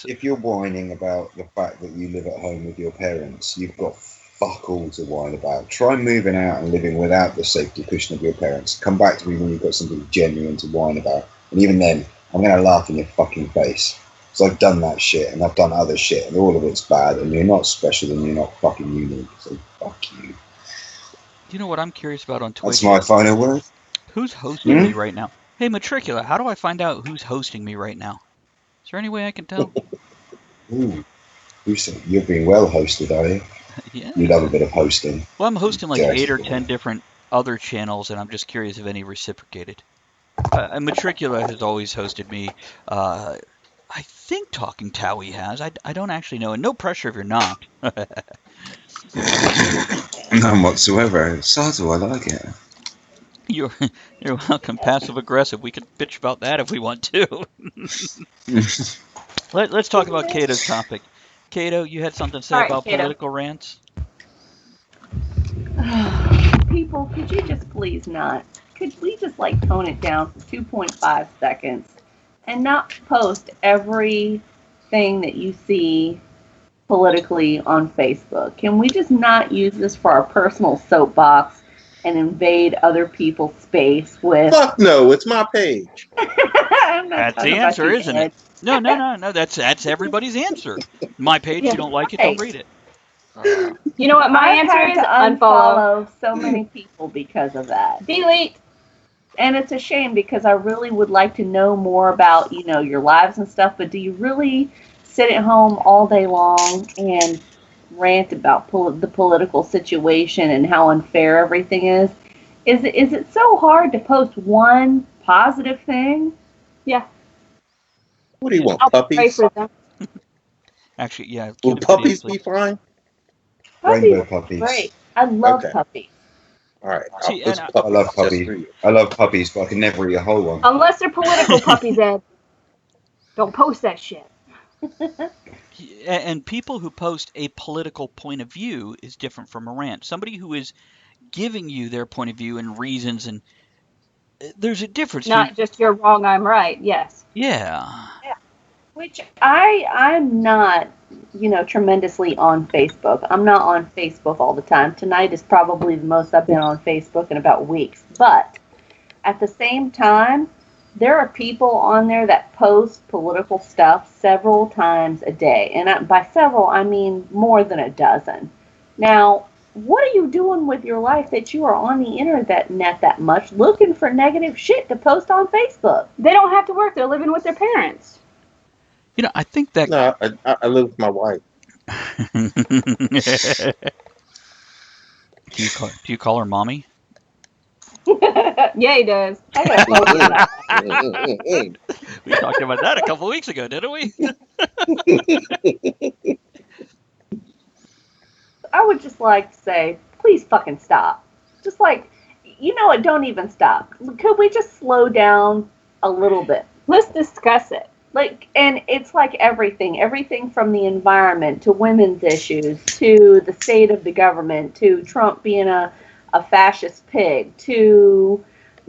Speaker 2: If you're whining about the fact that you live at home with your parents, you've got fuck all to whine about. Try moving out and living without the safety cushion of your parents. Come back to me when you've got something genuine to whine about. And even then, I'm going to laugh in your fucking face. Because I've done that shit, and I've done other shit, and all of it's bad, and you're not special, and you're not fucking unique. So fuck you.
Speaker 1: You know what I'm curious about on Twitch?
Speaker 2: That's my final word.
Speaker 1: Who's hosting me right now? Hey, Matricula, how do I find out who's hosting me right now? Is there any way I can tell?
Speaker 2: Ooh. You're being well hosted, are you?
Speaker 1: Yeah.
Speaker 2: You love a bit of hosting.
Speaker 1: Well, I'm hosting like
Speaker 2: Dirty
Speaker 1: 8 or
Speaker 2: boy.
Speaker 1: 10 different other channels, and I'm just curious if any reciprocated. And Matricula has always hosted me. I think Talking Towie has. I don't actually know. And no pressure if you're not.
Speaker 2: None whatsoever. Sato, I like it.
Speaker 1: You're welcome. Passive aggressive. We could bitch about that if we want to. Let's talk about Cato's topic. Cato, you had something to say
Speaker 3: All right,
Speaker 1: about
Speaker 3: Cato.
Speaker 1: political rants?
Speaker 5: People, could you just please not? Could we just like tone it down for 2.5 seconds and not post everything that you see politically on Facebook? Can we just not use this for our personal soapbox and invade other people's space with?
Speaker 4: Fuck no, it's my page.
Speaker 5: I'm not
Speaker 1: That's
Speaker 5: talking
Speaker 1: the
Speaker 5: about
Speaker 1: answer,
Speaker 5: you,
Speaker 1: isn't
Speaker 5: Ed.
Speaker 1: it? No. That's everybody's answer. My page, you don't like it, don't read it.
Speaker 3: You know what my
Speaker 5: I've
Speaker 3: answer
Speaker 5: had
Speaker 3: is?
Speaker 5: to
Speaker 3: Unfollow.
Speaker 5: unfollow so many people because of that.
Speaker 3: Delete.
Speaker 5: And it's a shame because I really would like to know more about, your lives and stuff, but do you really sit at home all day long and rant about the political situation and how unfair everything is? Is it so hard to post one positive thing?
Speaker 3: Yeah.
Speaker 4: What do you want,
Speaker 3: I'll pray
Speaker 4: puppies?
Speaker 3: for them.
Speaker 1: Actually, yeah.
Speaker 4: Will
Speaker 1: Keep it
Speaker 4: puppies
Speaker 1: please.
Speaker 4: be fine?
Speaker 2: Rainbow
Speaker 5: Puppies,
Speaker 2: puppies.
Speaker 5: great. I love
Speaker 4: Okay.
Speaker 5: puppies.
Speaker 4: All right, I'll
Speaker 1: See,
Speaker 4: post
Speaker 1: and
Speaker 2: I love
Speaker 4: puppies just
Speaker 2: puppies.
Speaker 4: for you.
Speaker 2: I love puppies, but I can never eat a whole one.
Speaker 3: Unless they're political puppies, Ed. Don't post that shit.
Speaker 1: And people who post a political point of view is different from a rant. Somebody who is giving you their point of view and reasons, and there's a difference.
Speaker 3: Not just you're wrong, I'm right. Yes.
Speaker 1: Yeah.
Speaker 5: Which I'm not, tremendously on Facebook. I'm not on Facebook all the time. Tonight is probably the most I've been on Facebook in about weeks. But at the same time, there are people on there that post political stuff several times a day. And by several, I mean more than a dozen. Now, what are you doing with your life that you are on the internet that much looking for negative shit to post on Facebook?
Speaker 3: They don't have to work. They're living with their parents.
Speaker 1: You know, I think that.
Speaker 4: No, I live with my wife.
Speaker 1: Do you call her mommy?
Speaker 3: Yeah, he does.
Speaker 5: I gotta post that.
Speaker 1: We talked about that a couple weeks ago, didn't we?
Speaker 5: I would just like to say, please fucking stop. Just like, you know what? Don't even stop. Could we just slow down a little bit?
Speaker 3: Let's discuss it.
Speaker 5: Like, and it's like everything from the environment to women's issues to the state of the government to Trump being a fascist pig to,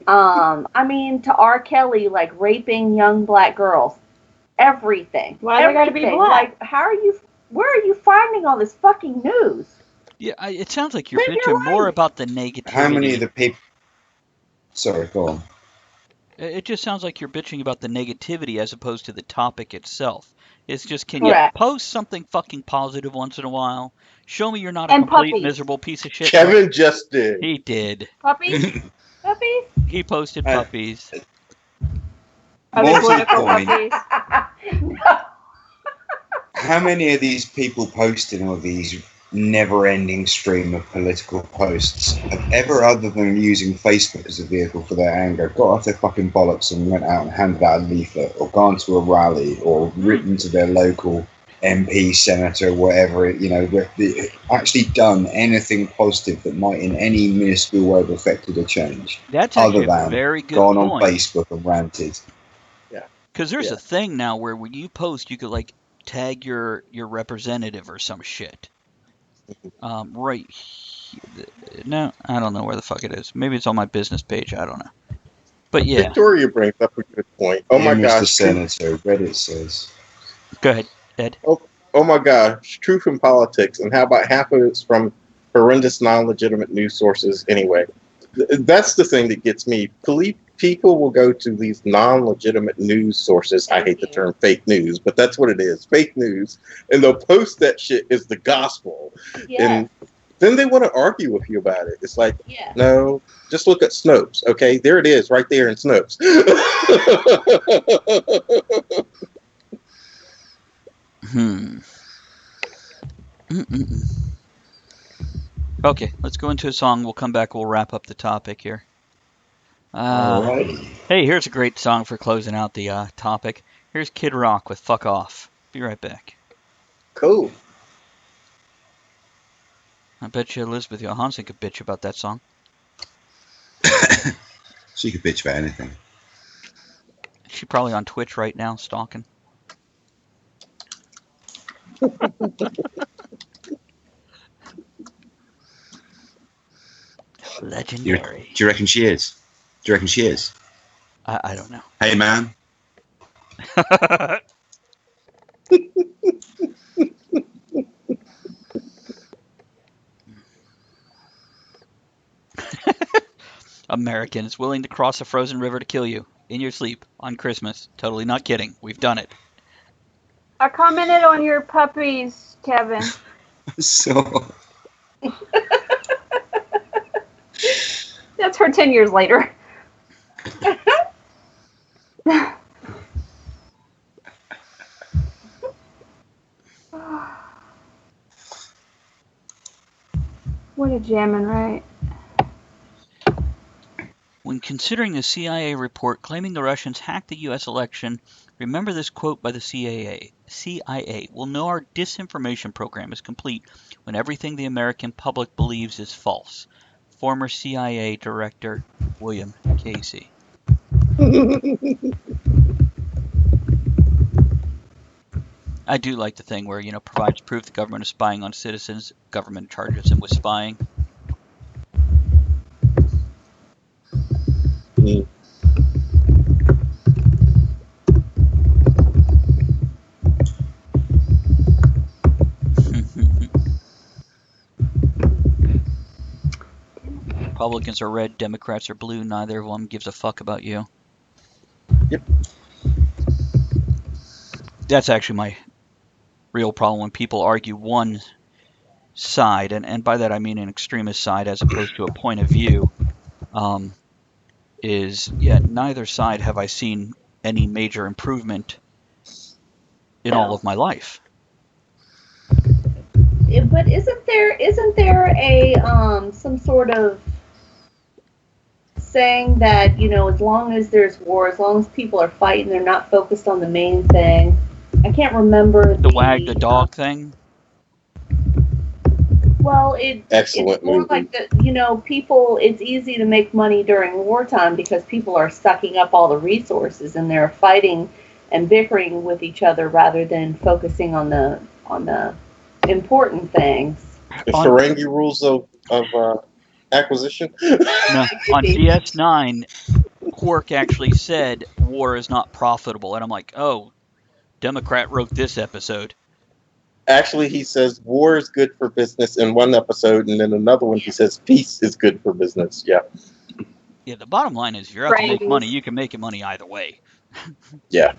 Speaker 5: to R. Kelly, like raping young black girls. Everything.
Speaker 3: Why they gotta be
Speaker 5: Everything.
Speaker 3: black?
Speaker 5: Like, where are you finding all this fucking news?
Speaker 1: Yeah, it sounds like you're
Speaker 5: Live your
Speaker 1: bitching more
Speaker 5: life.
Speaker 1: about the negativity.
Speaker 2: How many of the people? Sorry, go on.
Speaker 1: It just sounds like you're bitching about the negativity as opposed to the topic itself. It's just, can you
Speaker 5: Correct.
Speaker 1: post something fucking positive once in a while? Show me you're not a
Speaker 3: And
Speaker 1: complete
Speaker 3: puppies.
Speaker 1: miserable piece of shit.
Speaker 4: Kevin just did.
Speaker 1: He did.
Speaker 3: Puppies? Puppies?
Speaker 1: He posted
Speaker 2: Uh,
Speaker 1: puppies.
Speaker 3: Other
Speaker 2: More to the
Speaker 3: political
Speaker 2: point,
Speaker 3: puppies?
Speaker 5: No.
Speaker 2: how many of these people posting all these never-ending stream of political posts have ever, other than using Facebook as a vehicle for their anger, got off their fucking bollocks and went out and handed out a leaflet or gone to a rally or written to their local MP, senator, whatever, actually done anything positive that might in any minuscule way have affected a change,
Speaker 1: That's
Speaker 2: other
Speaker 1: actually a
Speaker 2: than
Speaker 1: very good
Speaker 2: gone on
Speaker 1: point.
Speaker 2: Facebook and ranted?
Speaker 1: Because there's
Speaker 4: Yeah.
Speaker 1: a thing now where when you post, you could like tag your representative or some shit. Right here. No, I don't know where the fuck it is. Maybe it's on my business page. I don't know. But yeah,
Speaker 4: Victoria brings up a good point. Oh my
Speaker 2: Mr.
Speaker 4: gosh.
Speaker 2: Senator, Reddit says.
Speaker 1: go ahead, Ed.
Speaker 4: Oh my gosh. Truth in politics. And how about half of it's from horrendous, non-legitimate news sources anyway? That's the thing that gets me. People will go to these non-legitimate news sources. I hate the term fake news, but that's what it is. Fake news. And they'll post that shit as the gospel.
Speaker 5: Yeah.
Speaker 4: And then they want to argue with you about it. It's like,
Speaker 5: Yeah.
Speaker 4: no, just look at Snopes. Okay, there it is, right there in Snopes.
Speaker 1: Okay, let's go into a song. We'll come back. We'll wrap up the topic here.
Speaker 2: Alrighty.
Speaker 1: Hey, here's a great song for closing out the topic. Here's Kid Rock with Fuck Off. Be right back.
Speaker 4: Cool.
Speaker 1: I bet you Elizabeth Johansson could bitch about that song.
Speaker 2: She could bitch about anything.
Speaker 1: She's probably on Twitch right now, stalking. Legendary.
Speaker 2: Do you reckon she is? Do you reckon she is?
Speaker 1: I don't know.
Speaker 2: Hey, man.
Speaker 1: Americans willing to cross a frozen river to kill you in your sleep on Christmas. Totally not kidding. We've done it.
Speaker 3: I commented on your puppies, Kevin.
Speaker 2: So,
Speaker 3: That's her 10 years later. What a jamming, right?
Speaker 1: When considering the CIA report claiming the Russians hacked the U.S. election, remember this quote by the CIA. We'll know our disinformation program is complete when everything the American public believes is false. Former CIA Director William Casey. I do like the thing where, provides proof the government is spying on citizens, government charges him with spying.
Speaker 4: Mm.
Speaker 1: Republicans are red, Democrats are blue, neither of them gives a fuck about you.
Speaker 4: Yep.
Speaker 1: That's actually my real problem when people argue one side, and by that I mean an extremist side as opposed to a point of view, is neither side have I seen any major improvement in all of my life.
Speaker 5: But isn't there a some sort of saying that, as long as there's war, as long as people are fighting, they're not focused on the main thing. I can't remember
Speaker 1: The wag the dog thing.
Speaker 5: Well,
Speaker 4: Excellent
Speaker 5: it's more
Speaker 4: movie.
Speaker 5: like people. It's easy to make money during wartime because people are sucking up all the resources and they're fighting and bickering with each other rather than focusing on the important things.
Speaker 4: The Ferengi rules of acquisition.
Speaker 1: No, on DS9, Quark actually said war is not profitable, and I'm like, oh, Democrat wrote this episode.
Speaker 4: Actually, he says war is good for business in one episode, and then another one he says peace is good for business. Yeah.
Speaker 1: Yeah, the bottom line is if you're out to make money, you can make money either way.
Speaker 4: Yeah.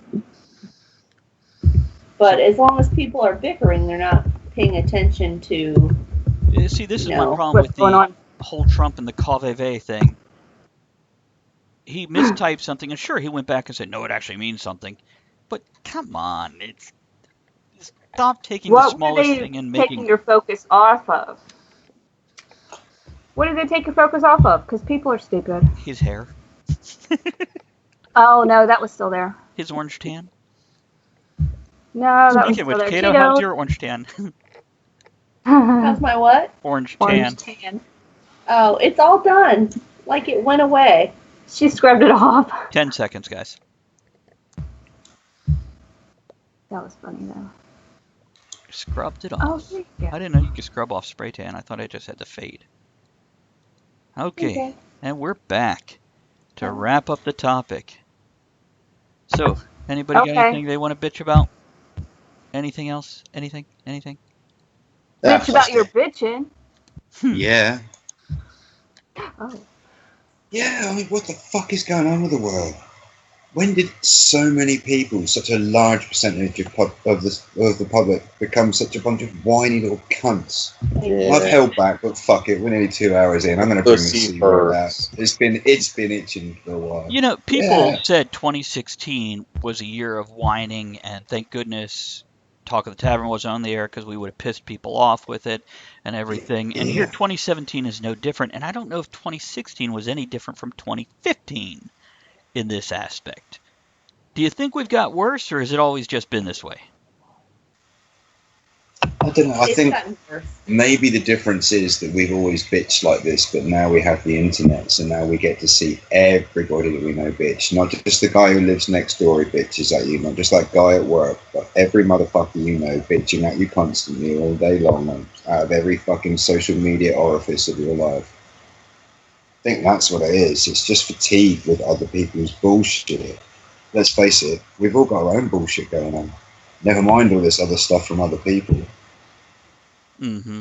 Speaker 5: But as long as people are bickering, they're not paying attention to.
Speaker 1: See, this is my problem with the whole Trump and the Kaveve thing. He mistyped something, and sure, he went back and said, no, it actually means something. But come on, stop taking the smallest thing and
Speaker 3: taking your focus off of? What did they take your focus off of? Because people are stupid.
Speaker 1: His hair.
Speaker 3: Oh, no, that was still there.
Speaker 1: His orange tan.
Speaker 3: No, that
Speaker 1: Speaking
Speaker 3: was
Speaker 1: of
Speaker 3: still
Speaker 1: which,
Speaker 3: there.
Speaker 1: Kato, how's your orange tan?
Speaker 5: How's my what?
Speaker 1: Orange
Speaker 3: Orange
Speaker 1: tan.
Speaker 3: tan.
Speaker 5: Oh, it's all done. Like it went away.
Speaker 3: She scrubbed it off.
Speaker 1: 10 seconds, guys.
Speaker 3: That was funny, though.
Speaker 1: Scrubbed it off.
Speaker 3: Oh, yeah.
Speaker 1: I didn't know you could scrub off spray tan. I thought I just had to fade. Okay. And we're back to wrap up the topic. So, anybody got anything they want to bitch about? Anything else? Anything?
Speaker 3: Bitch about your bitching.
Speaker 2: Yeah.
Speaker 3: Oh.
Speaker 2: Yeah, I mean, what the fuck is going on with the world? When did so many people, such a large percentage of the public, become such a bunch of whiny little cunts?
Speaker 4: Yeah.
Speaker 2: I've held back, but fuck it, we're nearly 2 hours in. I'm going to bring this to you right now. It's been itching for a while.
Speaker 1: People said 2016 was a year of whining, and thank goodness Talk of the Tavern wasn't on the air because we would have pissed people off with it and everything. And here 2017 is no different, and I don't know if 2016 was any different from 2015 in this aspect. Do you think we've got worse, or has it always just been this way?
Speaker 2: I don't know. I think maybe the difference is that we've always bitched like this, but now we have the internet, so now we get to see everybody that we know bitch. Not just the guy who lives next door who bitches at you, not just that guy at work, but every motherfucker you know bitching at you constantly all day long out of every fucking social media orifice of your life. I think that's what it is. It's just fatigue with other people's bullshit. Let's face it, we've all got our own bullshit going on. Never mind all this other stuff from other people.
Speaker 1: Mm-hmm.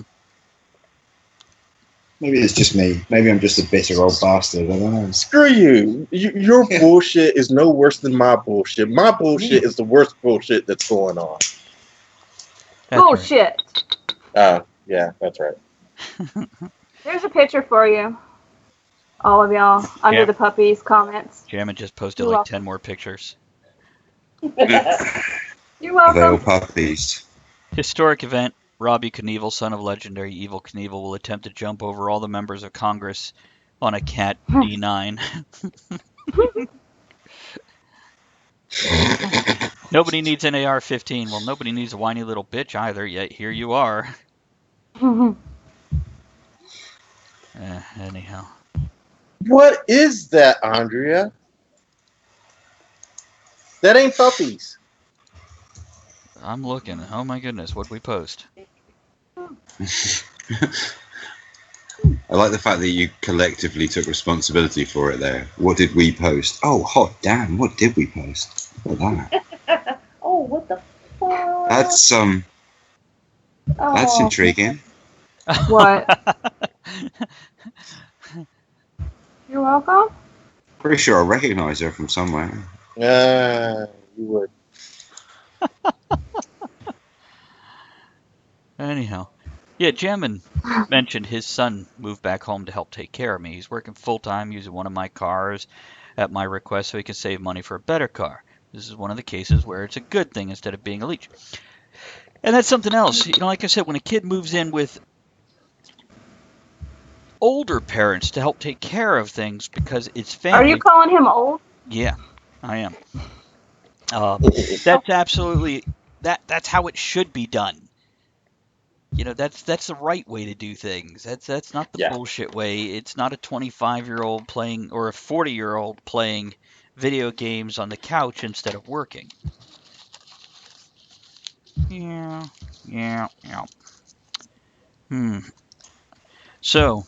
Speaker 2: Maybe it's just me. Maybe I'm just a bitter old bastard. I don't know.
Speaker 4: Screw you. Your bullshit is no worse than my bullshit. My bullshit is the worst bullshit that's going on.
Speaker 3: Bullshit.
Speaker 4: Yeah, that's right.
Speaker 3: There's a picture for you. All of y'all under the puppies comments.
Speaker 1: Jammin just posted like 10 more pictures.
Speaker 3: You're welcome.
Speaker 2: They're all puppies.
Speaker 1: Historic event. Robbie Knievel, son of legendary Evil Knievel, will attempt to jump over all the members of Congress on a Cat D9. Nobody needs an AR-15. Well, nobody needs a whiny little bitch either, yet here you are. Anyhow.
Speaker 4: What is that, Andrea? That ain't puppies.
Speaker 1: I'm looking. Oh my goodness, what'd we post?
Speaker 2: I like the fact that you collectively took responsibility for it there. What did we post? Oh, hot damn, what did we post? Look at that.
Speaker 5: Oh, what the fuck?
Speaker 2: That's intriguing.
Speaker 3: What? You're welcome.
Speaker 2: Pretty sure I recognise her from somewhere.
Speaker 4: You would.
Speaker 1: Anyhow. Yeah, Jamin mentioned his son moved back home to help take care of me. He's working full time using one of my cars at my request so he can save money for a better car. This is one of the cases where it's a good thing instead of being a leech. And that's something else. Like I said, when a kid moves in with older parents to help take care of things because it's
Speaker 3: Are you
Speaker 1: family.
Speaker 3: calling him old?
Speaker 1: Yeah, I am. That's absolutely that's how it should be done. That's the right way to do things. That's not the
Speaker 4: Yeah.
Speaker 1: bullshit way. It's not a 25-year-old playing or a 40-year-old playing video games on the couch instead of working. Yeah, yeah, yeah. So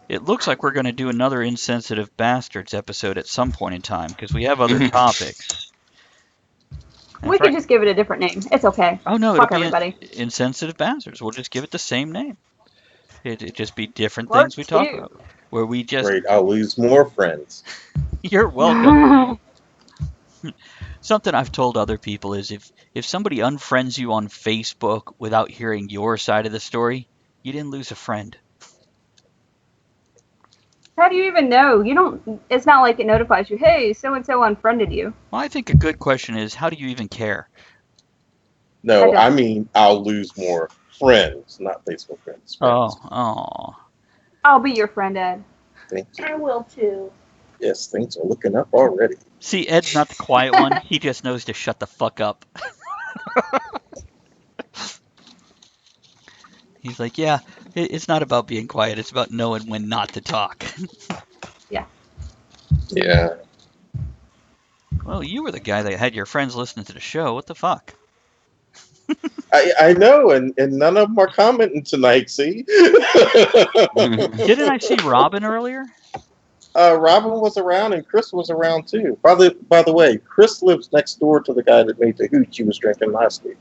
Speaker 1: it looks like we're going to do another Insensitive Bastards episode at some point in time because we have other topics. And
Speaker 3: We could just give it a different name. It's okay.
Speaker 1: Oh no, it'll
Speaker 3: Fuck
Speaker 1: be
Speaker 3: everybody.
Speaker 1: Insensitive Bastards. We'll just give it the same name. It'd just be different
Speaker 3: Or
Speaker 1: things we talk
Speaker 3: two.
Speaker 1: about. Where we just,
Speaker 4: Great. I'll lose more friends.
Speaker 1: you're welcome. Something I've told other people is if somebody unfriends you on Facebook without hearing your side of the story, you didn't lose a friend.
Speaker 3: How do you even know? You don't. It's not like it notifies you. Hey, so and so unfriended you.
Speaker 1: Well, I think a good question is how do you even care?
Speaker 4: No,
Speaker 3: I
Speaker 4: I mean I'll lose more friends, not Facebook friends.
Speaker 1: Oh.
Speaker 3: I'll be your friend, Ed.
Speaker 4: Thank you.
Speaker 5: I will too.
Speaker 4: Yes, things are looking up already.
Speaker 1: See, Ed's not the quiet one. He just knows to shut the fuck up. He's like, yeah, it's not about being quiet. It's about knowing when not to talk.
Speaker 4: Yeah.
Speaker 1: Well, you were the guy that had your friends listening to the show. What the fuck?
Speaker 4: I know, and none of them are commenting tonight, see?
Speaker 1: Didn't I see Robin earlier?
Speaker 4: Robin was around and Chris was around too. By the way, Chris lives next door to the guy that made the hooch you was drinking last week.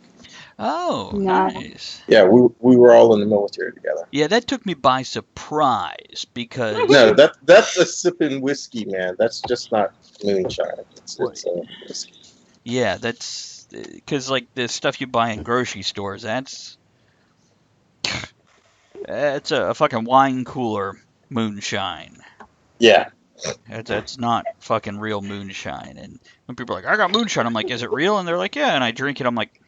Speaker 1: Oh,
Speaker 3: Nice.
Speaker 1: nice.
Speaker 4: Yeah, we were all in the military together.
Speaker 1: Yeah, that took me by surprise because
Speaker 4: No, that's a sipping whiskey, man. That's just not moonshine. It's whiskey.
Speaker 1: yeah, that's because like the stuff you buy in grocery stores, that's a fucking wine cooler moonshine.
Speaker 4: Yeah.
Speaker 1: That's not fucking real moonshine. And when people are like, I got moonshine, I'm like, is it real? And they're like, yeah. And I drink it. I'm like,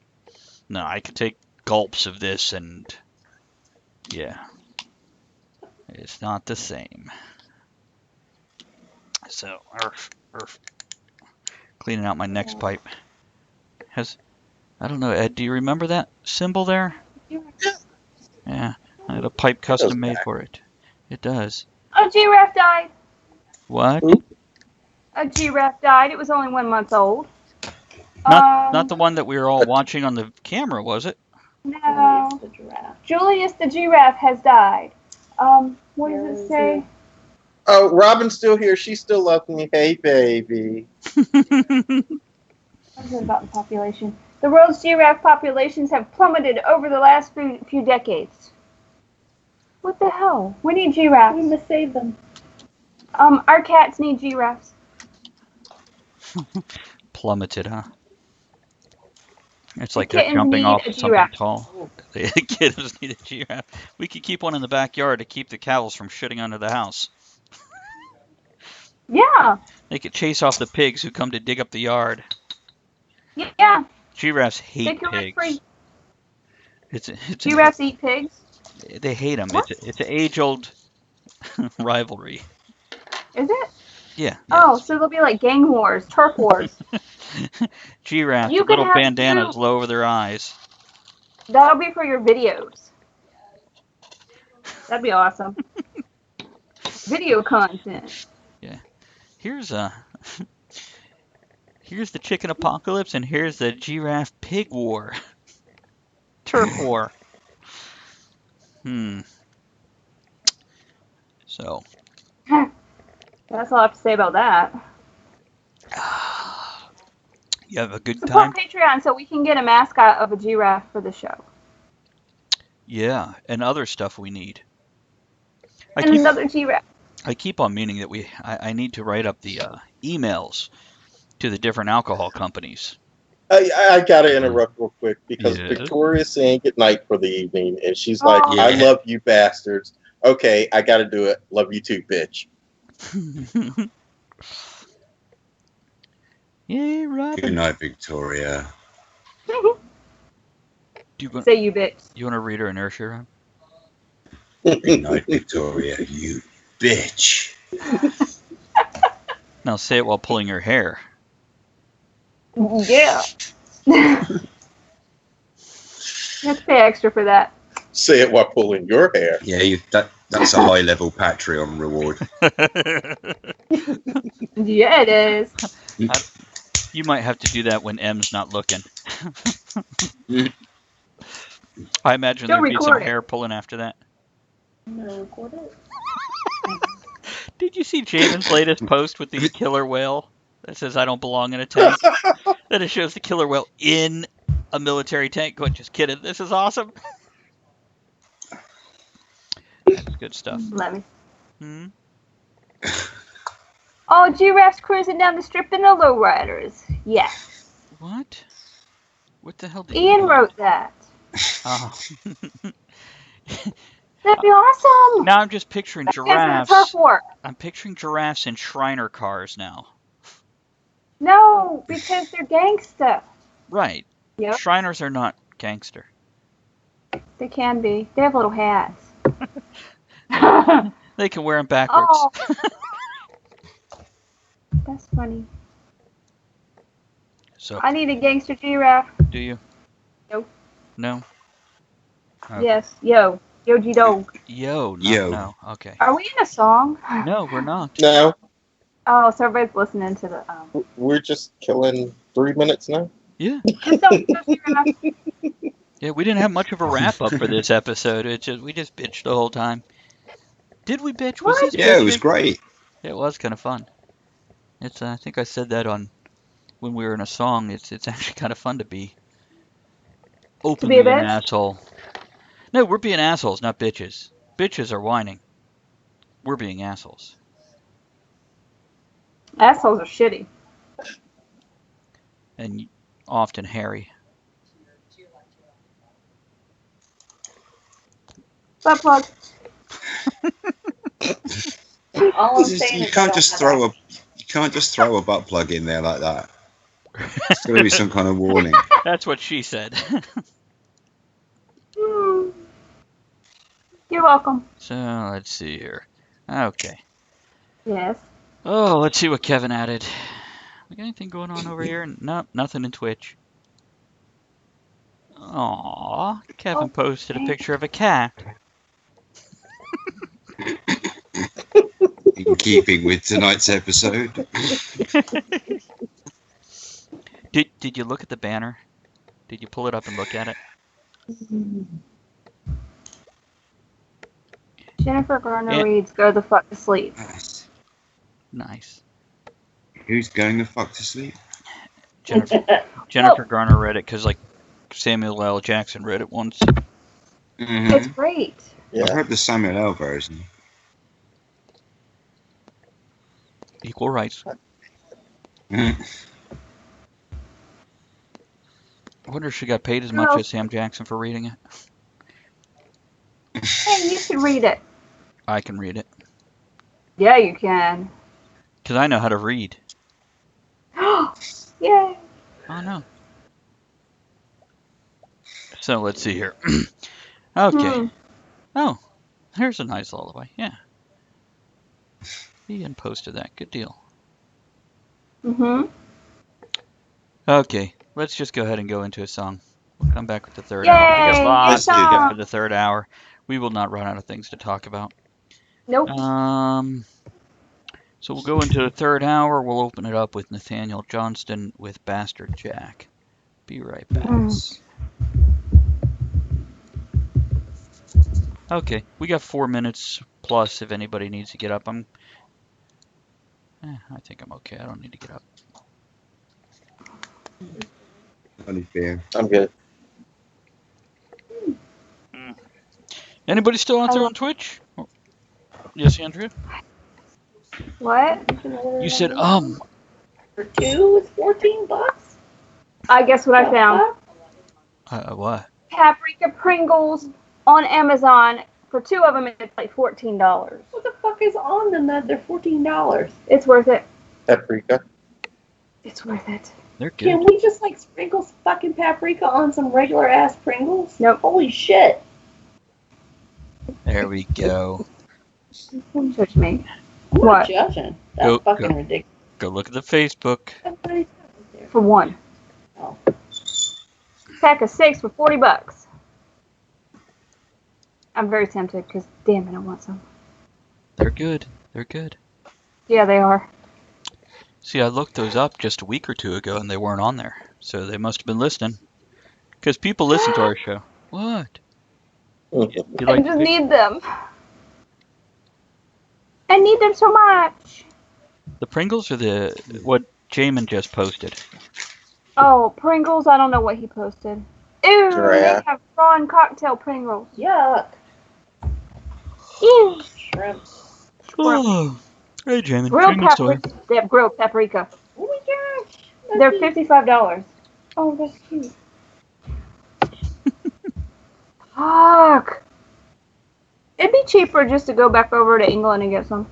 Speaker 1: no, I could take gulps of this and yeah, it's not the same. So, cleaning out my next pipe. I don't know, Ed, do you remember that symbol there? Yeah, I had a pipe custom made for it. It does.
Speaker 3: A giraffe died.
Speaker 1: What?
Speaker 4: Who?
Speaker 3: A giraffe died. It was only 1 month old.
Speaker 1: Not the one that we were all watching on the camera, was it?
Speaker 3: No.
Speaker 5: The giraffe.
Speaker 3: Julius the giraffe has died. What does it say?
Speaker 4: Oh, Robin's still here. She still loves me. Hey, baby.
Speaker 3: What is it about the population? The world's giraffe populations have plummeted over the last few decades. What the hell? We need
Speaker 5: We
Speaker 3: giraffes.
Speaker 5: need to save them.
Speaker 3: Our cats need giraffes.
Speaker 1: Plummeted, huh? It's like
Speaker 3: The
Speaker 1: they're
Speaker 3: kittens
Speaker 1: jumping
Speaker 3: need
Speaker 1: off
Speaker 3: a
Speaker 1: something
Speaker 3: giraffe.
Speaker 1: tall. The kittens need a giraffe. We could keep one in the backyard to keep the cows from shitting under the house.
Speaker 3: Yeah.
Speaker 1: They could chase off the pigs who come to dig up the yard.
Speaker 3: Yeah.
Speaker 1: Giraffes hate
Speaker 3: They come in free.
Speaker 1: pigs.
Speaker 3: Giraffes eat pigs.
Speaker 1: They hate them.
Speaker 3: What?
Speaker 1: It's an age-old rivalry.
Speaker 3: Is it?
Speaker 1: Yeah.
Speaker 3: Oh, so they'll be like gang wars, turf wars.
Speaker 1: Giraffes
Speaker 3: You
Speaker 1: with
Speaker 3: could
Speaker 1: little
Speaker 3: have
Speaker 1: bandanas
Speaker 3: two.
Speaker 1: low over their eyes.
Speaker 3: That'll be for your videos. That'd be awesome. Video content.
Speaker 1: Here's here's the chicken apocalypse, and here's the giraffe pig war. Turf war. So.
Speaker 3: That's all I have to say about that.
Speaker 1: You have a good
Speaker 3: Support
Speaker 1: time?
Speaker 3: Patreon so we can get a mascot of a giraffe for the show.
Speaker 1: Yeah, and other stuff we need.
Speaker 3: And another giraffe.
Speaker 1: I keep on meaning that I need to write up the emails to the different alcohol companies
Speaker 4: I gotta interrupt real quick because
Speaker 1: Yes.
Speaker 4: Victoria's saying goodnight for the evening, and she's like,
Speaker 3: Oh.
Speaker 4: "I
Speaker 2: Yeah.
Speaker 4: love you, bastards." Okay, I gotta do it. Love you too, bitch.
Speaker 1: Yay, Robin.
Speaker 2: Good night, Victoria.
Speaker 1: Do you,
Speaker 3: Say you bitch.
Speaker 1: you want to read her inertia, Rob?
Speaker 2: Good night, Victoria. You bitch.
Speaker 1: Now say it while pulling your hair.
Speaker 3: Yeah. You have to pay extra for that.
Speaker 4: Say it while pulling your hair.
Speaker 2: Yeah, that's a high level Patreon reward.
Speaker 3: Yeah, it is.
Speaker 1: You might have to do that when M's not looking. I imagine
Speaker 3: She'll
Speaker 1: there'd be some
Speaker 3: record it.
Speaker 1: hair pulling after that.
Speaker 5: I'm gonna record it.
Speaker 1: Did you see Jamin's latest post with the killer whale that says I don't belong in a tank? Then it shows the killer whale in a military tank going, just kidding, this is awesome. That's good stuff.
Speaker 3: Let me.
Speaker 1: Hmm?
Speaker 3: Oh, giraffes cruising down the strip in the lowriders. Yes.
Speaker 1: What? What the hell did
Speaker 3: Ian
Speaker 1: you
Speaker 3: wrote that.
Speaker 1: Oh.
Speaker 3: That'd be awesome.
Speaker 1: Now I'm just picturing
Speaker 3: That's against the
Speaker 1: giraffes.
Speaker 3: turf war.
Speaker 1: I'm picturing giraffes in Shriner cars now.
Speaker 3: No, because they're gangsta.
Speaker 1: Right.
Speaker 3: Yep.
Speaker 1: Shriners are not gangster.
Speaker 3: They can be. They have little hats.
Speaker 1: They can wear them backwards.
Speaker 3: Oh. That's funny.
Speaker 1: So,
Speaker 3: I need a gangster giraffe.
Speaker 1: do you?
Speaker 3: Nope.
Speaker 1: No? Okay.
Speaker 3: Yes. Yo. Yogi dog.
Speaker 1: Yo, not
Speaker 2: Yo.
Speaker 1: no. Okay.
Speaker 3: Are we in a song?
Speaker 1: No, we're not.
Speaker 4: No,
Speaker 3: Oh, so everybody's listening to the.
Speaker 4: we're just killing 3 minutes now.
Speaker 1: Yeah.
Speaker 3: Just don't giraffe.
Speaker 1: Yeah, we didn't have much of a wrap up for this episode. We just bitched the whole time. Did we bitch? Was
Speaker 3: What?
Speaker 1: this
Speaker 2: Yeah, it was
Speaker 1: bitching?
Speaker 2: great.
Speaker 1: It was kind of fun. It's I think I said that on when we were in a song. It's actually kind of fun to be openly
Speaker 3: a
Speaker 1: an
Speaker 3: bitch?
Speaker 1: asshole. No, we're being assholes, not bitches. Bitches are whining. We're being assholes.
Speaker 3: Assholes are shitty.
Speaker 1: And often hairy.
Speaker 3: Butt plug.
Speaker 5: All I'm saying
Speaker 2: You
Speaker 5: is
Speaker 2: can't just throw a butt plug in there like that. It's got to be some kind of warning.
Speaker 1: That's what she said.
Speaker 3: Hmm. You're welcome.
Speaker 1: So let's see here. Okay.
Speaker 3: Yes.
Speaker 1: Oh, let's see what Kevin added. We got anything going on over here? Nope, nothing in Twitch. Aww, Kevin posted a picture of a cat.
Speaker 2: In keeping with tonight's episode.
Speaker 1: Did you look at the banner? Did you pull it up and look at it?
Speaker 3: Jennifer Garner
Speaker 1: Yeah.
Speaker 3: reads, "Go the fuck to sleep."
Speaker 1: Nice.
Speaker 2: Who's going the fuck to sleep?
Speaker 1: Jennifer Garner read it because like Samuel L. Jackson read it once.
Speaker 2: Mm-hmm.
Speaker 3: It's great.
Speaker 2: I've
Speaker 4: Yeah.
Speaker 2: heard the Samuel L. version.
Speaker 1: Equal rights.
Speaker 2: Mhm.
Speaker 1: I wonder if she got paid as much as Sam Jackson for reading it.
Speaker 3: Hey, you should read it.
Speaker 1: I can read it
Speaker 3: Yeah, you can.
Speaker 1: because I know how to read.
Speaker 3: Yay.
Speaker 1: Oh no. So let's see here. Okay. Oh, here's a nice lullaby. Yeah. Ian posted that. Good deal.
Speaker 3: Mm-hmm.
Speaker 1: Okay, let's just go ahead and go into a song. We'll come back with the third
Speaker 3: Yay,
Speaker 1: hour. We got
Speaker 3: good
Speaker 1: lots to get
Speaker 3: song.
Speaker 1: for the third hour. We will not run out of things to talk about.
Speaker 3: Nope.
Speaker 1: So we'll go into the third hour. We'll open it up with Nathaniel Johnston with Bastard Jack. Be right back. Okay, we got 4 minutes plus if anybody needs to get up. I think I'm okay. I don't need to get up.
Speaker 2: Only fair.
Speaker 4: I'm good.
Speaker 1: Anybody still out there on Twitch? Yes, Andrea?
Speaker 3: What?
Speaker 1: You said,
Speaker 5: For two, it's $14.
Speaker 3: I guess what I found.
Speaker 1: What?
Speaker 3: Paprika Pringles on Amazon. For 2 of them, it's like $14.
Speaker 5: What the fuck is on them that they're $14?
Speaker 3: It's worth it.
Speaker 4: Paprika.
Speaker 3: It's worth it.
Speaker 1: They're good.
Speaker 5: Can we just like sprinkle fucking paprika on some regular ass Pringles?
Speaker 3: Nope.
Speaker 5: Holy shit.
Speaker 1: There we go.
Speaker 3: Don't judge me.
Speaker 5: I'm
Speaker 3: What?
Speaker 5: not judging. That's
Speaker 1: Go-
Speaker 5: fucking
Speaker 1: go.
Speaker 5: ridiculous.
Speaker 1: Go look at the Facebook.
Speaker 5: Everybody's there.
Speaker 3: For 1.
Speaker 5: Oh.
Speaker 3: Pack of 6 for $40. I'm very tempted because, damn it, I want some.
Speaker 1: They're good. They're good.
Speaker 3: Yeah, they are.
Speaker 1: See, I looked those up just a week or 2 ago, and they weren't on there. So they must have been listening. Because people listen to our show. What? You
Speaker 3: I
Speaker 1: like
Speaker 3: just need them. I need them so much.
Speaker 1: the Pringles or what Jamin just posted?
Speaker 3: Oh, Pringles, I don't know what he posted. Ew,
Speaker 4: Giraffe.
Speaker 3: they have prawn cocktail Pringles.
Speaker 5: Yuck.
Speaker 3: Ew.
Speaker 5: Shrimp.
Speaker 1: Oh. Hey, Jamin.
Speaker 3: Grilled
Speaker 1: Jamin story.
Speaker 3: paprika. They have grilled paprika.
Speaker 5: Oh my gosh.
Speaker 3: They're $55. Oh, that's cute. Fuck. It'd be cheaper just to go back over to England and get some.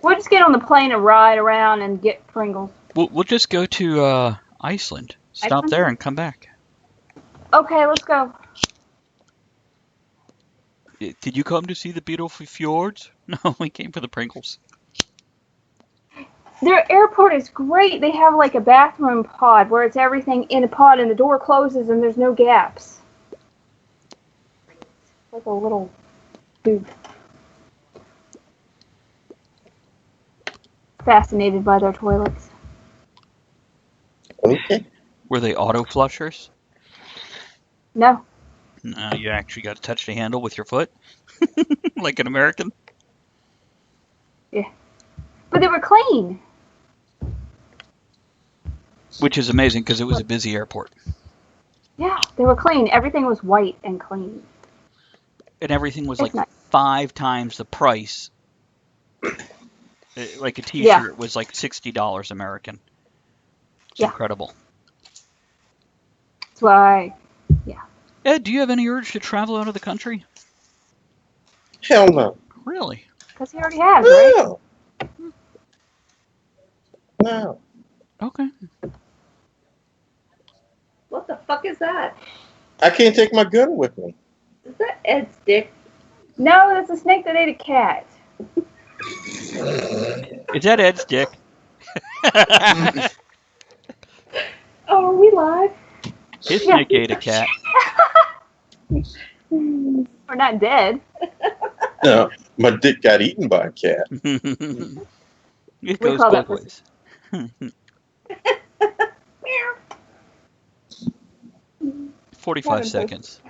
Speaker 3: We'll just get on the plane and ride around and get Pringles.
Speaker 1: We'll just go to Iceland. Stop
Speaker 3: Iceland?
Speaker 1: there and come back.
Speaker 3: Okay, let's go.
Speaker 1: Did you come to see the beautiful fjords? No, we came for the Pringles.
Speaker 3: Their airport is great. They have like a bathroom pod where it's everything in a pod and the door closes and there's no gaps. Like a little booth. Fascinated by their toilets.
Speaker 4: Okay.
Speaker 1: Were they auto flushers?
Speaker 3: No.
Speaker 1: No, you actually got to touch the handle with your foot? Like an American?
Speaker 3: But they were clean.
Speaker 1: Which is amazing because it was a busy airport.
Speaker 3: Yeah, they were clean. Everything was white and clean.
Speaker 1: And everything was
Speaker 3: It's
Speaker 1: like
Speaker 3: nice.
Speaker 1: 5 times the price. Like a t-shirt
Speaker 3: Yeah.
Speaker 1: was like $60 American. It's
Speaker 3: Yeah.
Speaker 1: incredible.
Speaker 3: That's why.
Speaker 1: Ed, do you have any urge to travel out of the country?
Speaker 4: Hell no.
Speaker 1: Really?
Speaker 3: Because he already has, right?
Speaker 4: No. No.
Speaker 1: Okay.
Speaker 5: What the fuck is that?
Speaker 4: I can't take my gun with me.
Speaker 5: Is that Ed's dick?
Speaker 3: No, that's a snake that ate a cat.
Speaker 1: Is that Ed's dick?
Speaker 5: Oh, are we live?
Speaker 1: His snake ate a cat.
Speaker 3: We're not dead.
Speaker 4: No. My dick got eaten by a cat.
Speaker 1: It
Speaker 3: We
Speaker 1: goes
Speaker 3: call that
Speaker 1: both ways.
Speaker 5: Meow.
Speaker 1: 45 seconds.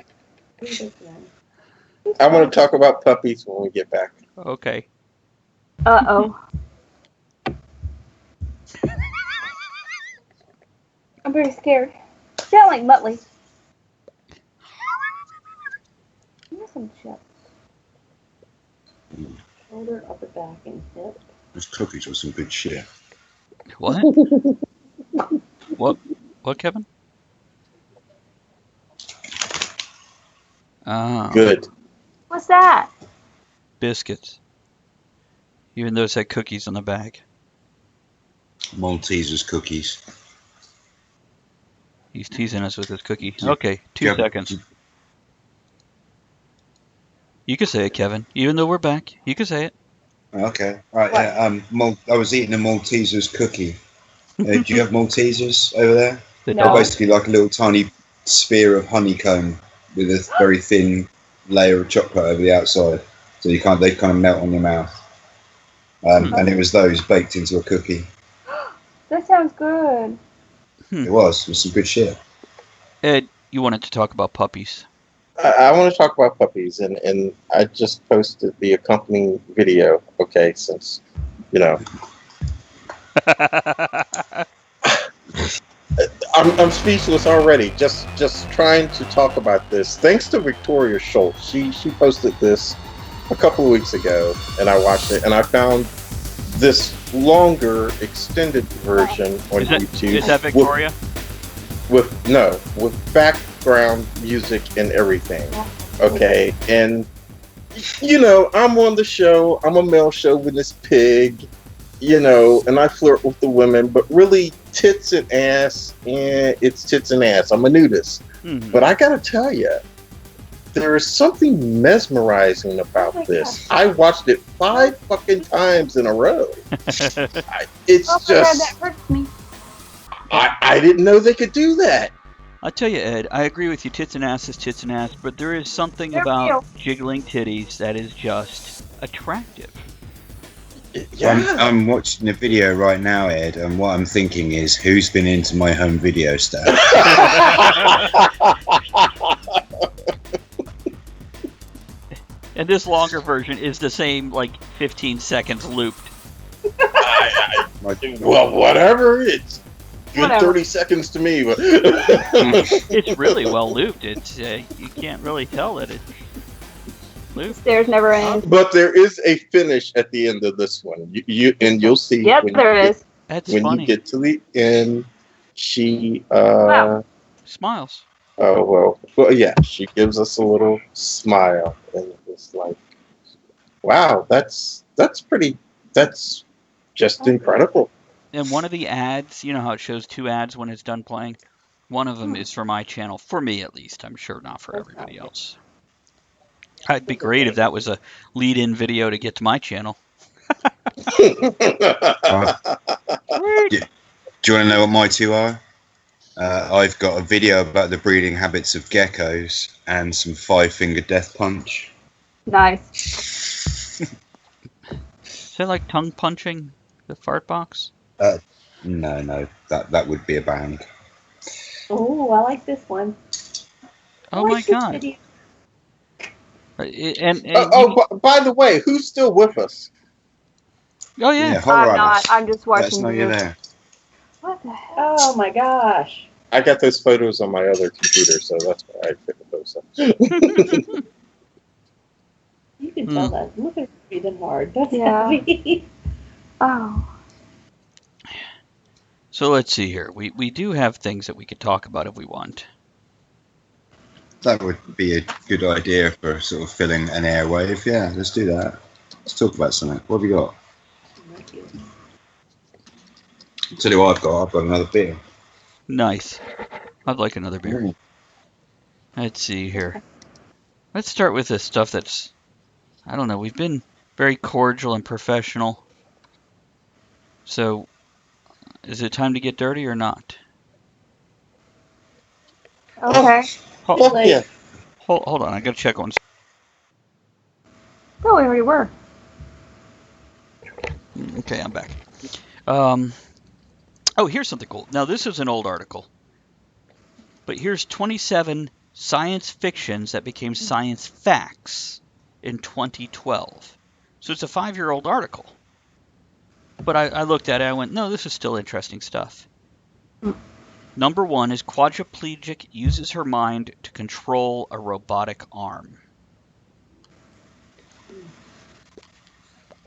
Speaker 4: I want to talk about puppies when we get back.
Speaker 1: Okay.
Speaker 3: Uh-oh. I'm very scared. Sound like Muttley. Give me some chips.
Speaker 5: Shoulder, upper back, and hip.
Speaker 2: Those cookies were some good shit.
Speaker 1: What? What, Kevin? Oh,
Speaker 4: Good.
Speaker 3: What's that?
Speaker 1: biscuits. Even though it said cookies on the bag.
Speaker 2: Maltesers cookies.
Speaker 1: He's teasing us with his cookie.
Speaker 2: Yeah.
Speaker 1: Okay, 2 seconds. You can say it, Kevin. Even though we're back, you can say it.
Speaker 2: Okay. All right. I was eating a Maltesers cookie. Do you have Maltesers over there?
Speaker 1: The
Speaker 3: No.
Speaker 2: They're
Speaker 1: dog.
Speaker 2: basically like a little tiny sphere of honeycomb with a very thin layer of chocolate over the outside, so they kind of melt on your mouth. And it was those baked into a cookie.
Speaker 3: That sounds good.
Speaker 2: It was some good shit.
Speaker 1: Ed, you wanted to talk about puppies.
Speaker 4: I want to talk about puppies, and I just posted the accompanying video. Okay, since you know, I'm speechless already. Just trying to talk about this. Thanks to Victoria Schultz, she posted this a couple of weeks ago, and I watched it, and I found this longer extended version on YouTube.
Speaker 1: Is that Victoria?
Speaker 4: With background music and everything. Okay, and I'm on the show. I'm a male chauvinist pig, and I flirt with the women, but really tits and ass, it's tits and ass. I'm a nudist.
Speaker 1: Mhm.
Speaker 4: But I gotta tell you, there is something mesmerizing about this. I watched it 5 fucking times in a row. It's
Speaker 3: Oh my God,
Speaker 4: just,
Speaker 3: that hurts me.
Speaker 4: I didn't know they could do that.
Speaker 1: I'll tell you, Ed, I agree with you. Tits and ass is tits and ass, but there is something
Speaker 3: They're
Speaker 1: about
Speaker 3: real.
Speaker 1: jiggling titties that is just attractive.
Speaker 4: Yeah.
Speaker 2: I'm watching a video right now, Ed, and what I'm thinking is, who's been into my home video stuff?
Speaker 1: And this longer version is the same, like 15 seconds looped.
Speaker 4: Well, whatever. It's good
Speaker 3: Whatever.
Speaker 4: 30 seconds to me. But
Speaker 1: It's really well looped. It's you can't really tell that it's looped.
Speaker 3: Stairs never end.
Speaker 4: But there is a finish at the end of this one. You'll see.
Speaker 3: Yep,
Speaker 4: when
Speaker 3: there
Speaker 4: you
Speaker 3: is.
Speaker 1: That's
Speaker 4: When
Speaker 1: funny.
Speaker 4: you get to the end, she
Speaker 3: Wow.
Speaker 1: Smiles.
Speaker 4: well, yeah, she gives us a little smile, and it's like, wow, that's just incredible.
Speaker 1: And one of the ads, you know how it shows 2 ads when it's done playing? One of them is for my channel, for me at least. I'm sure not for everybody else. It'd be great if that was a lead-in video to get to my channel.
Speaker 2: Do you want to know what my 2 are? I've got a video about the breeding habits of geckos and some 5-finger death punch.
Speaker 3: Nice.
Speaker 1: Is that like tongue punching the fart box?
Speaker 2: No, that would be a band.
Speaker 5: Oh, I like this one.
Speaker 1: Oh
Speaker 5: I
Speaker 1: my
Speaker 5: like this
Speaker 1: God.
Speaker 5: video.
Speaker 1: And
Speaker 4: by the way, who's still with us?
Speaker 1: oh yeah.
Speaker 2: horror
Speaker 3: I'm not.
Speaker 2: Alice.
Speaker 3: I'm just
Speaker 2: Let us
Speaker 3: watching
Speaker 2: know
Speaker 3: you.
Speaker 2: you're there.
Speaker 3: What the hell?
Speaker 5: Oh my gosh.
Speaker 4: I got those photos on my other computer, so that's why I picked those up.
Speaker 5: You can tell that. Look at her breathing hard. That's
Speaker 3: Yeah.
Speaker 5: heavy.
Speaker 3: Oh.
Speaker 1: So let's see here. We do have things that we could talk about if we want.
Speaker 2: That would be a good idea for sort of filling an airwave. Yeah, let's do that. Let's talk about something. What have we got? I'll tell you what I've got another beer.
Speaker 1: Nice. I'd like another beer.
Speaker 2: Ooh.
Speaker 1: Let's see here. Let's start with the stuff that's, I don't know, we've been very cordial and professional. So, is it time to get dirty or not?
Speaker 3: Okay.
Speaker 1: Hold,
Speaker 4: Fuck yeah.
Speaker 1: hold on, I gotta check on.
Speaker 3: Oh, we already were.
Speaker 1: Okay, I'm back. Oh, here's something cool. Now, this is an old article. But here's 27 science fictions that became science facts in 2012. So it's a 5-year-old article. But I looked at it, I went, no, this is still interesting stuff. Number 1 is quadriplegic uses her mind to control a robotic arm.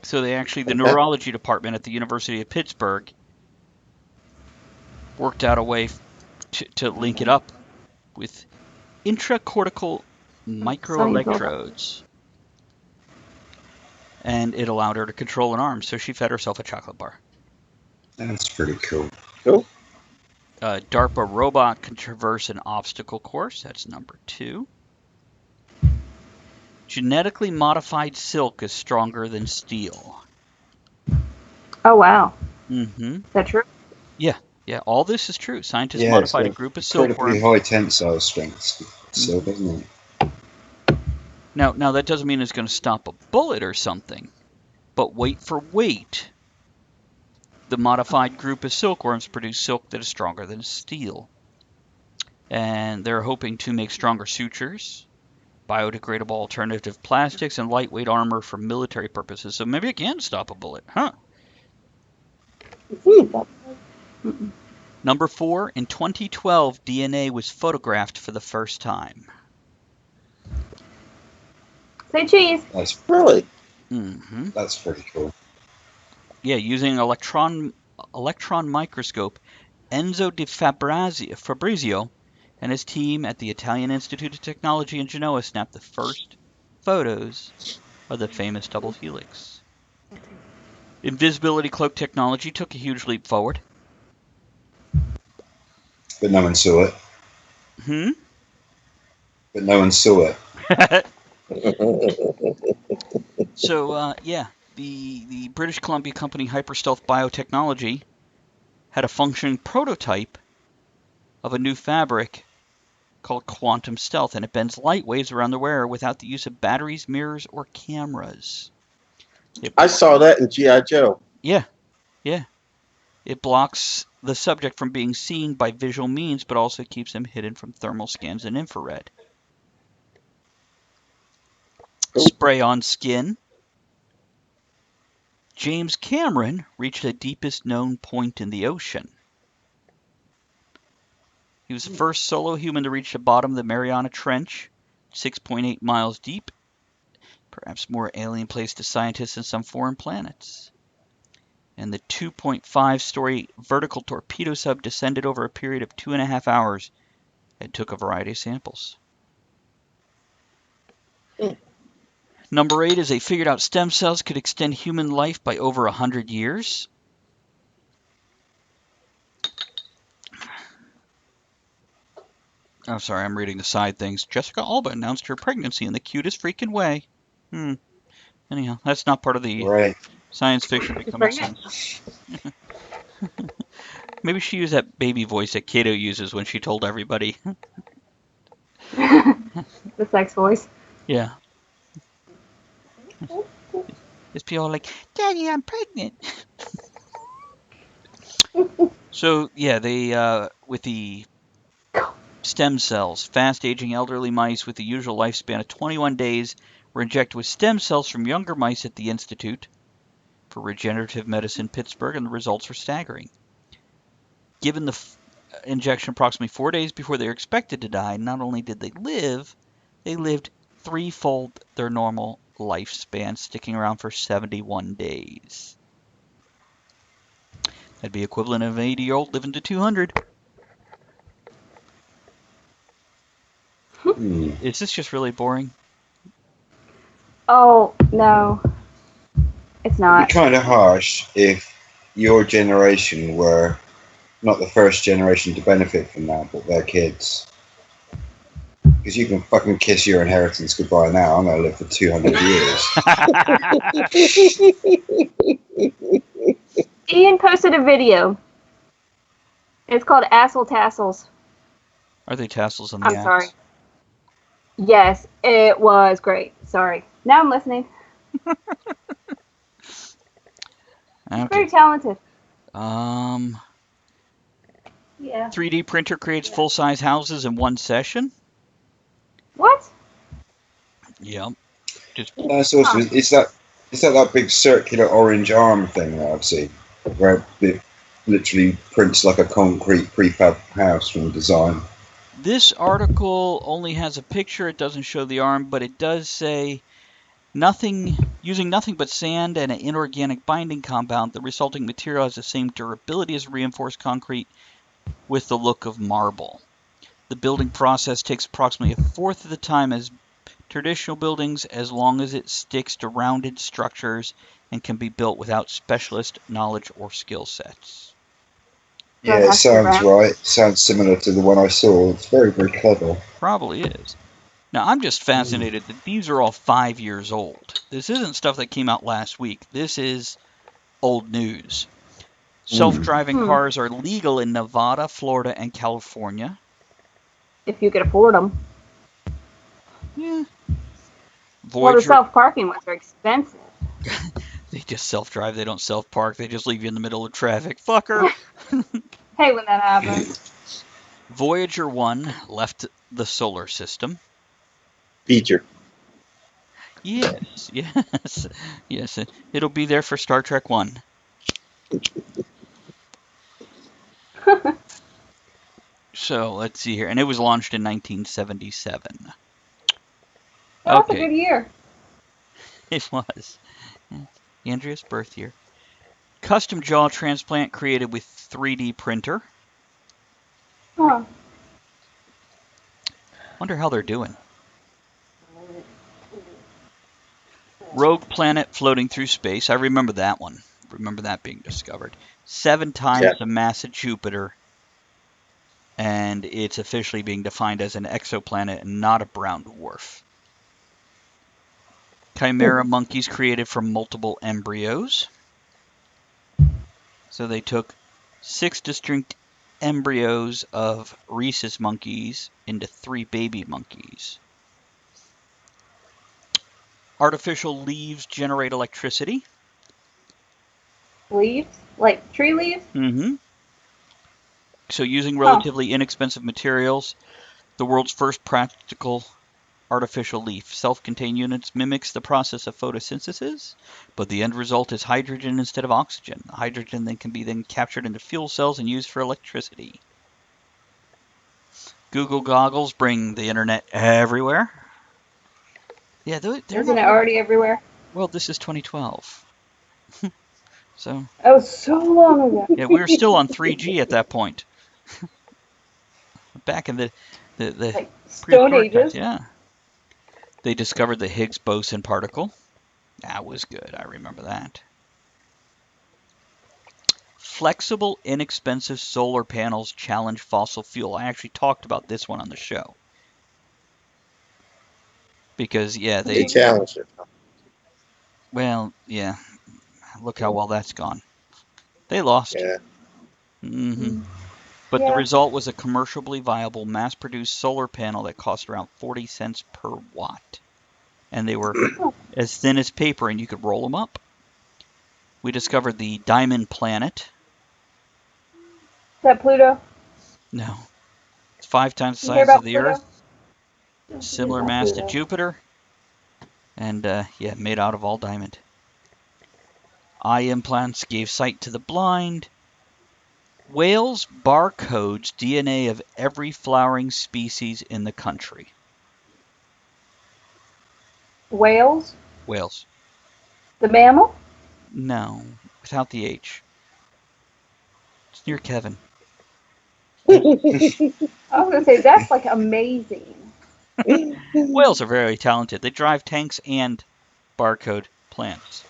Speaker 1: So the neurology department at the University of Pittsburgh worked out a way to link it up with intracortical microelectrodes. And it allowed her to control an arm, so she fed herself a chocolate bar.
Speaker 2: That's pretty cool.
Speaker 4: Cool.
Speaker 1: DARPA robot can traverse an obstacle course. That's number 2. Genetically modified silk is stronger than steel.
Speaker 3: Oh, wow.
Speaker 1: Mm-hmm.
Speaker 3: Is that true?
Speaker 1: Yeah, all this is true. Scientists
Speaker 2: Yeah,
Speaker 1: modified a
Speaker 2: it's
Speaker 1: group of
Speaker 2: incredibly
Speaker 1: silkworms.
Speaker 2: high tensile strength. So, doesn't it?
Speaker 1: Now that doesn't mean it's going to stop a bullet or something, but weight for weight, the modified group of silkworms produce silk that is stronger than steel. And they're hoping to make stronger sutures, biodegradable alternative plastics, and lightweight armor for military purposes. So maybe it can stop a bullet, huh? Number 4, in 2012, DNA was photographed for the first time.
Speaker 3: Say cheese.
Speaker 2: That's
Speaker 4: Really?
Speaker 1: Mm-hmm.
Speaker 2: that's pretty cool.
Speaker 1: using an electron microscope, Enzo di Fabrizio and his team at the Italian Institute of Technology in Genoa snapped the first photos of the famous double helix. Invisibility cloak technology took a huge leap forward.
Speaker 2: But no one saw it. But no one saw it.
Speaker 1: So, the British Columbia company Hyperstealth Biotechnology had a functioning prototype of a new fabric called Quantum Stealth, and it bends light waves around the wearer without the use of batteries, mirrors, or cameras.
Speaker 4: I saw that in G.I. Joe.
Speaker 1: Yeah. It blocks the subject from being seen by visual means, but also keeps them hidden from thermal scans and infrared.
Speaker 4: Cool.
Speaker 1: Spray on skin. James Cameron reached the deepest known point in the ocean. He was the first solo human to reach the bottom of the Mariana Trench, 6.8 miles deep. Perhaps more alien place to scientists than some foreign planets. And the 2.5-story vertical torpedo sub descended over a period of 2.5 hours and took a variety of samples. Number 8 is they figured out stem cells could extend human life by over 100 years. I'm sorry, I'm reading the side things. Jessica Alba announced her pregnancy in the cutest freaking way. Anyhow, that's not part of the science fiction becoming science. Maybe she used that baby voice that Kato uses when she told everybody.
Speaker 3: The sex voice.
Speaker 1: Yeah. It's people like, Daddy, I'm pregnant. So, yeah, they, with the stem cells, fast-aging elderly mice with the usual lifespan of 21 days were injected with stem cells from younger mice at the Institute for Regenerative Medicine, Pittsburgh, and the results were staggering. Given the injection approximately 4 days before they were expected to die, not only did they lived threefold their normal lifespan, sticking around for 71 days. That'd be equivalent of an 80-year-old living to 200. Is this just really boring?
Speaker 3: Oh, no. It's not.
Speaker 2: It'd be kind of harsh if your generation were not the first generation to benefit from that, but their kids. Because you can fucking kiss your inheritance goodbye now. I'm going to live for 200 years.
Speaker 3: Ian posted a video. It's called Asshole Tassels.
Speaker 1: Are they tassels on the
Speaker 3: I'm
Speaker 1: axe?
Speaker 3: sorry. Yes, it was great. Sorry. Now I'm listening.
Speaker 1: Okay.
Speaker 3: Very talented.
Speaker 5: Yeah.
Speaker 1: 3D printer creates full-size houses in one session.
Speaker 3: What?
Speaker 1: Yep.
Speaker 2: That's awesome. Is that big circular orange arm thing that I've seen, where it literally prints like a concrete prefab house from design?
Speaker 1: This article only has a picture. It doesn't show the arm, but it does say using nothing but sand and an inorganic binding compound. The resulting material has the same durability as reinforced concrete with the look of marble. The building process takes approximately a fourth of the time as traditional buildings, as long as it sticks to rounded structures and can be built without specialist knowledge or skill sets.
Speaker 2: Yeah, it sounds right. Sounds similar to the one I saw. It's very, very clever.
Speaker 1: Probably is. Now, I'm just fascinated that these are all 5 years old. This isn't stuff that came out last week. This is old news. Self-driving cars are legal in Nevada, Florida, and California.
Speaker 3: If you could afford them.
Speaker 1: Yeah.
Speaker 3: Well, the self-parking ones are expensive.
Speaker 1: They just self-drive. They don't self-park. They just leave you in the middle of traffic. Fucker.
Speaker 3: Hey, when that happens.
Speaker 1: Voyager 1 left the solar system.
Speaker 4: Feature.
Speaker 1: Yes. It'll be there for Star Trek 1. So, let's see here. And it was launched in 1977.
Speaker 3: That was a good year.
Speaker 1: It was. Andrea's birth year. Custom jaw transplant created with 3D printer.
Speaker 3: Huh.
Speaker 1: Wonder how they're doing. Rogue planet floating through space. I remember that one. Remember that being discovered. 7 times
Speaker 4: Yeah.
Speaker 1: the mass of Jupiter, and it's officially being defined as an exoplanet and not a brown dwarf. Chimera monkeys created from multiple embryos. So they took 6 distinct embryos of rhesus monkeys into 3 baby monkeys. Artificial leaves generate electricity.
Speaker 3: Leaves? Like tree leaves?
Speaker 1: Mm-hmm. So using relatively inexpensive materials, the world's first practical artificial leaf. Self-contained units mimics the process of photosynthesis, but the end result is hydrogen instead of oxygen. The hydrogen then can be captured into fuel cells and used for electricity. Google goggles bring the internet everywhere. Yeah, they're
Speaker 3: Isn't
Speaker 1: not.
Speaker 3: it already everywhere?
Speaker 1: Well, this is 2012. So,
Speaker 3: That was so long ago.
Speaker 1: yeah, we were still on 3G at that point. Back in the
Speaker 3: Like Stone
Speaker 1: prehistoric times,
Speaker 3: Ages.
Speaker 1: yeah. They discovered the Higgs boson particle. That was good. I remember that. Flexible, inexpensive solar panels challenge fossil fuel. I actually talked about this one on the show. Because, yeah,
Speaker 4: They challenged it.
Speaker 1: well, yeah, look how well that's gone. They lost.
Speaker 4: Yeah.
Speaker 1: Mm-hmm. But the
Speaker 3: Yeah.
Speaker 1: result was a commercially viable, mass-produced solar panel that cost around 40 cents per watt. And they were as thin as paper, and you could roll them up. We discovered the Diamond Planet.
Speaker 3: Is that Pluto?
Speaker 1: No. It's 5 times the
Speaker 3: You hear
Speaker 1: size of
Speaker 3: about
Speaker 1: the
Speaker 3: Pluto?
Speaker 1: Earth. Similar mass to Jupiter. And, yeah, made out of all diamond. Eye implants gave sight to the blind. Whales barcodes DNA of every flowering species in the country.
Speaker 3: Whales?
Speaker 1: Whales.
Speaker 3: The mammal?
Speaker 1: No, without the H. It's near Kevin.
Speaker 3: I was gonna say that's like amazing.
Speaker 1: Whales are very talented. They drive tanks and barcode plants.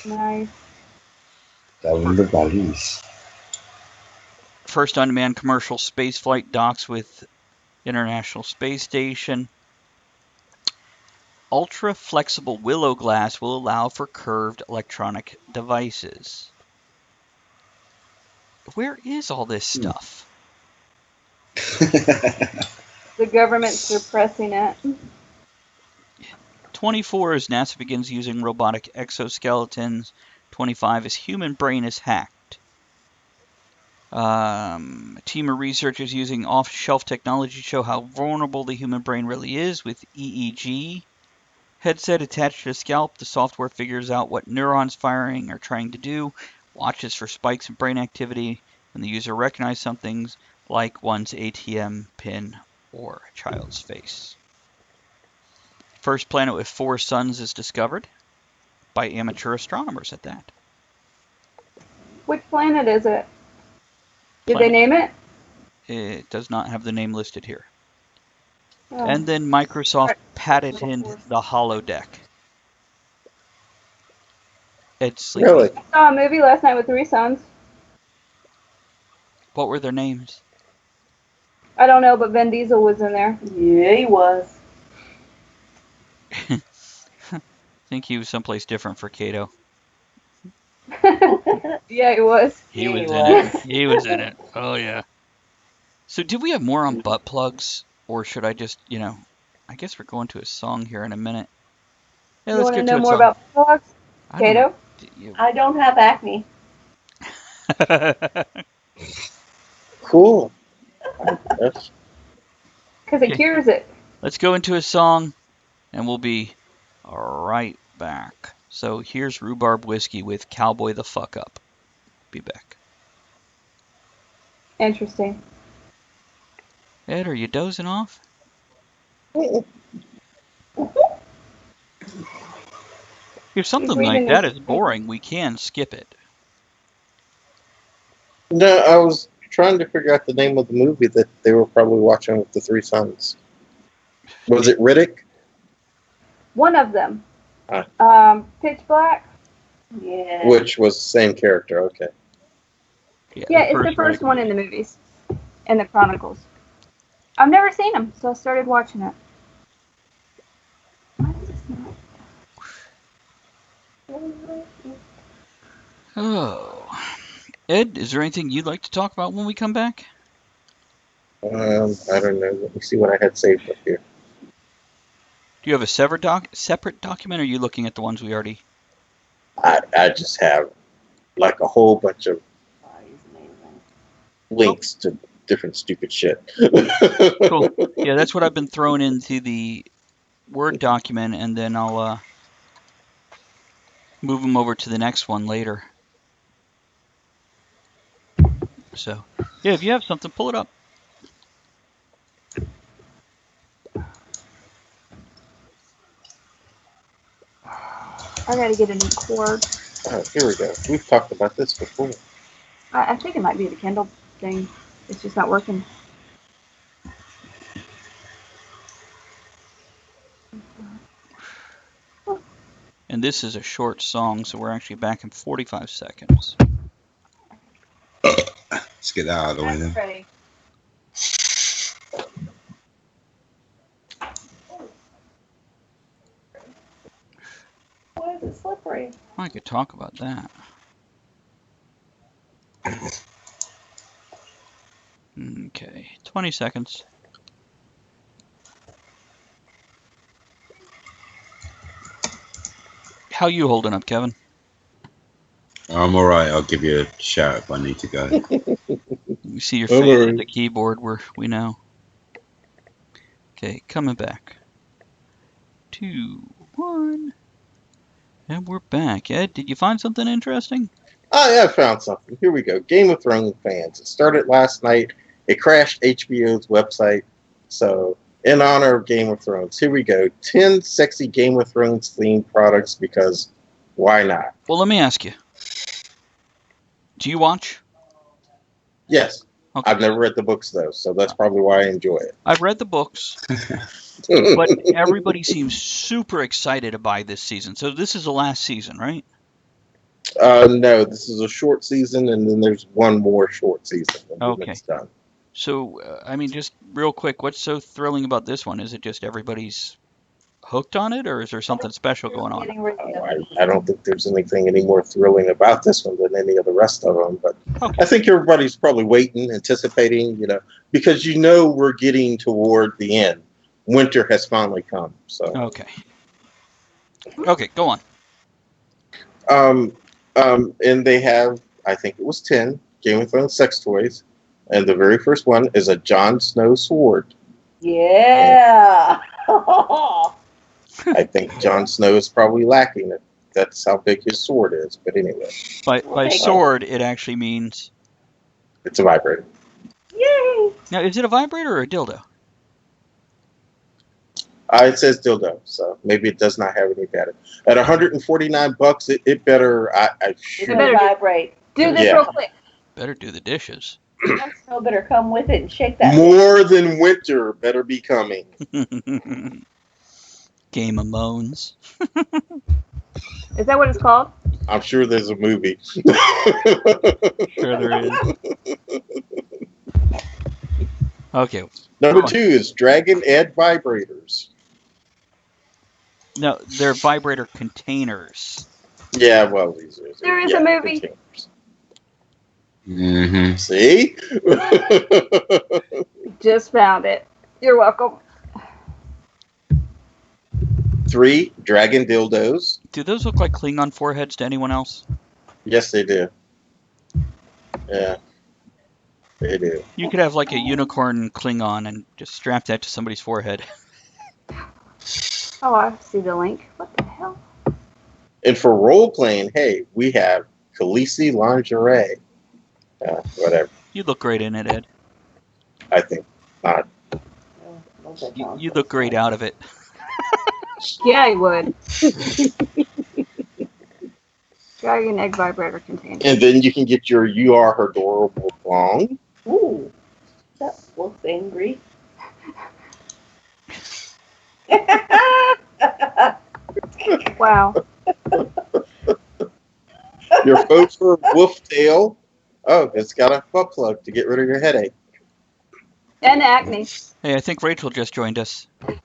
Speaker 3: Nice.
Speaker 2: Down the valleys.
Speaker 1: First unmanned commercial spaceflight docks with International Space Station. Ultra flexible willow glass will allow for curved electronic devices. Where is all this stuff?
Speaker 3: The government's suppressing it.
Speaker 1: 24 as NASA begins using robotic exoskeletons. 25 as human brain is hacked. A team of researchers using off-shelf technology show how vulnerable the human brain really is with EEG. Headset attached to the scalp, the software figures out what neurons firing are trying to do, watches for spikes in brain activity when the user recognizes something like one's ATM pin or a child's face. First planet with 4 suns is discovered by amateur astronomers at that.
Speaker 3: Which planet is it? Did they name it?
Speaker 1: It does not have the name listed here.
Speaker 3: Oh.
Speaker 1: And then Microsoft patented the holodeck. It's like,
Speaker 4: Really?
Speaker 3: I saw a movie last night with 3 sons.
Speaker 1: what were their names?
Speaker 3: I don't know, but Vin Diesel was in there.
Speaker 5: Yeah, he was.
Speaker 1: I think he was someplace different for Kato.
Speaker 3: Yeah, he was.
Speaker 1: He was in it. He was in it. Oh, yeah. So do we have more on butt plugs? Or should I just, I guess we're going to a song here in a minute. Yeah,
Speaker 3: You
Speaker 1: let's
Speaker 3: want to
Speaker 1: get
Speaker 3: know
Speaker 1: to a
Speaker 3: more
Speaker 1: song.
Speaker 3: about dogs,
Speaker 1: I don't know.
Speaker 3: Kato?
Speaker 5: I don't have acne.
Speaker 4: Cool. That's
Speaker 3: Because it
Speaker 1: Okay.
Speaker 3: cures it.
Speaker 1: Let's go into a song, and we'll be right back. So here's Rhubarb Whiskey with Cowboy the Fuck Up. Be back.
Speaker 3: Interesting.
Speaker 1: Ed, are you dozing off? If something
Speaker 3: reading
Speaker 1: like that
Speaker 3: this
Speaker 1: is
Speaker 3: thing.
Speaker 1: boring, we can skip it.
Speaker 4: No, I was trying to figure out the name of the movie that they were probably watching with the three sons. Was it Riddick?
Speaker 3: One of them. Pitch Black.
Speaker 5: Yeah.
Speaker 4: Which was the same character. Okay.
Speaker 3: Yeah, it's the first one in the movies, in the Chronicles. I've never seen them, so I started watching it. Why is this not?
Speaker 1: Oh. Ed, is there anything you'd like to talk about when we come back?
Speaker 4: I don't know. Let me see what I had saved up here.
Speaker 1: Do you have a separate document, or are you looking at the ones we already...
Speaker 4: I just have like a whole bunch of
Speaker 5: Oh, he's amazing.
Speaker 4: links to different stupid shit.
Speaker 1: Cool. Yeah, that's what I've been throwing into the Word document, and then I'll move them over to the next one later. So, yeah, if you have something, pull it up.
Speaker 3: I gotta get a new cord.
Speaker 4: Oh, here we go. We've talked about this before.
Speaker 3: I think it might be the Kindle thing. It's just not working.
Speaker 1: And this is a short song, so we're actually back in 45 seconds.
Speaker 2: Let's get that out of the way then.
Speaker 3: Ready.
Speaker 5: Why is it slippery?
Speaker 1: I could talk about that. Okay, 20 seconds. How you holding up, Kevin?
Speaker 2: I'm all right. I'll give you a shout if I need to go.
Speaker 1: We see your
Speaker 4: Don't
Speaker 1: face
Speaker 4: worry.
Speaker 1: at the keyboard. We know. Okay, coming back. 2, 1, and we're back. Ed, did you find something interesting?
Speaker 4: Oh, yeah, I found something. Here we go. Game of Thrones fans. It started last night. It crashed HBO's website. So, in honor of Game of Thrones, here we go. 10 sexy Game of Thrones themed products because why not?
Speaker 1: Well, let me ask you. Do you watch?
Speaker 4: Yes.
Speaker 1: Okay.
Speaker 4: I've never read the books, though, so that's probably why I enjoy
Speaker 1: I've read the books, but
Speaker 4: it.
Speaker 1: everybody seems super excited to buy this season. So this is the last season, right?
Speaker 4: No, this is a short season, and then there's one more short season, and then
Speaker 1: Okay.
Speaker 4: it's done.
Speaker 1: So, I mean, just real quick, what's so thrilling about this one? Is it just everybody's hooked on it, or is there something special going on?
Speaker 5: Getting rid of
Speaker 4: I don't think there's anything any more thrilling about this one than any of the rest of them, but
Speaker 1: Okay.
Speaker 4: I think everybody's probably waiting, anticipating, because we're getting toward the end. Winter has finally come, so.
Speaker 1: Okay. Okay, go on.
Speaker 4: And they have, I think it was 10 Game of Thrones sex toys, and the very first one is a Jon Snow sword.
Speaker 5: Yeah.
Speaker 4: I think Jon Snow is probably lacking it. That's how big his sword is, but anyway,
Speaker 1: By
Speaker 5: take it.
Speaker 1: sword, it actually means...
Speaker 4: it's a vibrator.
Speaker 5: Yay.
Speaker 1: Now, is it a vibrator or a dildo?
Speaker 4: It says dildo, so maybe it does not have any battery. At $149, it better. I
Speaker 5: It
Speaker 4: sure.
Speaker 5: better vibrate.
Speaker 3: Do this
Speaker 4: Yeah.
Speaker 3: real quick.
Speaker 1: Better do the dishes.
Speaker 5: Jon Snow better come with it and shake that.
Speaker 4: More than winter better be coming.
Speaker 1: Game of Moans.
Speaker 3: Is that what it's called?
Speaker 4: I'm sure there's a movie.
Speaker 1: Sure there is. Okay.
Speaker 4: Number 2 is Dragon Ed vibrators.
Speaker 1: No, they're vibrator containers.
Speaker 4: Yeah, well, these are.
Speaker 3: There is a movie.
Speaker 4: containers.
Speaker 2: Mm-hmm.
Speaker 4: See?
Speaker 3: Just found it. You're welcome.
Speaker 4: 3 Dragon dildos.
Speaker 1: Do those look like Klingon foreheads to anyone else?
Speaker 4: Yes, they do. Yeah, they do.
Speaker 1: You could have like a unicorn Klingon and just strap that to somebody's forehead.
Speaker 3: Oh, I see the link. What the hell?
Speaker 4: And for role playing, hey, we have Khaleesi lingerie. Whatever.
Speaker 1: You look great in it, Ed.
Speaker 4: I think not.
Speaker 1: You look great out of it.
Speaker 3: Yeah, I would. Dragon egg vibrator container.
Speaker 4: And then you can get your You Are Her Adorable thong.
Speaker 5: Ooh, that looks angry.
Speaker 3: Wow.
Speaker 4: Your faux fur wolf tail. Oh, it's got a butt plug to get rid of your headache.
Speaker 3: And acne.
Speaker 1: Hey, I think Rachel just joined us.
Speaker 3: Hey,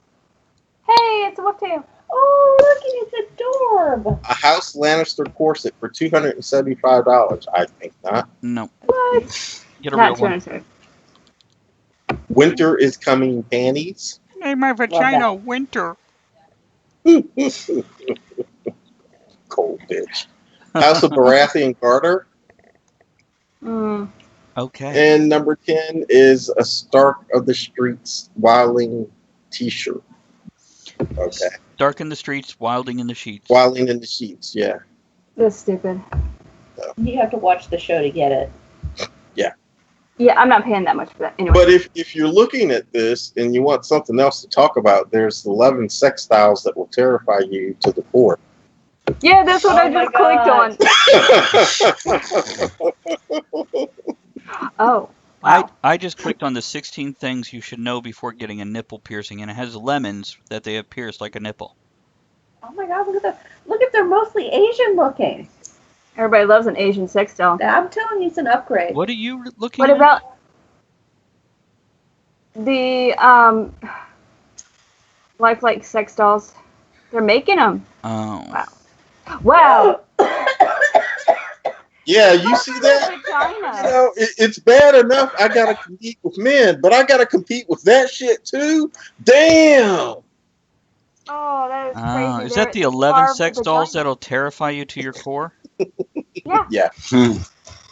Speaker 3: it's a wolf tail.
Speaker 5: Oh, look, it's adorable.
Speaker 4: A House Lannister corset for $275. I think not.
Speaker 1: No,
Speaker 3: What?
Speaker 1: get a
Speaker 3: Not
Speaker 1: real one.
Speaker 3: 200.
Speaker 4: Winter is Coming panties.
Speaker 1: Hey, my
Speaker 5: vagina,
Speaker 1: winter.
Speaker 4: Cold bitch. House of Baratheon Garter.
Speaker 3: Mm.
Speaker 1: Okay.
Speaker 4: And number 10 is a Stark of the Streets Wildling t-shirt. Okay.
Speaker 1: Dark in the streets, wilding in the sheets.
Speaker 4: Wildling in the sheets, yeah.
Speaker 3: That's stupid.
Speaker 5: You have to watch the show to get it.
Speaker 3: Yeah, I'm not paying that much for that. Anyway.
Speaker 4: But if you're looking at this and you want something else to talk about, there's 11 sex styles that will terrify you to the core.
Speaker 3: Yeah, that's what
Speaker 5: Oh
Speaker 3: I just clicked on. Oh, wow.
Speaker 1: I just clicked on the 16 things you should know before getting a nipple piercing, and it has lemons that they have pierced like a nipple.
Speaker 5: Oh my God, look at they're mostly Asian looking.
Speaker 3: Everybody loves an Asian sex doll.
Speaker 5: I'm telling you, it's an upgrade.
Speaker 1: What are you looking
Speaker 3: What
Speaker 1: at?
Speaker 3: about the lifelike sex dolls? They're making them.
Speaker 1: Oh.
Speaker 3: Wow.
Speaker 4: Yeah, you see that? You
Speaker 3: Vagina.
Speaker 4: know, it's bad enough I gotta compete with men, but I gotta compete with that shit too. Damn.
Speaker 3: Oh, that is
Speaker 1: Oh,
Speaker 3: crazy.
Speaker 1: is that the 11 sex dolls that'll terrify you to your core?
Speaker 3: Yeah.
Speaker 4: Yeah.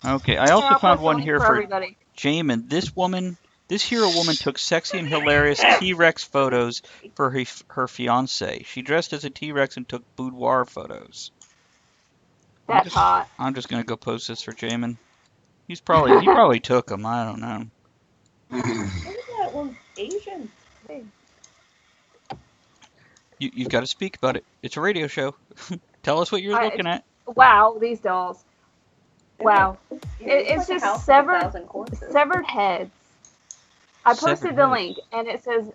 Speaker 1: Okay, I also
Speaker 3: I'll
Speaker 1: found
Speaker 3: post
Speaker 1: one
Speaker 3: a link
Speaker 1: here
Speaker 3: for
Speaker 1: for
Speaker 3: everybody.
Speaker 1: Jamin. This hero woman took sexy and hilarious T-Rex photos for her fiance. She dressed as a T-Rex and took boudoir photos.
Speaker 3: That's hot.
Speaker 1: I'm just gonna go post this for Jamin. He probably took them. I don't know.
Speaker 5: Look at that one's Asian.
Speaker 1: You've got to speak about it. It's a radio show. Tell us what you're looking at.
Speaker 3: Wow, these dolls. Wow.
Speaker 5: like
Speaker 3: It's
Speaker 5: a
Speaker 3: just
Speaker 5: house with
Speaker 3: severed
Speaker 5: 1,000 corpses.
Speaker 3: severed heads. I posted
Speaker 1: Severed
Speaker 3: the
Speaker 1: heads.
Speaker 3: link, and it says,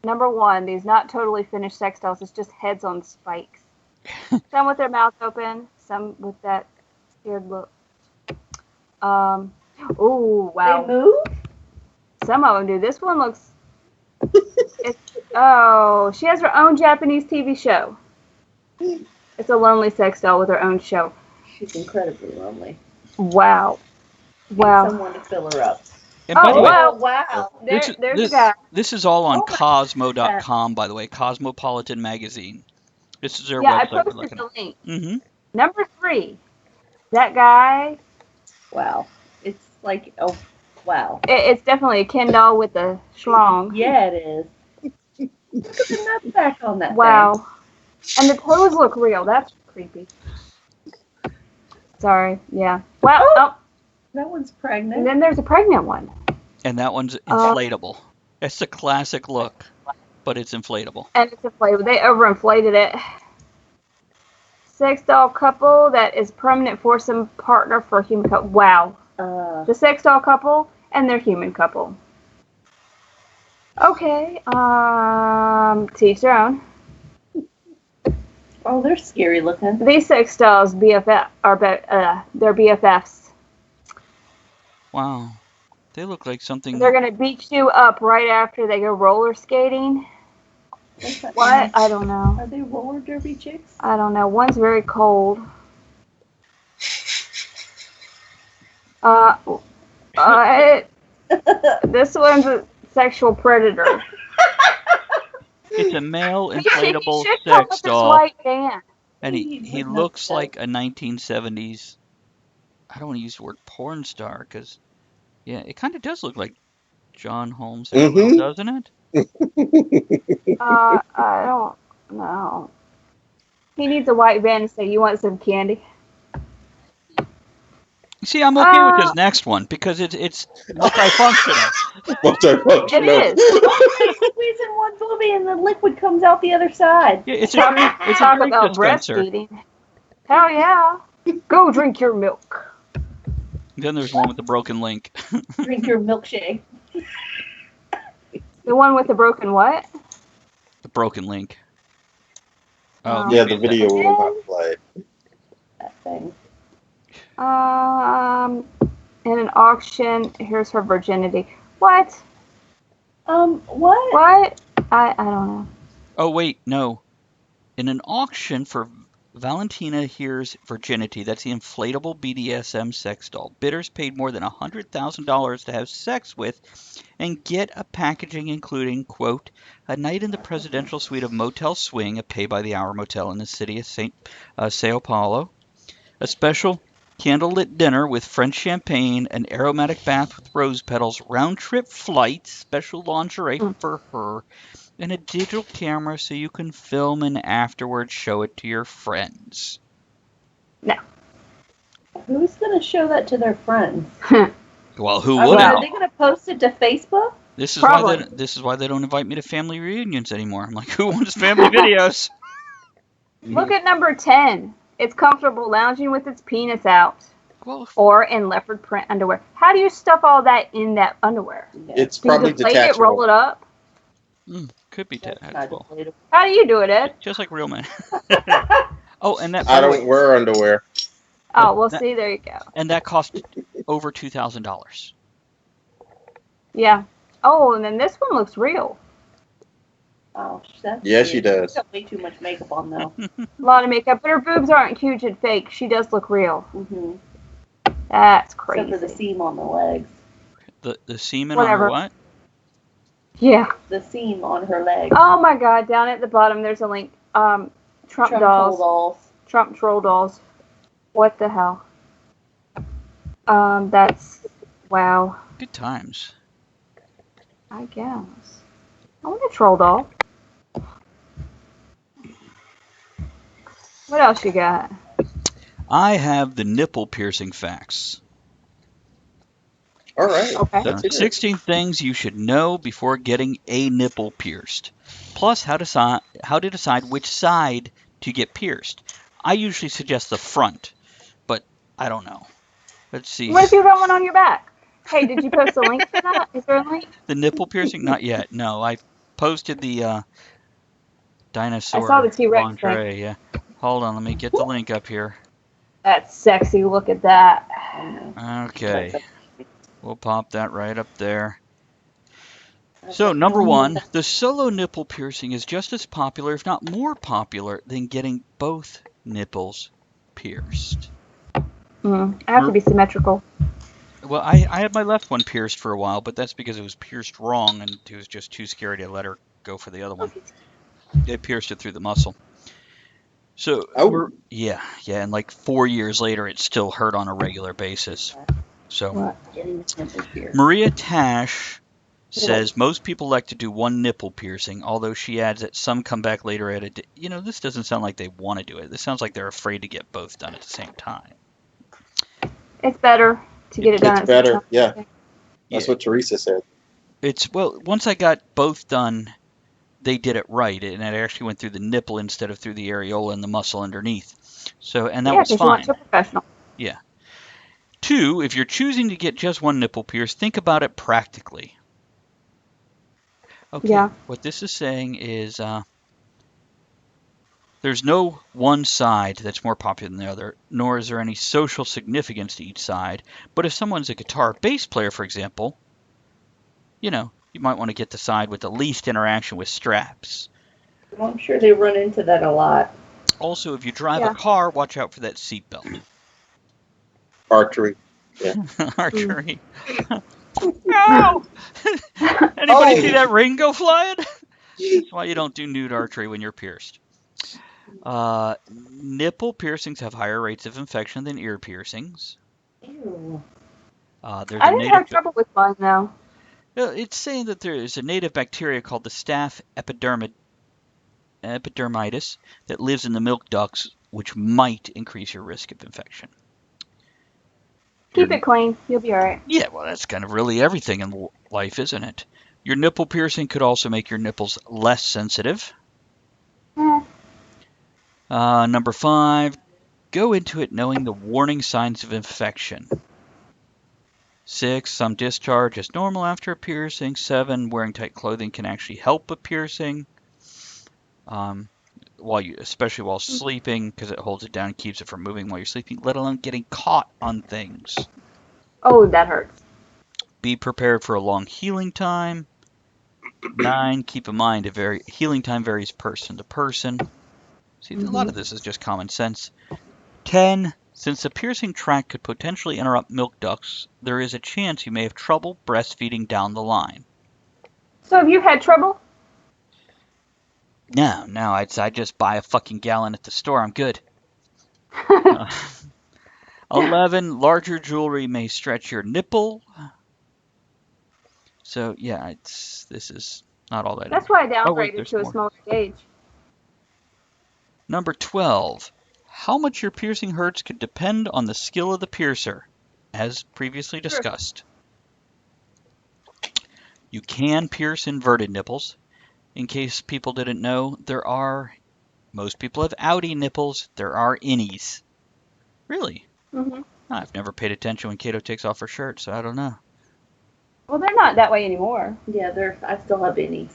Speaker 3: number 1, these not totally finished sex dolls. It's just heads on spikes. Some with their mouth open, some with that scared look. Oh,
Speaker 5: They
Speaker 3: wow.
Speaker 5: move?
Speaker 3: Some of them do. This one looks... she has her own Japanese TV show. It's a lonely sex doll with her own show.
Speaker 5: She's incredibly lonely.
Speaker 3: Wow.
Speaker 5: Need
Speaker 3: Wow.
Speaker 5: someone to fill her up.
Speaker 1: And by the way,
Speaker 5: Wow.
Speaker 3: There's a guy.
Speaker 1: this is all on
Speaker 5: Oh my
Speaker 1: Cosmo.com, by the way, Cosmopolitan Magazine. This is their
Speaker 3: Yeah, I
Speaker 1: website we're
Speaker 3: posted
Speaker 1: looking
Speaker 3: the
Speaker 1: at.
Speaker 3: link.
Speaker 1: Mm-hmm.
Speaker 3: Number 3. That guy,
Speaker 5: Wow. It's like, oh, wow.
Speaker 3: it's definitely a Ken doll with a schlong.
Speaker 5: Yeah, it is. Look at the nutsack on that
Speaker 3: Wow. And the toes look real. That's creepy. Sorry. Yeah. Wow. Oh.
Speaker 5: thing. That one's
Speaker 3: And
Speaker 5: pregnant.
Speaker 3: then there's a pregnant one.
Speaker 1: And that one's inflatable. It's a classic look, but it's inflatable.
Speaker 3: And it's inflatable. They overinflated it. Sex doll couple that is permanent foursome partner for human couple. Wow. The sex doll couple and their human couple. Okay. To each their own.
Speaker 5: Oh, they're scary looking.
Speaker 3: These sex dolls they're BFFs.
Speaker 1: Wow. They look like something.
Speaker 3: They're gonna beat you up right after they go roller skating.
Speaker 5: What's that
Speaker 3: What?
Speaker 5: mean?
Speaker 3: I don't know.
Speaker 5: Are they roller derby chicks?
Speaker 3: I don't know. One's very cold. This one's a sexual predator.
Speaker 1: It's a male
Speaker 3: He
Speaker 1: inflatable
Speaker 3: should come
Speaker 1: sex
Speaker 3: with this
Speaker 1: doll,
Speaker 3: white band.
Speaker 1: and he
Speaker 5: He would
Speaker 1: looks
Speaker 5: not
Speaker 1: like a 1970s. I don't want to use the word porn star because, yeah, it kind of does look like John Holmes, doesn't it?
Speaker 3: I don't know. He needs a white band and say, "You want some candy?"
Speaker 1: You see, I'm okay with this next one because it's multifunctional.
Speaker 3: It is.
Speaker 5: Squeeze in one booby and the liquid comes out the other side.
Speaker 1: Yeah, it's a
Speaker 3: Talk
Speaker 1: drink
Speaker 3: about
Speaker 1: dispenser.
Speaker 3: breastfeeding. Hell yeah. Go drink your milk.
Speaker 1: Then there's one with the broken link.
Speaker 5: Drink your milkshake.
Speaker 3: The one with the broken what?
Speaker 1: The broken link. Oh,
Speaker 4: Yeah,
Speaker 1: maybe
Speaker 4: the video will not play.
Speaker 5: That thing.
Speaker 3: In an auction, here's her virginity. What?
Speaker 5: What?
Speaker 3: What? I don't know.
Speaker 1: Oh, wait, no. In an auction for Valentina Here's Virginity, that's the inflatable BDSM sex doll, bidders paid more than $100,000 to have sex with and get a packaging including, quote, a night in the presidential suite of Motel Swing, a pay-by-the-hour motel in the city of Sao Paulo, a special candlelit dinner with French champagne, an aromatic bath with rose petals, round-trip flights, special lingerie for her, and a digital camera so you can film and afterwards show it to your friends.
Speaker 5: Who's gonna show that to their friends?
Speaker 1: Well, who
Speaker 5: Are
Speaker 1: wouldn't?
Speaker 5: they gonna post it to Facebook?
Speaker 1: This is
Speaker 3: Probably.
Speaker 1: this is why they don't invite me to family reunions anymore. I'm like, who wants family videos?
Speaker 3: Look at number 10. It's comfortable lounging with its penis out.
Speaker 1: Well,
Speaker 3: Or in leopard print underwear. How do you stuff all that in that underwear?
Speaker 4: It's
Speaker 3: Do you
Speaker 4: probably
Speaker 3: deflate it, roll
Speaker 4: detachable.
Speaker 3: it up?
Speaker 1: could be
Speaker 5: That's not
Speaker 1: detachable.
Speaker 5: deflatable.
Speaker 3: How do you do it, Ed?
Speaker 1: Just like real men. Oh, and that
Speaker 4: I don't wear underwear.
Speaker 3: Oh, well, see, there you go.
Speaker 1: and that cost over $2,000.
Speaker 3: Yeah. Oh, and then this one looks real.
Speaker 5: Oh, that's
Speaker 4: Yeah, she
Speaker 5: weird.
Speaker 4: does.
Speaker 5: She's got way too much makeup on though.
Speaker 3: A lot of makeup, but her boobs aren't huge and fake. She does look real.
Speaker 5: Mm-hmm.
Speaker 3: That's
Speaker 5: Except for the
Speaker 3: crazy.
Speaker 5: seam on the legs.
Speaker 1: The semen on her
Speaker 3: Whatever.
Speaker 1: what?
Speaker 3: Yeah.
Speaker 5: The seam on her leg.
Speaker 3: Oh my God! Down at the bottom, there's a link. Trump dolls.
Speaker 5: dolls.
Speaker 3: Trump troll dolls. What the hell? That's wow.
Speaker 1: Good times.
Speaker 3: I guess. I want a troll doll. What else you got?
Speaker 1: I have the nipple piercing facts.
Speaker 4: All right.
Speaker 3: Okay.
Speaker 4: Let's hear it.
Speaker 1: 16 things you should know before getting a nipple pierced. Plus, how to decide which side to get pierced. I usually suggest the front, but I don't know. Let's see.
Speaker 3: What if you got one on your back? Hey, did you post a link for that? Is there a link?
Speaker 1: The nipple piercing? Not yet. No, I posted the dinosaur
Speaker 3: I saw the T-Rex
Speaker 1: lingerie. Yeah. Hold on, let me get the link up here.
Speaker 3: That's sexy. Look at that.
Speaker 1: Okay. We'll pop that right up there. So, number one, the solo nipple piercing is just as popular, if not more popular, than getting both nipples pierced.
Speaker 3: I have to be symmetrical.
Speaker 1: Well, I had my left one pierced for a while, but that's because it was pierced wrong, and it was just too scary to let her go for the other one. It pierced it through the muscle. So,
Speaker 4: Oh.
Speaker 1: yeah, and like 4 years later, it still hurt on a regular basis. So,
Speaker 5: Getting the nipple pierced.
Speaker 1: Maria Tash says most people like to do one nipple piercing, although she adds that some come back later at it. You know, this doesn't sound like they want to do it. This sounds like they're afraid to get both done at the same time.
Speaker 3: It's better to get it done.
Speaker 4: It's
Speaker 3: at the
Speaker 4: better.
Speaker 3: same time.
Speaker 4: Yeah. That's
Speaker 1: Yeah.
Speaker 4: what Teresa said.
Speaker 1: Well, once I got both done, they did it right, and it actually went through the nipple instead of through the areola and the muscle underneath. So, and that
Speaker 3: Yeah,
Speaker 1: was
Speaker 3: 'cause you went
Speaker 1: fine.
Speaker 3: to a professional.
Speaker 1: 2, if you're choosing to get just one nipple pierce, think about it practically. Okay,
Speaker 3: Yeah.
Speaker 1: what this is saying is there's no one side that's more popular than the other, nor is there any social significance to each side. But if someone's a guitar bass player, for example, you know, you might want to get the side with the least interaction with straps.
Speaker 5: Well, I'm sure they run into that a lot.
Speaker 1: Also, if you drive
Speaker 3: Yeah.
Speaker 1: a car, watch out for that seatbelt.
Speaker 4: Archery.
Speaker 1: Archery. Ow! Anybody see that ring go flying? That's why you don't do nude archery when you're pierced. Nipple piercings have higher rates of infection than ear piercings.
Speaker 5: Ew.
Speaker 1: There's
Speaker 3: I
Speaker 1: a
Speaker 3: didn't
Speaker 1: native.
Speaker 3: have trouble with mine though.
Speaker 1: It's saying that there is a native bacteria called the staph epidermidis that lives in the milk ducts, which might increase your risk of infection.
Speaker 3: Keep it clean. You'll be all right.
Speaker 1: Yeah, well, that's kind of really everything in life, isn't it? Your nipple piercing could also make your nipples less sensitive.
Speaker 3: Eh.
Speaker 1: Number 5, Go into it knowing the warning signs of infection. 6, some discharge is normal after a piercing. 7, wearing tight clothing can actually help a piercing. Especially while sleeping, because it holds it down and keeps it from moving while you're sleeping, let alone getting caught on things.
Speaker 3: Oh, that hurts.
Speaker 1: Be prepared for a long healing time. 9, keep in mind healing time varies person to person. See, a lot of this is just common sense. 10, since the piercing tract could potentially interrupt milk ducts, there is a chance you may have trouble breastfeeding down the line.
Speaker 3: So have you had trouble?
Speaker 1: No, I'd just buy a fucking gallon at the store. I'm good. 11, larger jewelry may stretch your nipple. So yeah, this is not all that.
Speaker 3: That's why I
Speaker 1: Oh wait,
Speaker 3: downgraded
Speaker 1: there's
Speaker 3: to a
Speaker 1: more.
Speaker 3: smaller gauge.
Speaker 1: Number 12, how much your piercing hurts could depend on the skill of the piercer, as previously discussed. You can pierce inverted nipples. In case people didn't know, most people have outie nipples. There are innies. Really?
Speaker 3: Mm-hmm.
Speaker 1: I've never paid attention when Kato takes off her shirt, so I don't know.
Speaker 3: Well, they're not that way anymore.
Speaker 5: Yeah, I still have innies.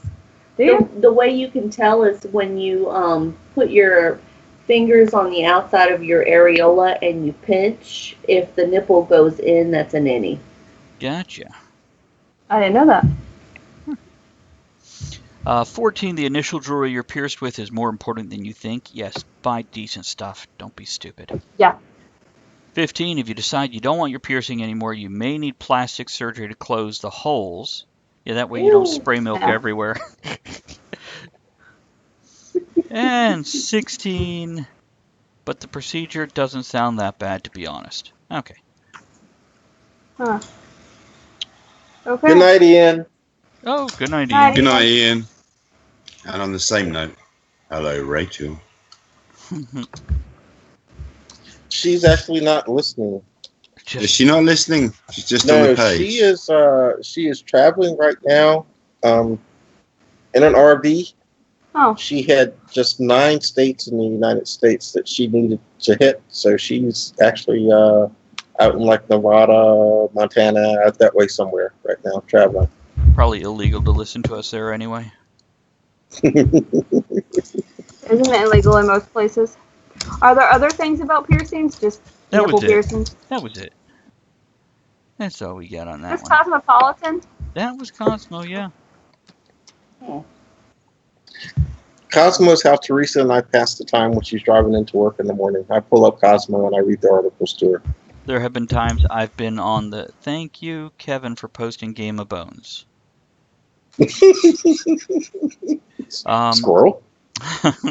Speaker 3: Do you?
Speaker 5: The way you can tell is when you put your fingers on the outside of your areola and you pinch. If the nipple goes in, that's an innie.
Speaker 1: Gotcha.
Speaker 3: I didn't know that.
Speaker 1: 14, the initial jewelry you're pierced with is more important than you think. Yes, buy decent stuff. Don't be stupid.
Speaker 3: Yeah.
Speaker 1: 15, if you decide you don't want your piercing anymore, you may need plastic surgery to close the holes. Yeah, that way you don't spray milk everywhere. And 16, but the procedure doesn't sound that bad, to be honest. Okay.
Speaker 3: Huh. Okay.
Speaker 4: Good night, Ian.
Speaker 1: Oh, good night,
Speaker 3: Night,
Speaker 1: Ian.
Speaker 2: Good night, Ian. And on the same note, hello, Rachel.
Speaker 4: She's actually not listening.
Speaker 2: Is she not listening? She's just on the
Speaker 4: No,
Speaker 2: page.
Speaker 4: she is traveling right now in an RV.
Speaker 3: Oh.
Speaker 4: She had just 9 states in the United States that she needed to hit, so she's actually out in like Nevada, Montana, out that way somewhere right now, traveling.
Speaker 1: Probably illegal to listen to us there anyway.
Speaker 3: Isn't it illegal in most places? Are there other things about piercings? Just nipple piercings?
Speaker 1: That was it. That's all we got on that
Speaker 3: This
Speaker 1: one.
Speaker 3: Cosmopolitan?
Speaker 1: That was Cosmo, yeah.
Speaker 5: Oh.
Speaker 4: Cosmo's how Teresa and I pass the time when she's driving into work in the morning. I pull up Cosmo and I read the articles to her.
Speaker 1: There have been times I've been on the thank you, Kevin, for posting Game of Bones.
Speaker 4: Squirrel?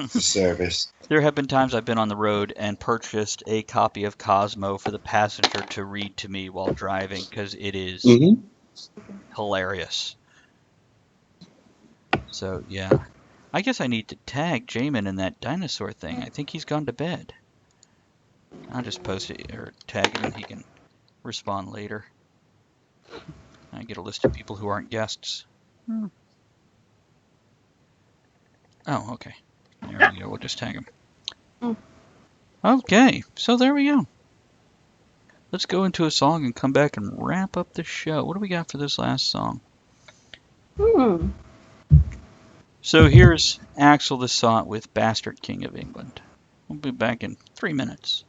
Speaker 2: Service.
Speaker 1: There have been times I've been on the road and purchased a copy of Cosmo for the passenger to read to me while driving because it is hilarious. So, yeah. I guess I need to tag Jamin in that dinosaur thing. I think he's gone to bed. I'll just post it or tag him and he can respond later. I get a list of people who aren't guests. Oh, okay. There we go. We'll just tag him. Okay, so there we go. Let's go into a song and come back and wrap up the show. What do we got for this last song? So here's Axel the Sot with Bastard King of England. We'll be back in 3 minutes.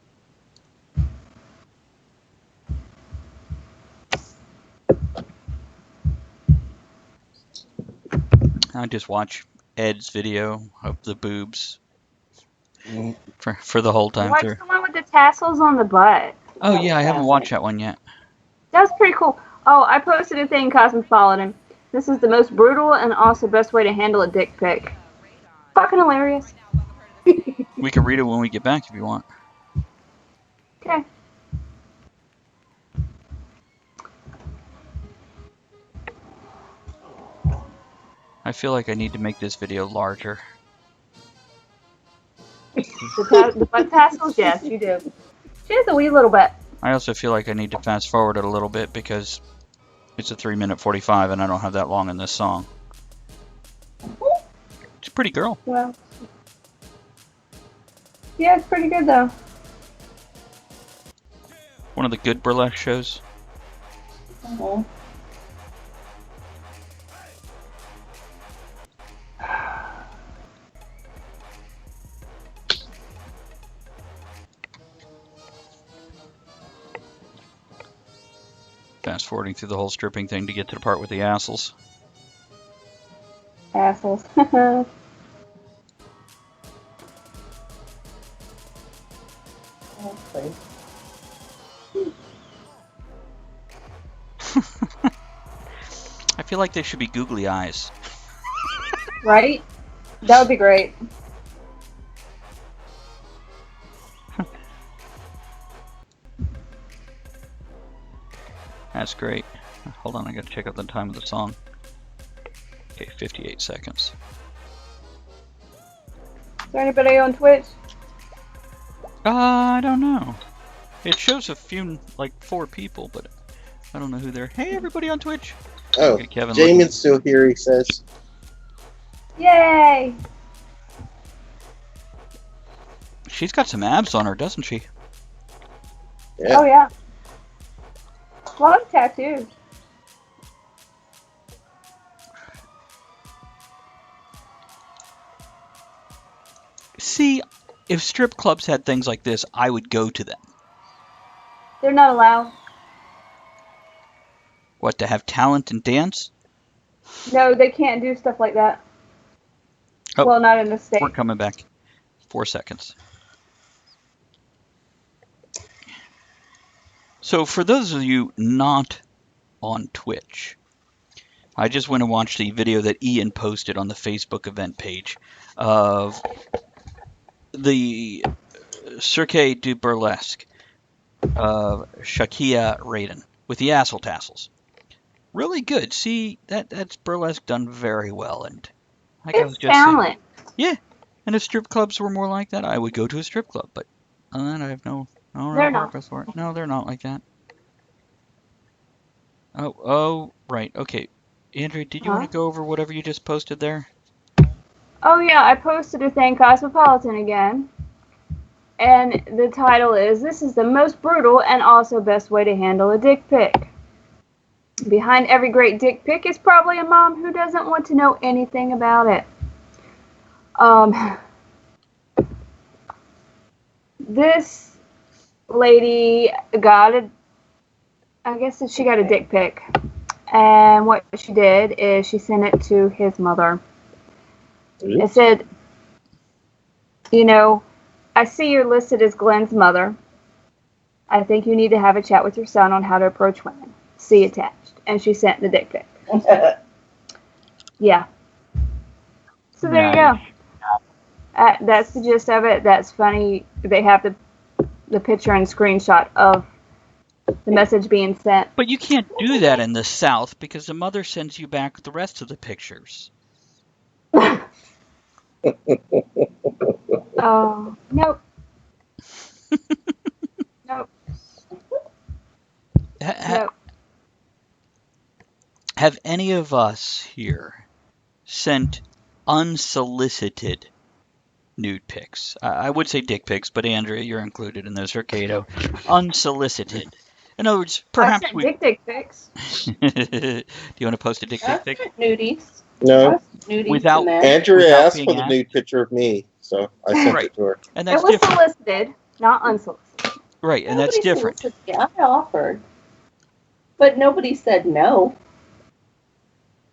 Speaker 1: I just watch Ed's video of the boobs for the whole time
Speaker 3: What's
Speaker 1: through.
Speaker 3: the one with the tassels on the butt?
Speaker 1: Oh yeah, I haven't watched that one yet.
Speaker 3: That's pretty cool. Oh, I posted a thing, Cosmopolitan. This is the most brutal and also best way to handle a dick pic. Fucking hilarious.
Speaker 1: We can read it when we get back if you want.
Speaker 3: Okay.
Speaker 1: I feel like I need to make this video larger.
Speaker 3: The butt tassels? Yes, you do. Just a wee little bit.
Speaker 1: I also feel like I need to fast forward it a little bit because it's a 3-minute 45 and I don't have that long in this song. It's a pretty girl.
Speaker 3: Well. Yeah, it's pretty good though.
Speaker 1: One of the good burlesque shows.
Speaker 5: Oh.
Speaker 1: Fast forwarding through the whole stripping thing to get to the part with the assholes.
Speaker 3: Assholes.
Speaker 5: Okay.
Speaker 1: I feel like they should be googly eyes.
Speaker 3: Right? That would be great.
Speaker 1: That's great. Hold on, I gotta check out the time of the song. Okay, 58 seconds.
Speaker 3: Is there anybody on Twitch?
Speaker 1: I don't know. It shows a few, like 4 people, but I don't know who they're. Hey, everybody on Twitch.
Speaker 4: Oh,
Speaker 1: Okay, Kevin.
Speaker 4: Jamin's still here, he says.
Speaker 3: Yay!
Speaker 1: She's got some abs on her, doesn't she?
Speaker 4: Yeah.
Speaker 3: Oh yeah. A lot of tattoos.
Speaker 1: See, if strip clubs had things like this, I would go to them.
Speaker 3: They're not allowed.
Speaker 1: What, to have talent and dance?
Speaker 3: No, they can't do stuff like that.
Speaker 1: Oh,
Speaker 3: well, not in the state.
Speaker 1: We're coming back. 4 seconds. So for those of you not on Twitch, I just went and watched the video that Ian posted on the Facebook event page of the Cirque du Burlesque of Shakia Raiden with the asshole tassels. Really good. See, that's burlesque done very well. And like I was
Speaker 3: It's
Speaker 1: just saying,
Speaker 3: talent.
Speaker 1: yeah. And if strip clubs were more like that, I would go to a strip club. But other than that, I have no
Speaker 3: They're not.
Speaker 1: purpose for it. No, they're not like that. Oh, right. Okay. Andrea, did you
Speaker 3: Huh?
Speaker 1: want to go over whatever you just posted there?
Speaker 3: Oh yeah, I posted a thing, Cosmopolitan again. And the title is, "This is the most brutal and also best way to handle a dick pic." Behind every great dick pic is probably a mom who doesn't want to know anything about it. This lady got I guess that she got a dick pic. And what she did is she sent it to his mother. It said, you know, "I see you're listed as Glenn's mother. I think you need to have a chat with your son on how to approach women. See attached." And she sent the dick pic. Yeah. So there you go. That's the gist of it. That's funny. They have the picture and screenshot of the message being sent.
Speaker 1: But you can't do that in the South because the mother sends you back the rest of the pictures.
Speaker 3: Oh, nope. Nope. Nope.
Speaker 1: Have any of us here sent unsolicited nude pics? I would say dick pics, but Andrea, you're included in those, or Cato. Unsolicited. In other words, perhaps
Speaker 3: I sent dick pics.
Speaker 1: Do you want to post a dick
Speaker 5: I
Speaker 1: pic?
Speaker 5: sent nudies.
Speaker 4: No.
Speaker 5: Nudies
Speaker 1: Without-
Speaker 5: to men.
Speaker 4: Andrea
Speaker 1: Without
Speaker 4: asked
Speaker 1: being
Speaker 4: for the
Speaker 1: asked?
Speaker 4: nude picture of me, so I sent
Speaker 1: Right.
Speaker 4: it to her.
Speaker 1: And
Speaker 3: It
Speaker 1: that's
Speaker 3: was
Speaker 1: different.
Speaker 3: solicited, not unsolicited.
Speaker 1: Right, and that's
Speaker 5: Nobody
Speaker 1: different.
Speaker 5: solicited me. I offered. But nobody said no.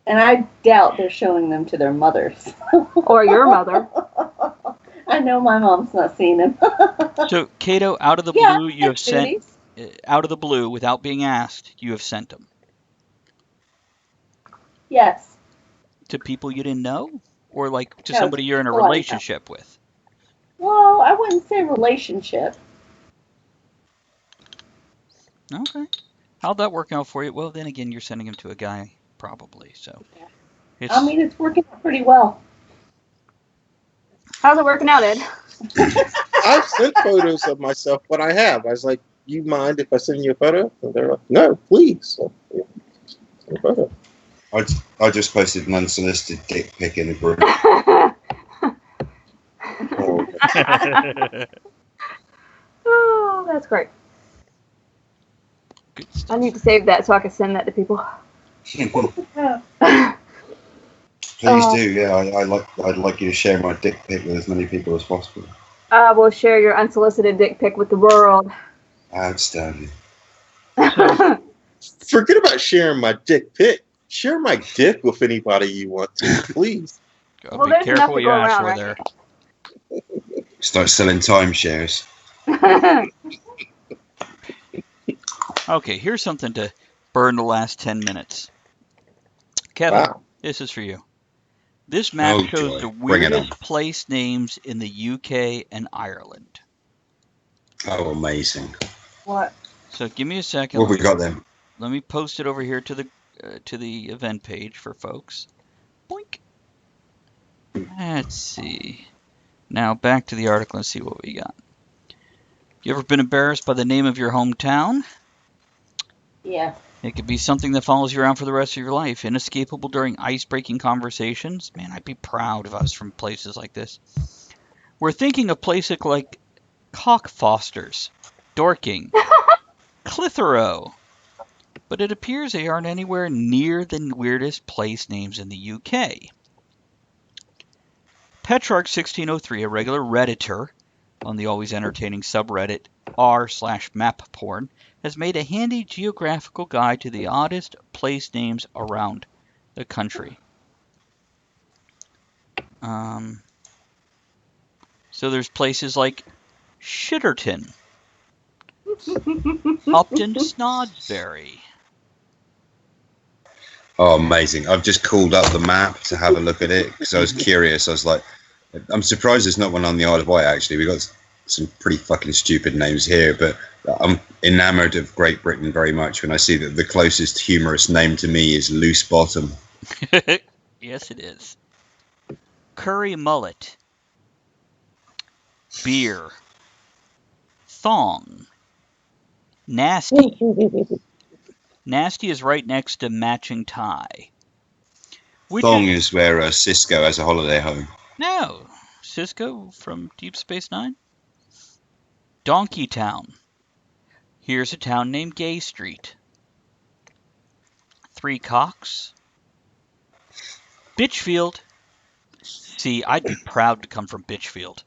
Speaker 5: And I doubt they're showing them to their mothers.
Speaker 3: Or your mother.
Speaker 5: I know my mom's not seeing them.
Speaker 1: So, Cato, out of the
Speaker 5: Yeah,
Speaker 1: blue, you have sent,
Speaker 5: nudies.
Speaker 1: out of the blue, without being asked, you have sent them
Speaker 5: Yes.
Speaker 1: to people you didn't know? Or like to
Speaker 5: No,
Speaker 1: somebody you're in a
Speaker 5: people I know.
Speaker 1: relationship with?
Speaker 5: Well, I wouldn't say relationship.
Speaker 1: Okay. How'd that work out for you? Well, then again, you're sending them to a guy, probably, so. It's,
Speaker 5: I mean, it's working out pretty well.
Speaker 3: How's it working out, Ed?
Speaker 4: I've sent photos of myself, but I have. I was like, "You mind if I send you a photo?" And they're like, "No, please." So, yeah, send a photo.
Speaker 2: I just posted an unsolicited dick pic in the group.
Speaker 4: Oh, okay.
Speaker 3: Oh, that's great. I need to save that so I can send that to people.
Speaker 2: Please do, yeah. I'd like you to share my dick pic with as many people as possible.
Speaker 3: I will share your unsolicited dick pic with the world.
Speaker 2: Outstanding.
Speaker 4: Forget about sharing my dick pic. Share my dick with anybody you want to, please.
Speaker 3: Well,
Speaker 1: Be
Speaker 3: there's enough
Speaker 1: careful
Speaker 3: to
Speaker 1: what you
Speaker 3: go
Speaker 1: ask
Speaker 3: around,
Speaker 1: for
Speaker 3: right?
Speaker 1: there.
Speaker 2: Start selling timeshares.
Speaker 1: Okay, here's something to burn the last 10 minutes. Kevin,
Speaker 4: Wow.
Speaker 1: this is for you. This map
Speaker 2: Oh,
Speaker 1: shows
Speaker 2: joy.
Speaker 1: the
Speaker 2: Bring it on.
Speaker 1: weirdest place names in the UK and Ireland.
Speaker 2: Oh, amazing.
Speaker 5: What?
Speaker 1: So give me a second.
Speaker 2: What have we got then?
Speaker 1: Let me post it over here to the event page for folks. Boink. Let's see. Now back to the article and see what we got. You ever been embarrassed by the name of your hometown?
Speaker 5: Yeah.
Speaker 1: It could be something that follows you around for the rest of your life. Inescapable during ice-breaking conversations. Man, I'd be proud if I was from places like this. We're thinking of places like Cockfosters, Dorking, Clitheroe. But it appears they aren't anywhere near the weirdest place names in the UK. Petrarch1603, a regular Redditor on the always entertaining subreddit r/mapporn, has made a handy geographical guide to the oddest place names around the country. So there's places like Shitterton, Upton Snodsbury.
Speaker 2: Oh, amazing. I've just called up the map to have a look at it because I was curious. I was like, I'm surprised there's not one on the Isle of Wight, actually. We've got some pretty fucking stupid names here, but I'm enamored of Great Britain very much when I see that the closest humorous name to me is Loose Bottom.
Speaker 1: Yes, it is. Curry Mullet. Beer. Thong. Nasty. Nasty is right next to Matching Tie.
Speaker 2: Thong is where Cisco has a holiday home.
Speaker 1: No. Cisco from Deep Space Nine? Donkey Town. Here's a town named Gay Street. Three Cocks. Bitchfield. See, I'd be proud to come from Bitchfield.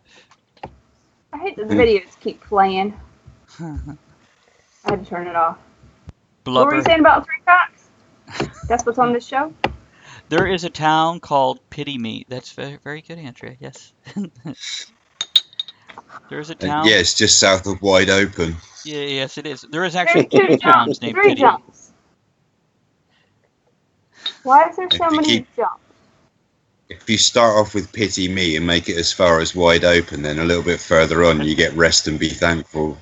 Speaker 3: I hate that the videos keep playing. I had to turn it off.
Speaker 1: Blubber.
Speaker 3: What were you saying about Three Cocks? That's what's on this show?
Speaker 1: There is a town called Pity Me. That's very, very good, Andrea. Yes. There's a town.
Speaker 2: Yeah, it's just south of Wide Open.
Speaker 1: Yeah, yes, it is. There is actually
Speaker 3: There's
Speaker 1: two towns named
Speaker 3: three
Speaker 1: Pity
Speaker 3: jumps. Why is there so
Speaker 2: If you
Speaker 3: many
Speaker 2: keep-
Speaker 3: jumps?
Speaker 2: If you start off with Pity Me and make it as far as Wide Open, then a little bit further on you get Rest and Be Thankful.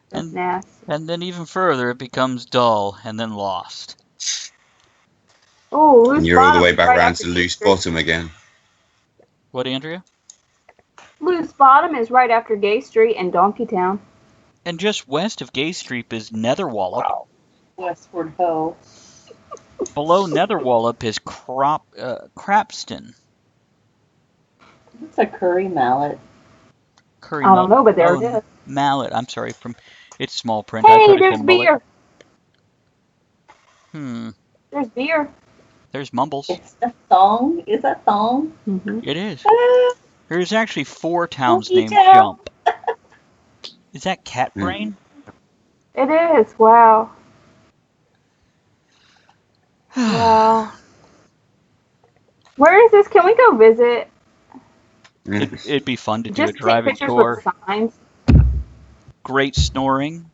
Speaker 3: That's nasty.
Speaker 1: And then even further, it becomes Dull and then Lost.
Speaker 3: Oh, Loose
Speaker 2: And you're all the
Speaker 3: Bottom
Speaker 2: way
Speaker 3: is
Speaker 2: back
Speaker 3: right
Speaker 2: round
Speaker 3: after
Speaker 2: to
Speaker 3: Gay
Speaker 2: Loose
Speaker 3: Street.
Speaker 2: Bottom again.
Speaker 1: What, Andrea?
Speaker 3: Loose Bottom is right after Gay Street and Donkey Town.
Speaker 1: And just west of Gay Street is Netherwallop.
Speaker 5: Wow. Westward Ho.
Speaker 1: Below Netherwallop is Crapston.
Speaker 5: It's a curry mallet.
Speaker 1: Curry
Speaker 3: I don't know, but there
Speaker 1: oh,
Speaker 3: it is.
Speaker 1: Mallet. I'm sorry, it's small print. I
Speaker 3: Hey,
Speaker 1: thought it
Speaker 3: there's
Speaker 1: said mullet.
Speaker 3: beer. There's beer.
Speaker 1: There's Mumbles.
Speaker 5: It's a thong. Is that thong?
Speaker 3: Mm-hmm.
Speaker 1: It is.
Speaker 5: Ah,
Speaker 1: There's actually 4 towns
Speaker 5: Monkey
Speaker 1: named
Speaker 5: Town.
Speaker 1: Jump. Is that Cat Brain?
Speaker 3: It is. Wow. Wow. Where is this? Can we go visit?
Speaker 1: It'd be fun to do
Speaker 3: Just
Speaker 1: a
Speaker 3: take
Speaker 1: driving
Speaker 3: pictures
Speaker 1: tour.
Speaker 3: with signs.
Speaker 1: Great snoring.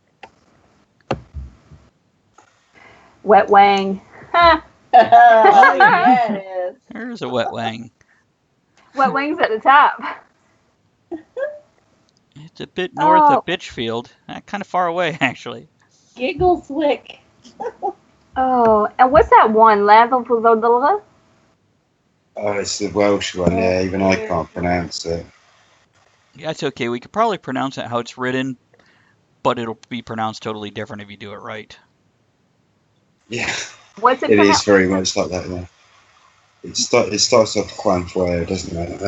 Speaker 3: Wet Wang. Ha!
Speaker 5: Oh, yeah, it is.
Speaker 1: There's a Wet Wang.
Speaker 3: Wet Wang's at the top.
Speaker 1: It's a bit north
Speaker 3: Oh.
Speaker 1: of Bitchfield. Kind of far away, actually.
Speaker 5: Giggleswick.
Speaker 3: Oh, and what's that one? Lathalva?
Speaker 2: Oh, it's the Welsh one, yeah, even I can't pronounce it.
Speaker 1: Yeah, it's okay. We could probably pronounce it how it's written, but it'll be pronounced totally different if you do it right.
Speaker 2: Yeah,
Speaker 3: What's it
Speaker 2: it is
Speaker 3: pronounced?
Speaker 2: very much like that, yeah. It starts off Juan Fuego, doesn't it?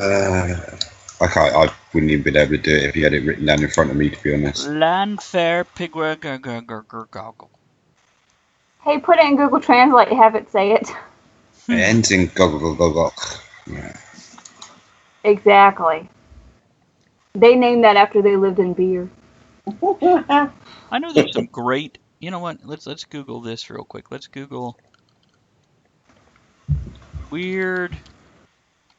Speaker 2: I wouldn't even been able to do it if you had it written down in front of me, to be honest.
Speaker 1: Landfair Pigwag.
Speaker 3: Hey, put it in Google Translate. Have it say it.
Speaker 2: It ends in gog. Yeah.
Speaker 3: Exactly. They named that after they lived in beer.
Speaker 1: I know there's some great. You know what? Let's Google this real quick. Let's Google weird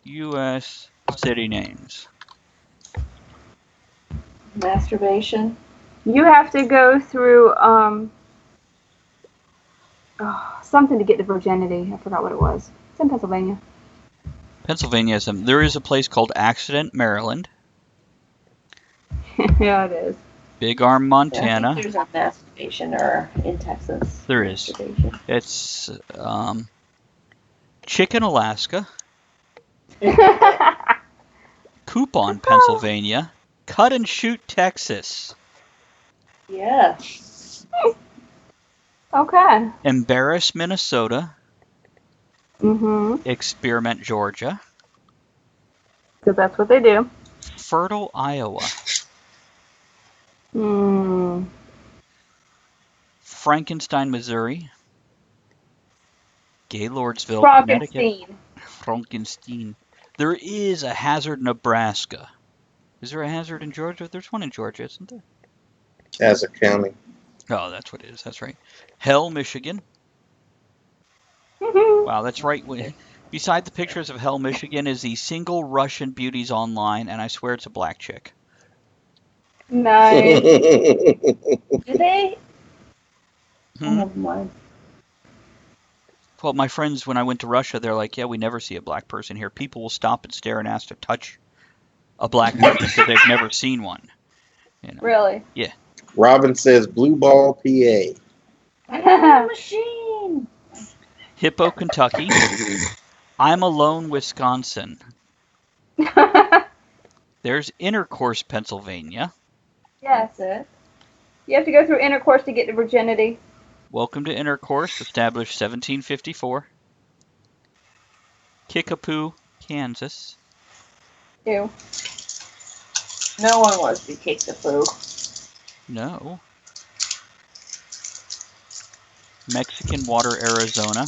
Speaker 1: U.S. city names.
Speaker 5: Masturbation.
Speaker 3: You have to go through something to get to virginity. I forgot what it was. It's in Pennsylvania.
Speaker 1: Pennsylvania has some. There is a place called Accident, Maryland.
Speaker 3: Yeah, it is.
Speaker 1: Big Arm,
Speaker 5: Yeah, I
Speaker 1: Montana.
Speaker 5: think there's a masturbation or in Texas.
Speaker 1: There is.
Speaker 5: Masturbation.
Speaker 1: It's Chicken, Alaska. Coupon, Pennsylvania. Cut and Shoot, Texas.
Speaker 5: Yeah.
Speaker 3: Okay.
Speaker 1: Embarrass, Minnesota.
Speaker 3: Mm-hmm.
Speaker 1: Experiment, Georgia.
Speaker 3: Because that's what they do.
Speaker 1: Fertile, Iowa.
Speaker 3: Hmm.
Speaker 1: Frankenstein, Missouri. Gaylordsville, Connecticut. Frankenstein. There is a Hazard, Nebraska. Is there a Hazard in Georgia? There's one in Georgia, isn't there?
Speaker 4: As a county.
Speaker 1: Oh, that's what it is. That's right. Hell, Michigan.
Speaker 3: Mm-hmm.
Speaker 1: Wow, that's right. Beside the pictures of Hell, Michigan is the single Russian beauties online, and I swear it's a black chick.
Speaker 3: Nice.
Speaker 5: Do they? Oh,
Speaker 1: Hmm?
Speaker 5: never mind.
Speaker 1: Well, my friends, when I went to Russia, they're like, yeah, we never see a black person here. People will stop and stare and ask to touch a black person because they've never seen one. You know?
Speaker 3: Really?
Speaker 1: Yeah.
Speaker 4: Robin says Blue Ball, PA.
Speaker 5: Machine.
Speaker 1: Hippo, Kentucky. I'm Alone, Wisconsin. There's Intercourse, Pennsylvania.
Speaker 3: Yes.
Speaker 5: That's it.
Speaker 3: You have to go through intercourse to get to virginity.
Speaker 1: Welcome to Intercourse, established 1754. Kickapoo, Kansas.
Speaker 3: Ew.
Speaker 5: No one wants to kick the poo.
Speaker 1: No. Mexican Water, Arizona.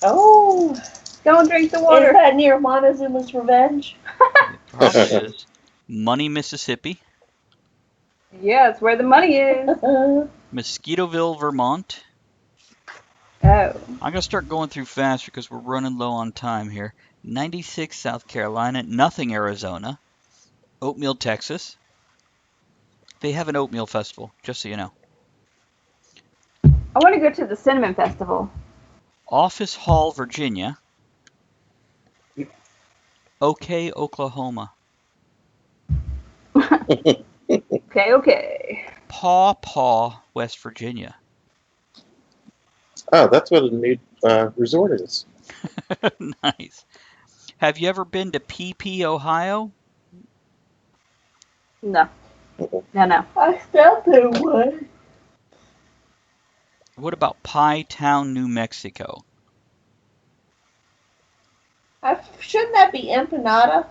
Speaker 5: Oh.
Speaker 3: Don't drink the
Speaker 5: Is
Speaker 3: water.
Speaker 5: that near Montezuma's Revenge?
Speaker 1: It probably is. Money, Mississippi.
Speaker 3: Yeah, it's where the money is.
Speaker 1: Mosquitoville, Vermont.
Speaker 3: Oh.
Speaker 1: I'm going to start going through faster because we're running low on time here. 96, South Carolina. Nothing, Arizona. Oatmeal, Texas. They have an oatmeal festival, just so you know.
Speaker 3: I want to go to the Cinnamon Festival.
Speaker 1: Office Hall, Virginia. OK, Oklahoma.
Speaker 3: Okay.
Speaker 1: Paw Paw, West Virginia.
Speaker 4: Oh, that's what a new resort is.
Speaker 1: Nice. Have you ever been to PP, Ohio?
Speaker 3: No. No.
Speaker 5: I stopped there once.
Speaker 1: What about Pie Town, New Mexico?
Speaker 5: Shouldn't that be empanada?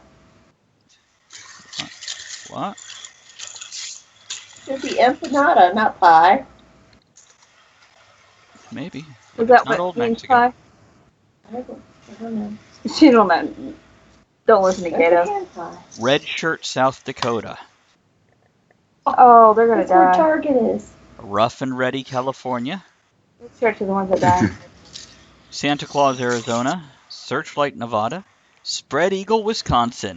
Speaker 1: What?
Speaker 5: Should be empanada, not pie.
Speaker 1: Maybe.
Speaker 3: Is that
Speaker 1: It's not
Speaker 3: what
Speaker 1: old
Speaker 3: means
Speaker 1: Mexico.
Speaker 3: pie?
Speaker 5: I don't know.
Speaker 3: She don't know. Don't listen to
Speaker 5: There's
Speaker 3: Gato.
Speaker 5: a pie.
Speaker 1: Red Shirt, South Dakota.
Speaker 3: Oh, they're gonna
Speaker 5: That's where
Speaker 3: die.
Speaker 5: Target is.
Speaker 1: Rough and Ready, California.
Speaker 3: These church are the ones that die.
Speaker 1: Santa Claus, Arizona. Searchlight, Nevada. Spread Eagle, Wisconsin.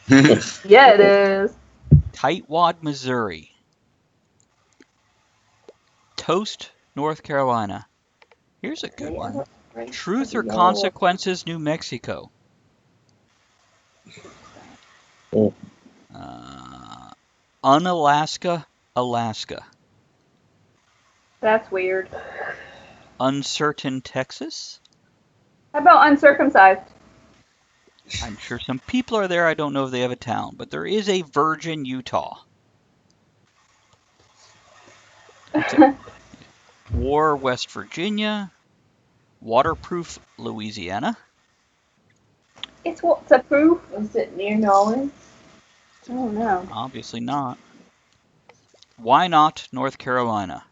Speaker 3: Yeah, it is.
Speaker 1: Tightwad, Missouri. Toast, North Carolina. Here's a good one. Truth or Consequences, New Mexico. Unalaska, Alaska.
Speaker 3: That's weird.
Speaker 1: Uncertain, Texas.
Speaker 3: How about uncircumcised?
Speaker 1: I'm sure some people are there. I don't know if they have a town, but there is a Virgin, Utah. War, West Virginia. Waterproof, Louisiana.
Speaker 3: It's what's a proof.
Speaker 5: Is it near New Orleans?
Speaker 3: Oh no.
Speaker 1: Obviously not. Why not North Carolina?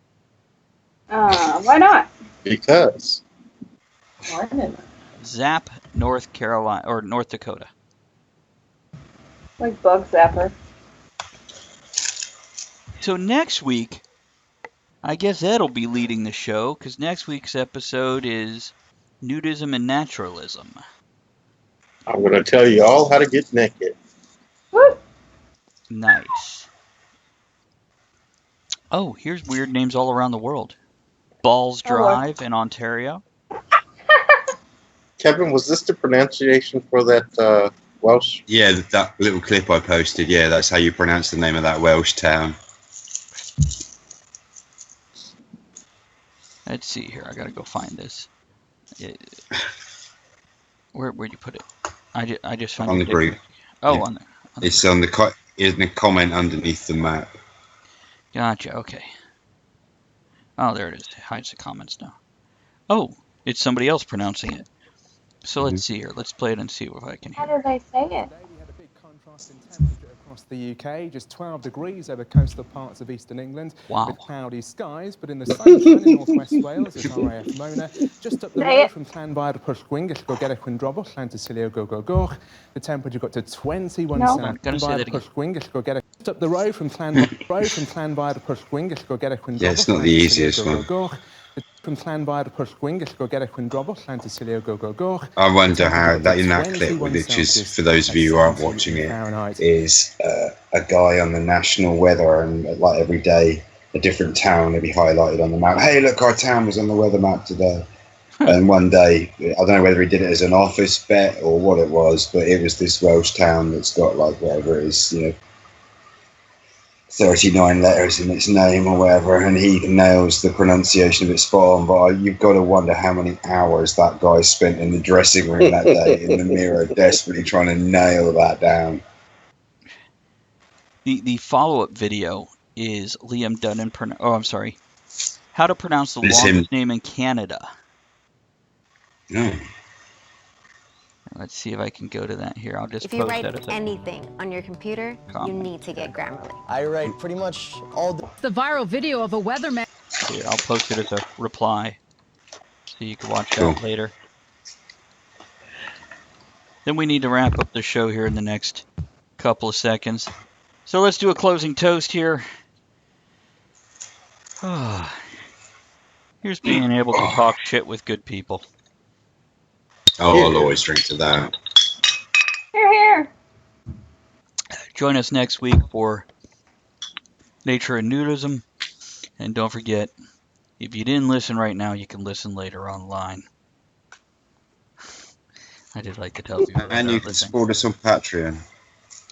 Speaker 3: Why not?
Speaker 4: Because
Speaker 5: Why not?
Speaker 1: Zap, North Carolina, or North Dakota.
Speaker 3: Like bug zapper.
Speaker 1: So next week, I guess Ed'll be leading the show, because next week's episode is nudism and naturalism.
Speaker 4: I'm going to tell you all how to get naked.
Speaker 3: Woo!
Speaker 1: Nice. Oh, here's weird names all around the world. Balls
Speaker 3: Oh, boy.
Speaker 1: Drive in Ontario.
Speaker 4: Kevin, was this the pronunciation for that Welsh?
Speaker 2: Yeah, that little clip I posted. Yeah, that's how you pronounce the name of that Welsh town.
Speaker 1: Let's see here. I gotta go find this. Where'd you put it? I just found
Speaker 2: On
Speaker 1: your
Speaker 2: the
Speaker 1: dick
Speaker 2: group.
Speaker 1: pic. Oh,
Speaker 2: Yeah.
Speaker 1: on there.
Speaker 2: It's on the in the comment underneath the map.
Speaker 1: Gotcha. Okay. Oh, there it is. It hides the comments now. Oh, it's somebody else pronouncing it. So let's see here. Let's play it and see if I can
Speaker 3: How
Speaker 1: hear.
Speaker 3: do they say it?
Speaker 6: Today we had a big contrast in temperature across the UK, just 12 degrees over coastal parts of eastern England
Speaker 1: Wow.
Speaker 6: with cloudy skies, but in the sunshine in northwest Wales is RAF Mona, just up the
Speaker 3: Say
Speaker 6: road
Speaker 3: it.
Speaker 6: from Llanfair to Pwllgwyngyll go Gerech Windrobwll, Llantysilio go Goch. The temperature got to 21
Speaker 3: No.
Speaker 6: Celsius.
Speaker 1: I'm gonna say that again.
Speaker 6: Pwllgwyngyll go Gerech. Just up the road from Llanfair to Pwllgwyngyll go Gerech Windrobwll.
Speaker 2: Yeah, it's not the easiest one.
Speaker 6: From Llanfair to Pwllgwyngyll go Gerech Windrobwll, Llantysilio go Goch.
Speaker 2: I wonder how that in that clip, which is for those of you who aren't watching it, is a guy on the national weather, and like every day a different town will be highlighted on the map. Hey, look, our town was on the weather map today. And one day, I don't know whether he did it as an office bet or what it was, but it was this Welsh town that's got like whatever it is, 39 letters in its name or whatever, and he nails the pronunciation of it spot on. But you've got to wonder how many hours that guy spent in the dressing room that day in the mirror, desperately trying to nail that down.
Speaker 1: The follow-up video is Liam Dunn how to pronounce the
Speaker 2: It's
Speaker 1: longest
Speaker 2: him.
Speaker 1: name in Canada.
Speaker 2: Oh.
Speaker 1: Let's see if I can go to that here. I'll just
Speaker 7: If you
Speaker 1: post
Speaker 7: write
Speaker 1: that as a
Speaker 7: anything on your computer,
Speaker 1: comment.
Speaker 7: you need to get Grammarly.
Speaker 8: I write pretty much all the
Speaker 9: The viral video of a weatherman.
Speaker 1: Here, I'll post it as a reply, so you can watch that
Speaker 2: Cool.
Speaker 1: later. Then we need to wrap up the show here in the next couple of seconds. So let's do a closing toast here. Here's being able to talk shit with good people.
Speaker 2: Oh, I'll always drink to that.
Speaker 3: Here, here.
Speaker 1: Join us next week for Nature and Nudism. And don't forget, if you didn't listen right now, you can listen later online. I did like to tell people that.
Speaker 2: And you can support us on Patreon.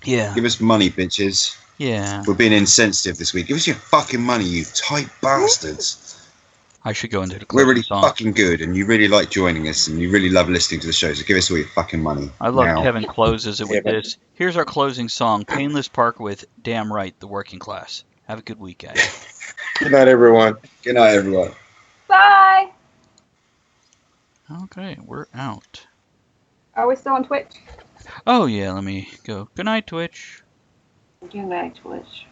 Speaker 1: Yeah.
Speaker 2: Give us money, bitches.
Speaker 1: Yeah.
Speaker 2: We're being insensitive this week. Give us your fucking money, you tight bastards.
Speaker 1: I should go into the
Speaker 2: We're
Speaker 1: closing
Speaker 2: really
Speaker 1: song.
Speaker 2: fucking good, and you really like joining us, and you really love listening to the show, so give us all your fucking money.
Speaker 1: I love
Speaker 2: now.
Speaker 1: Kevin closes it with
Speaker 4: Yeah,
Speaker 1: this. Here's our closing song, Painless Park with Damn Right, The Working Class. Have a good week, guys.
Speaker 4: Good night, everyone.
Speaker 2: Good night, everyone.
Speaker 3: Bye.
Speaker 1: Okay, we're out.
Speaker 3: Are we still on Twitch?
Speaker 1: Oh, yeah, let me go. Good night, Twitch.
Speaker 5: Good night, Twitch.